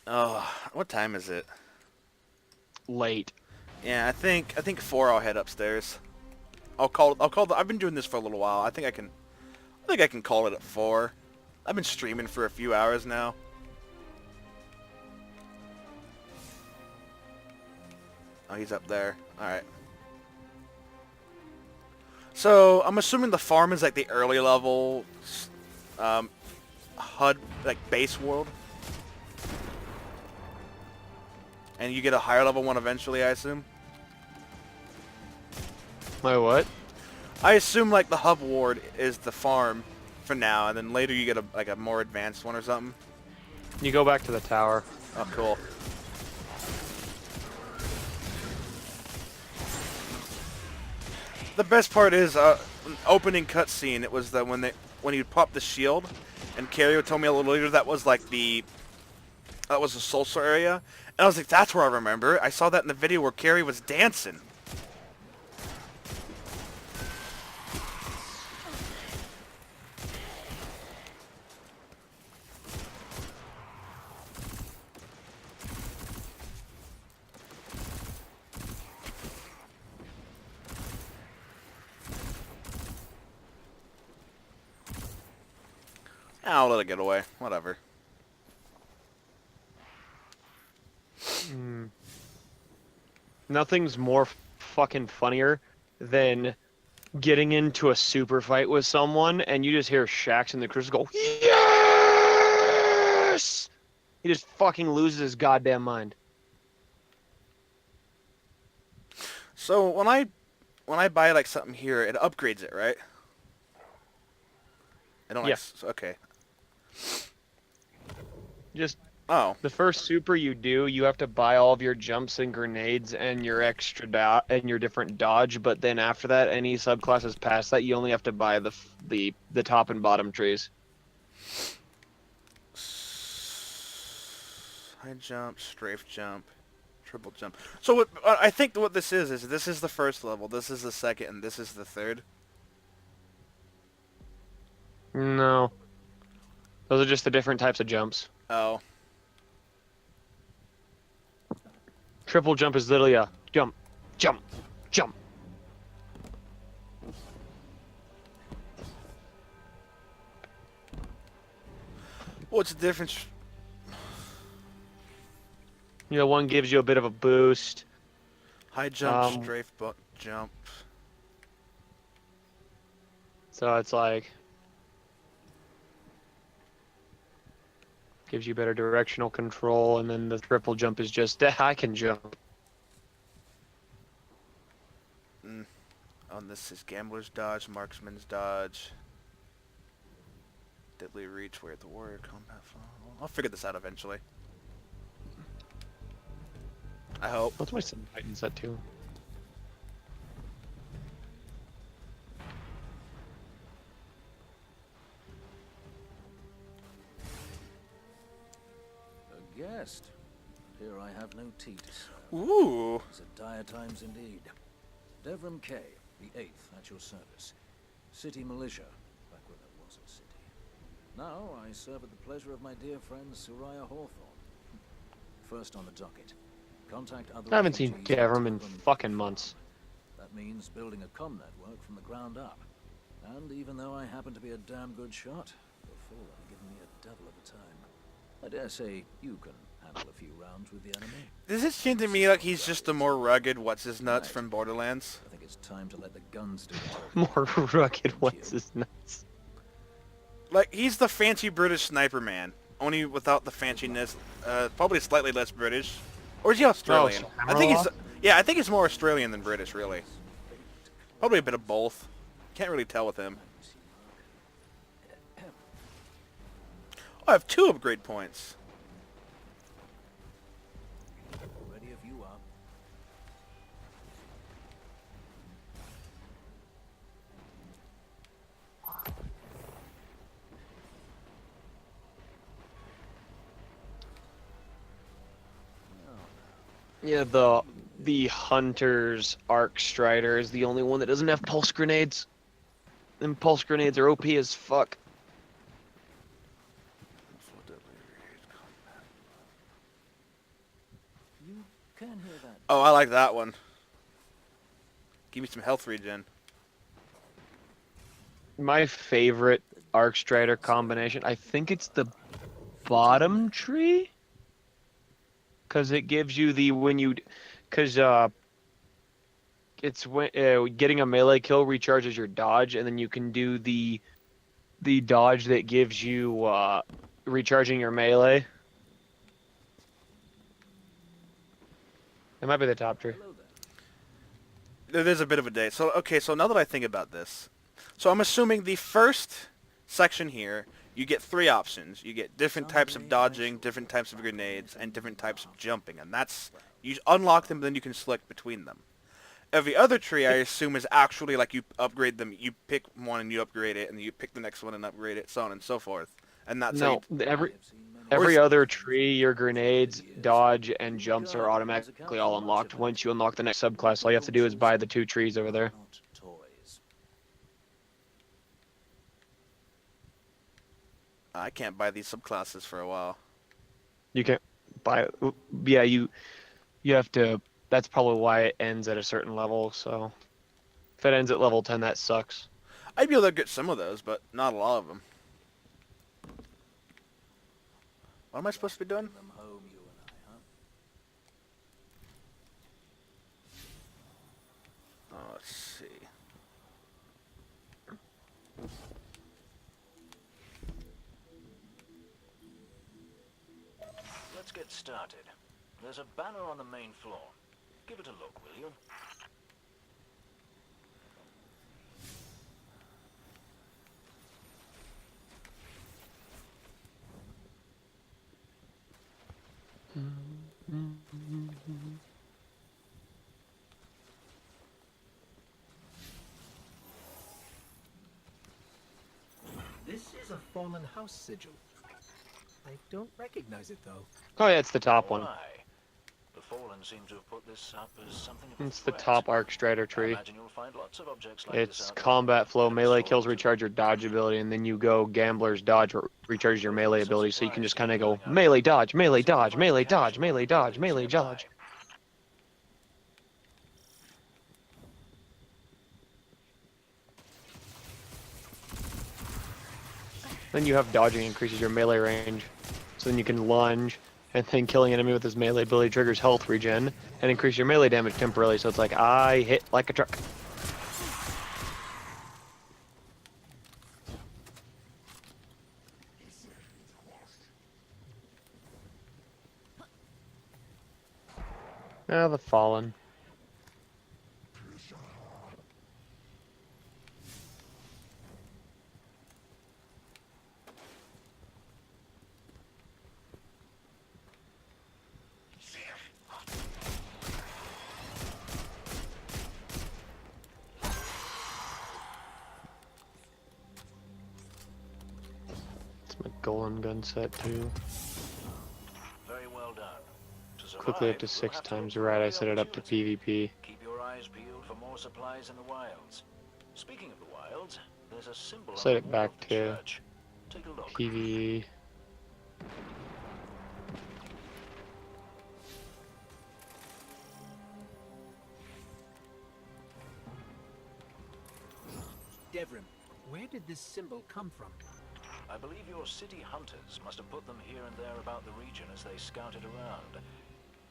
Oh, what time is it? Late. Yeah, I think 4 I'll head upstairs. I've been doing this for a little while. I think I can call it at 4. I've been streaming for a few hours now. Oh, he's up there. Alright. So, I'm assuming the farm is like the early level HUD, like base world. And you get a higher level one eventually, I assume? My what? I assume like the hub ward is the farm for now, and then later you get a more advanced one or something. You go back to the tower. Oh, cool. The best part is an opening cutscene. It was that when you pop the shield, and Carrie would tell me a little later that was like that was the Soul Star area, and I was like, that's where I remember. I saw that in the video where Carrie was dancing. I'll let it get away. Whatever. Nothing's more fucking funnier than getting into a super fight with someone and you just hear Shaxx and the Crystal go, yes! He just fucking loses his goddamn mind. So when I buy like something here, it upgrades it, right? I don't. Yes. Okay. Just the first super you do, you have to buy all of your jumps and grenades and your extra and your different dodge. But then after that, any subclasses past that, you only have to buy the top and bottom trees. High jump, strafe jump, triple jump. So what I think what this is this is the first level, this is the second, and this is the third. No. Those are just the different types of jumps. Oh. Triple jump is literally a jump, jump, jump. What's the difference? You know, one gives you a bit of a boost. High jump, strafe jump. So it's like gives you better directional control, and then the triple jump is just I can jump. On this is Gambler's Dodge, Marksman's Dodge, Deadly Reach, Where the Warrior Combat Fall. I'll figure this out eventually. I hope. What's my Titan set too? Guest. Here I have no tea to serve. Ooh. These are dire times indeed. Devram Kay, the 8th, at your service. City militia, back when there was a city. Now I serve at the pleasure of my dear friend Soraya Hawthorne. First on the docket. Contact other I haven't seen refugees Devram in and fucking months. That means building a comm network from the ground up. And even though I happen to be a damn good shot, the fool have given me a devil of a time. I dare say you can handle a few rounds with the enemy. Does it seem to me like he's just a more rugged what's-his-nuts from Borderlands? I think it's time to let the guns do the More rugged what's-his-nuts. Like, he's the fancy British sniper man, only without the fanciness, probably slightly less British. Or is he Australian? I think he's, yeah, I think he's more Australian than British, really. Probably a bit of both. Can't really tell with him. I have 2 upgrade points. Ready if you are. Yeah, the Hunter's Arc Strider is the only one that doesn't have pulse grenades. And pulse grenades are OP as fuck. You can hear that. Oh, I like that one. Give me some health regen. My favorite Arc Strider combination, I think it's the bottom tree? Because it gives you the, when you Because it's when getting a melee kill recharges your dodge, and then you can do the dodge that gives you recharging your melee. It might be the top tree. There's a bit of a day. So, okay, so now that I think about this, so I'm assuming the first section here, you get 3 options. You get different types of dodging, different types of grenades, and different types of jumping. And that's, you unlock them, then you can select between them. Every other tree, I assume, is actually like you upgrade them. You pick one and you upgrade it, and you pick the next one and upgrade it, so on and so forth. And that's no, every other tree, your grenades, dodge, and jumps are automatically all unlocked. Once you unlock the next subclass, all you have to do is buy the 2 trees over there. I can't buy these subclasses for a while. You can't buy. Yeah, you have to. That's probably why it ends at a certain level. So if it ends at level 10, that sucks. I'd be able to get some of those, but not a lot of them. What am I supposed to be doing? Oh, let's see. Let's get started. There's a banner on the main floor. Give it a look, will you? This is a fallen house sigil. I don't recognize it, though. Oh yeah, it's the top one. The Fallen seem to have put this up as something of a It's the threat. top Arc Strider tree. Imagine you'll find lots of objects like It's this out there. combat flow. Melee kills recharge your dodge ability, and then you go Gambler's Dodge, recharges your melee ability, so you can just kind of go melee dodge, melee dodge, melee dodge, melee dodge, melee dodge. Then you have dodging increases your melee range, so then you can lunge, and then killing an enemy with his melee ability triggers health regen, and increase your melee damage temporarily, so it's like, I hit like a truck. Ah, the Fallen. Golem gun set too. Very well done. To survive, Quickly up to you'll 6 have to times look right. for I the set it up to PvP. Keep your eyes peeled for more supplies in the wilds. Speaking of the wilds, there's a symbol Set on it the wall back of the to church. Take a look. PvE. Devrim, where did this symbol come from? I believe your city hunters must have put them here and there about the region as they scouted around.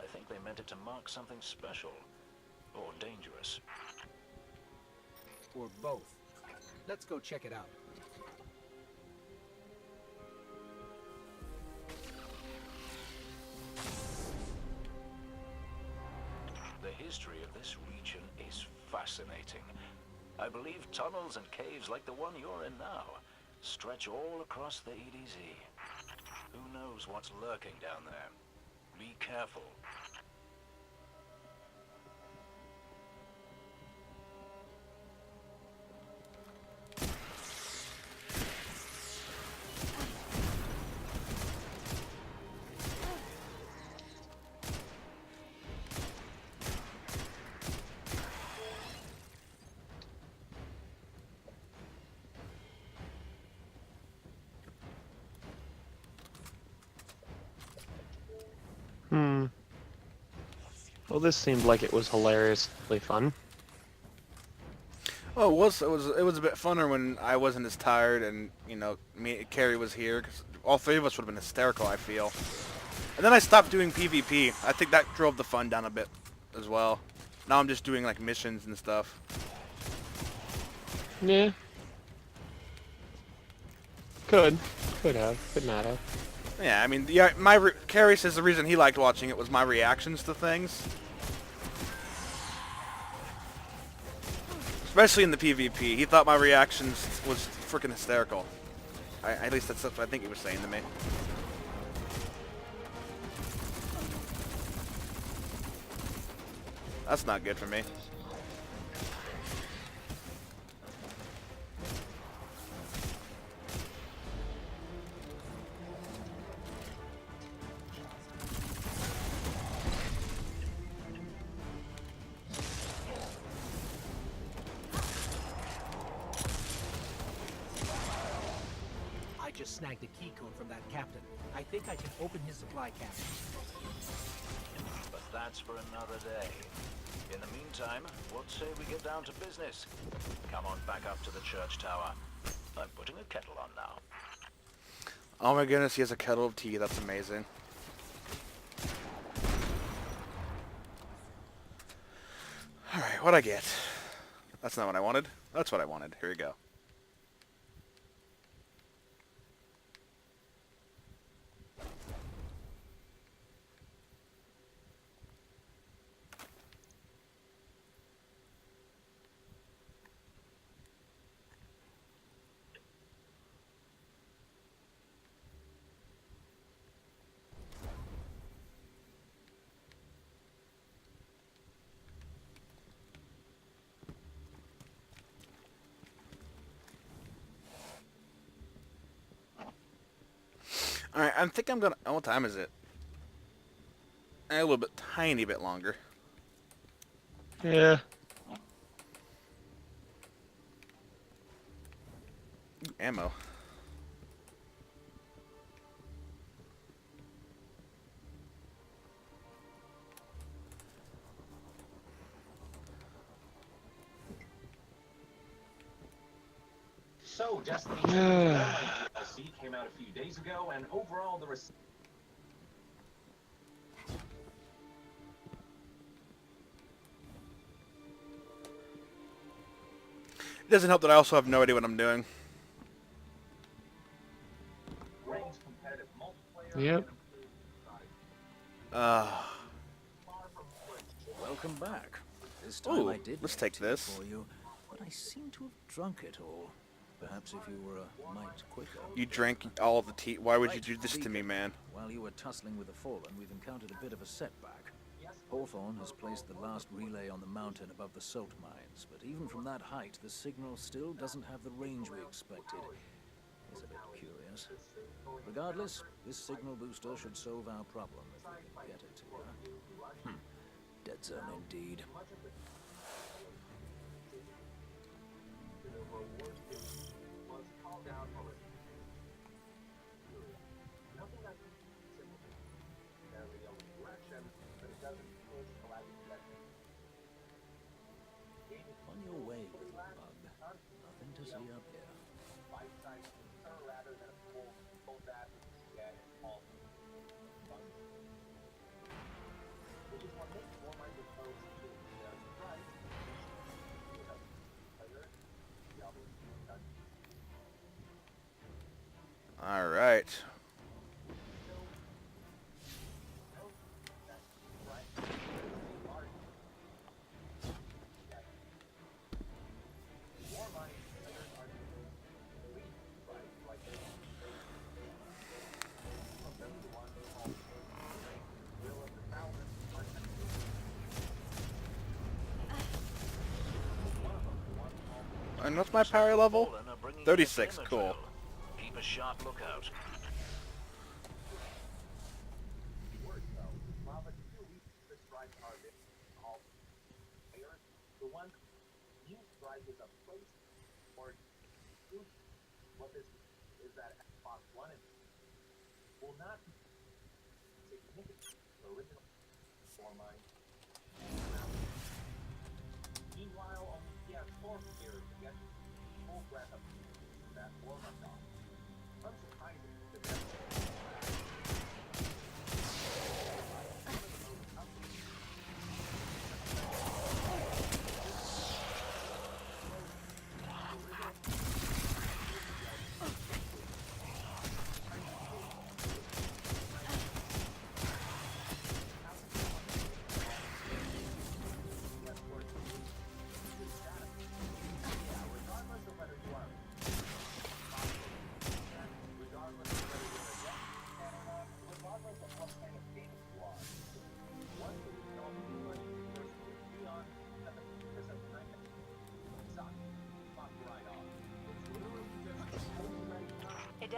I think they meant it to mark something special. Or dangerous. Or both. Let's go check it out. The history of this region is fascinating. I believe tunnels and caves like the one you're in now stretch all across the EDZ. Who knows what's lurking down there? Be careful. Well, this seemed like it was hilariously fun. Oh, it was a bit funner when I wasn't as tired, and Carrie was here, because all 3 of us would have been hysterical, I feel. And then I stopped doing PvP. I think that drove the fun down a bit. as well. Now I'm just doing like missions and stuff. Yeah. Could have. Could not have. Yeah, I mean, Carrie says the reason he liked watching it was my reactions to things. Especially in the PvP. He thought my reactions was freaking hysterical. At least that's what I think he was saying to me. That's not good for me. I just snagged a key code from that captain. I think I can open his supply cabinet. But that's for another day. In the meantime, what say we get down to business? Come on back up to the church tower. I'm putting a kettle on now. Oh my goodness, he has a kettle of tea. That's amazing. Alright, what'd I get? That's not what I wanted. That's what I wanted. Here we go. Alright, I think I'm gonna... Oh, what time is it? A little bit, tiny bit longer. Yeah. Ooh, ammo. So, Destiny 2 DLC came out a few days ago, and overall the It doesn't help that I also have no idea what I'm doing. ranked competitive multiplayer. Yep. Welcome back. This time Ooh, I did let's make take tea this. for you, but I seem to have drunk it all. Perhaps if you were a mite quicker. You drank all the tea. Why would you Right, do this to me, Beacon. man? While you were tussling with the Fallen, we've encountered a bit of a setback. Hawthorne has placed the last relay on the mountain above the salt mines, but even from that height, the signal still doesn't have the range we expected. It's a bit curious. Regardless, this signal booster should solve our problem if we can get it to her. Dead zone indeed. On your way, little bug. Nothing to see up here. All right. And what's my power level? 36. Cool. Keep a sharp lookout.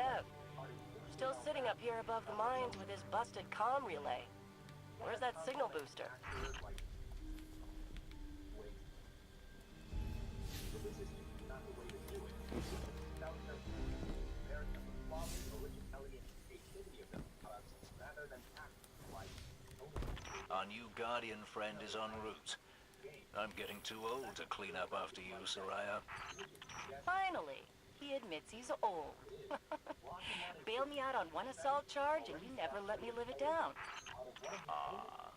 Dev. Still sitting up here above the mines with his busted comm relay. Where's that signal booster? Our new Guardian friend is en route. I'm getting too old to clean up after you, Soraya. Finally, he admits he's old. Bail me out on one assault charge and you never let me live it down. Ah,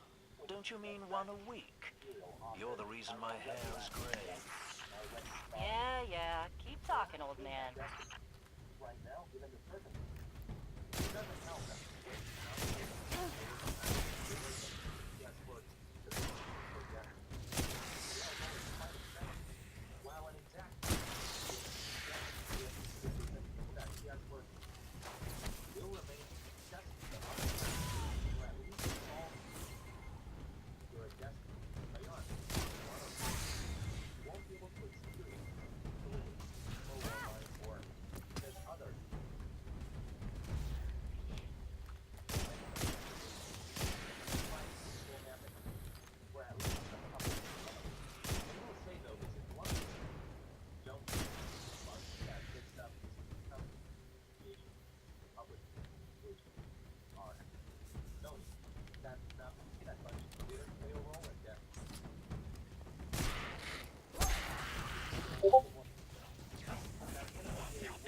don't you mean one a week? You're the reason my hair is gray. Yeah, keep talking, old man.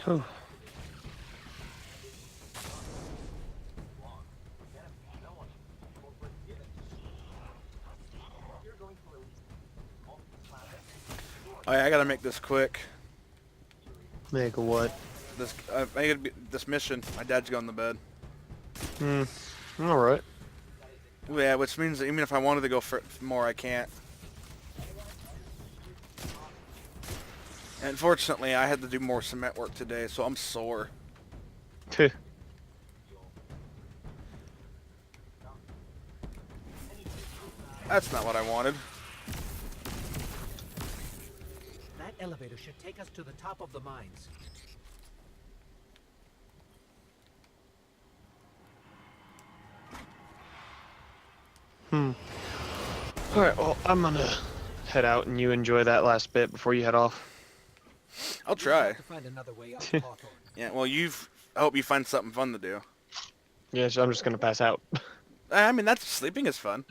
Whew. Oh, yeah, I gotta make this quick. Make a what? This mission. My dad's going to bed. All right. Yeah, which means that even if I wanted to go for more, I can't. And unfortunately, I had to do more cement work today, so I'm sore. That's not what I wanted. That elevator should take us to the top of the mines. Alright, well, I'm gonna head out and you enjoy that last bit before you head off. I'll try. To find another way up to Hawthorne. Yeah, well, I hope you find something fun to do. Yeah, so I'm just gonna pass out. I mean, sleeping is fun.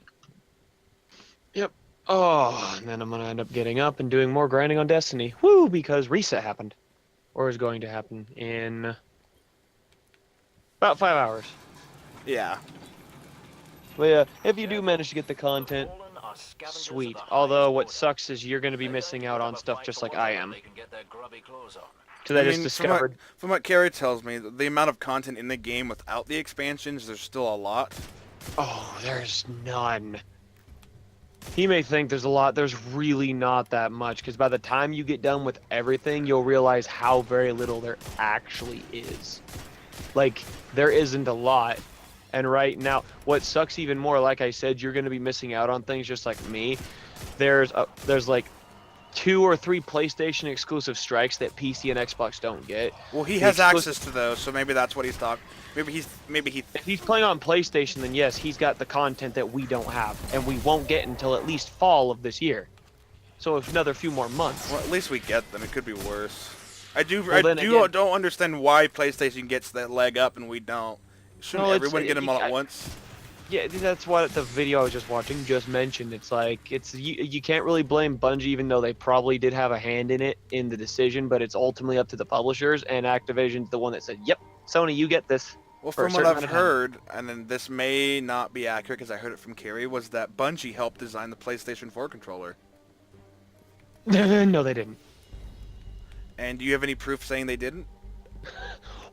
Yep. Oh, and then I'm gonna end up getting up and doing more grinding on Destiny. Woo, because reset happened. Or is going to happen in about 5 hours. Yeah. But yeah, if you do manage to get the content, sweet. Although what sucks is you're gonna be missing out on stuff just like I am. Because I just discovered. From what Carrie tells me, the amount of content in the game without the expansions, there's still a lot. Oh, there's none. He may think there's a lot. There's really not that much. Because by the time you get done with everything, you'll realize how very little there actually is. Like, there isn't a lot. And right now, what sucks even more, like I said, you're going to be missing out on things just like me. There's like 2 or 3 PlayStation exclusive strikes that PC and Xbox don't get. Well, he has access to those, so maybe that's what he's talking. If he's playing on PlayStation, then yes, he's got the content that we don't have, and we won't get until at least fall of this year. So it's another few more months. Well, at least we get them. It could be worse. I don't understand why PlayStation gets that leg up and we don't. Shouldn't everyone get them all at once? Yeah, that's what the video I was just watching just mentioned. It's like you can't really blame Bungie, even though they probably did have a hand in it in the decision, but it's ultimately up to the publishers, and Activision's the one that said, "Yep, Sony, you get this." Well, from what I've heard, and then this may not be accurate because I heard it from Carrie, was that Bungie helped design the PlayStation 4 controller. No, they didn't. And do you have any proof saying they didn't?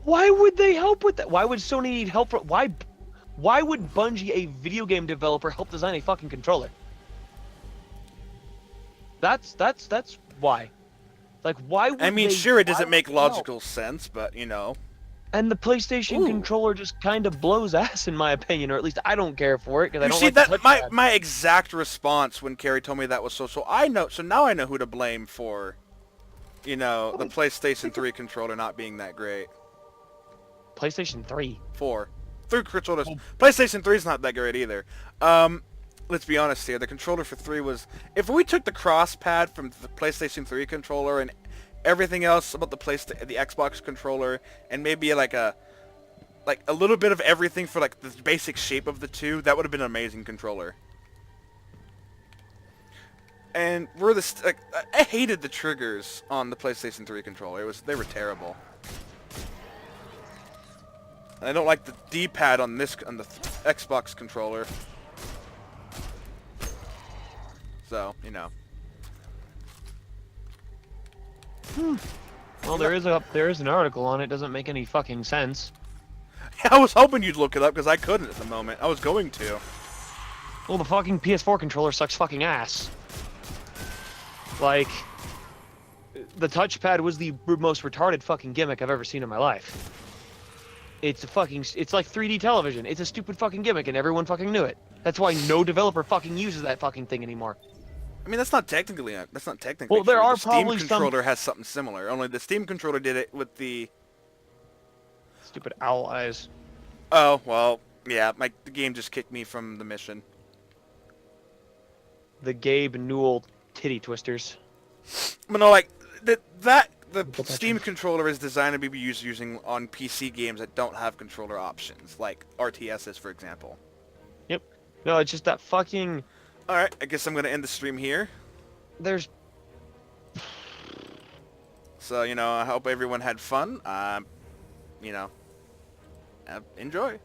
Why would they help with that? Why would Sony need help? Why would Bungie, a video game developer, help design a fucking controller? That's why. Like, why would I mean, they, sure, it doesn't make logical sense, but, you know. And the PlayStation controller just kind of blows ass, in my opinion, or at least I don't care for it, because I don't like the touchpad. My exact response when Carrie told me that was so now I know who to blame for, you know, the PlayStation 3 controller not being that great. PlayStation 3. 4. 3 controllers. PlayStation 3 is not that great either. Let's be honest here. The controller for 3 was... If we took the cross pad from the PlayStation 3 controller and everything else about the Xbox controller and maybe like a little bit of everything for like the basic shape of the two, that would have been an amazing controller. And I hated the triggers on the PlayStation 3 controller. They were terrible. And I don't like the D-pad on the Xbox controller. So, you know. Well, there is an article on it. Doesn't make any fucking sense. I was hoping you'd look it up because I couldn't at the moment. I was going to. Well, the fucking PS4 controller sucks fucking ass. Like, the touchpad was the most retarded fucking gimmick I've ever seen in my life. It's like 3D television. It's a stupid fucking gimmick and everyone fucking knew it. That's why no developer fucking uses that fucking thing anymore. I mean, that's not technically Well, there true. are the Steam probably controller has something similar. Only the Steam controller did it with the... Stupid owl eyes. Oh, well, yeah, the game just kicked me from the mission. The Gabe Newell titty twisters. But no, the Steam controller is designed to be used using on PC games that don't have controller options, like RTSs, for example. Yep. No, it's just that fucking... Alright, I guess I'm going to end the stream here. There's... So, you know, I hope everyone had fun. You know, enjoy.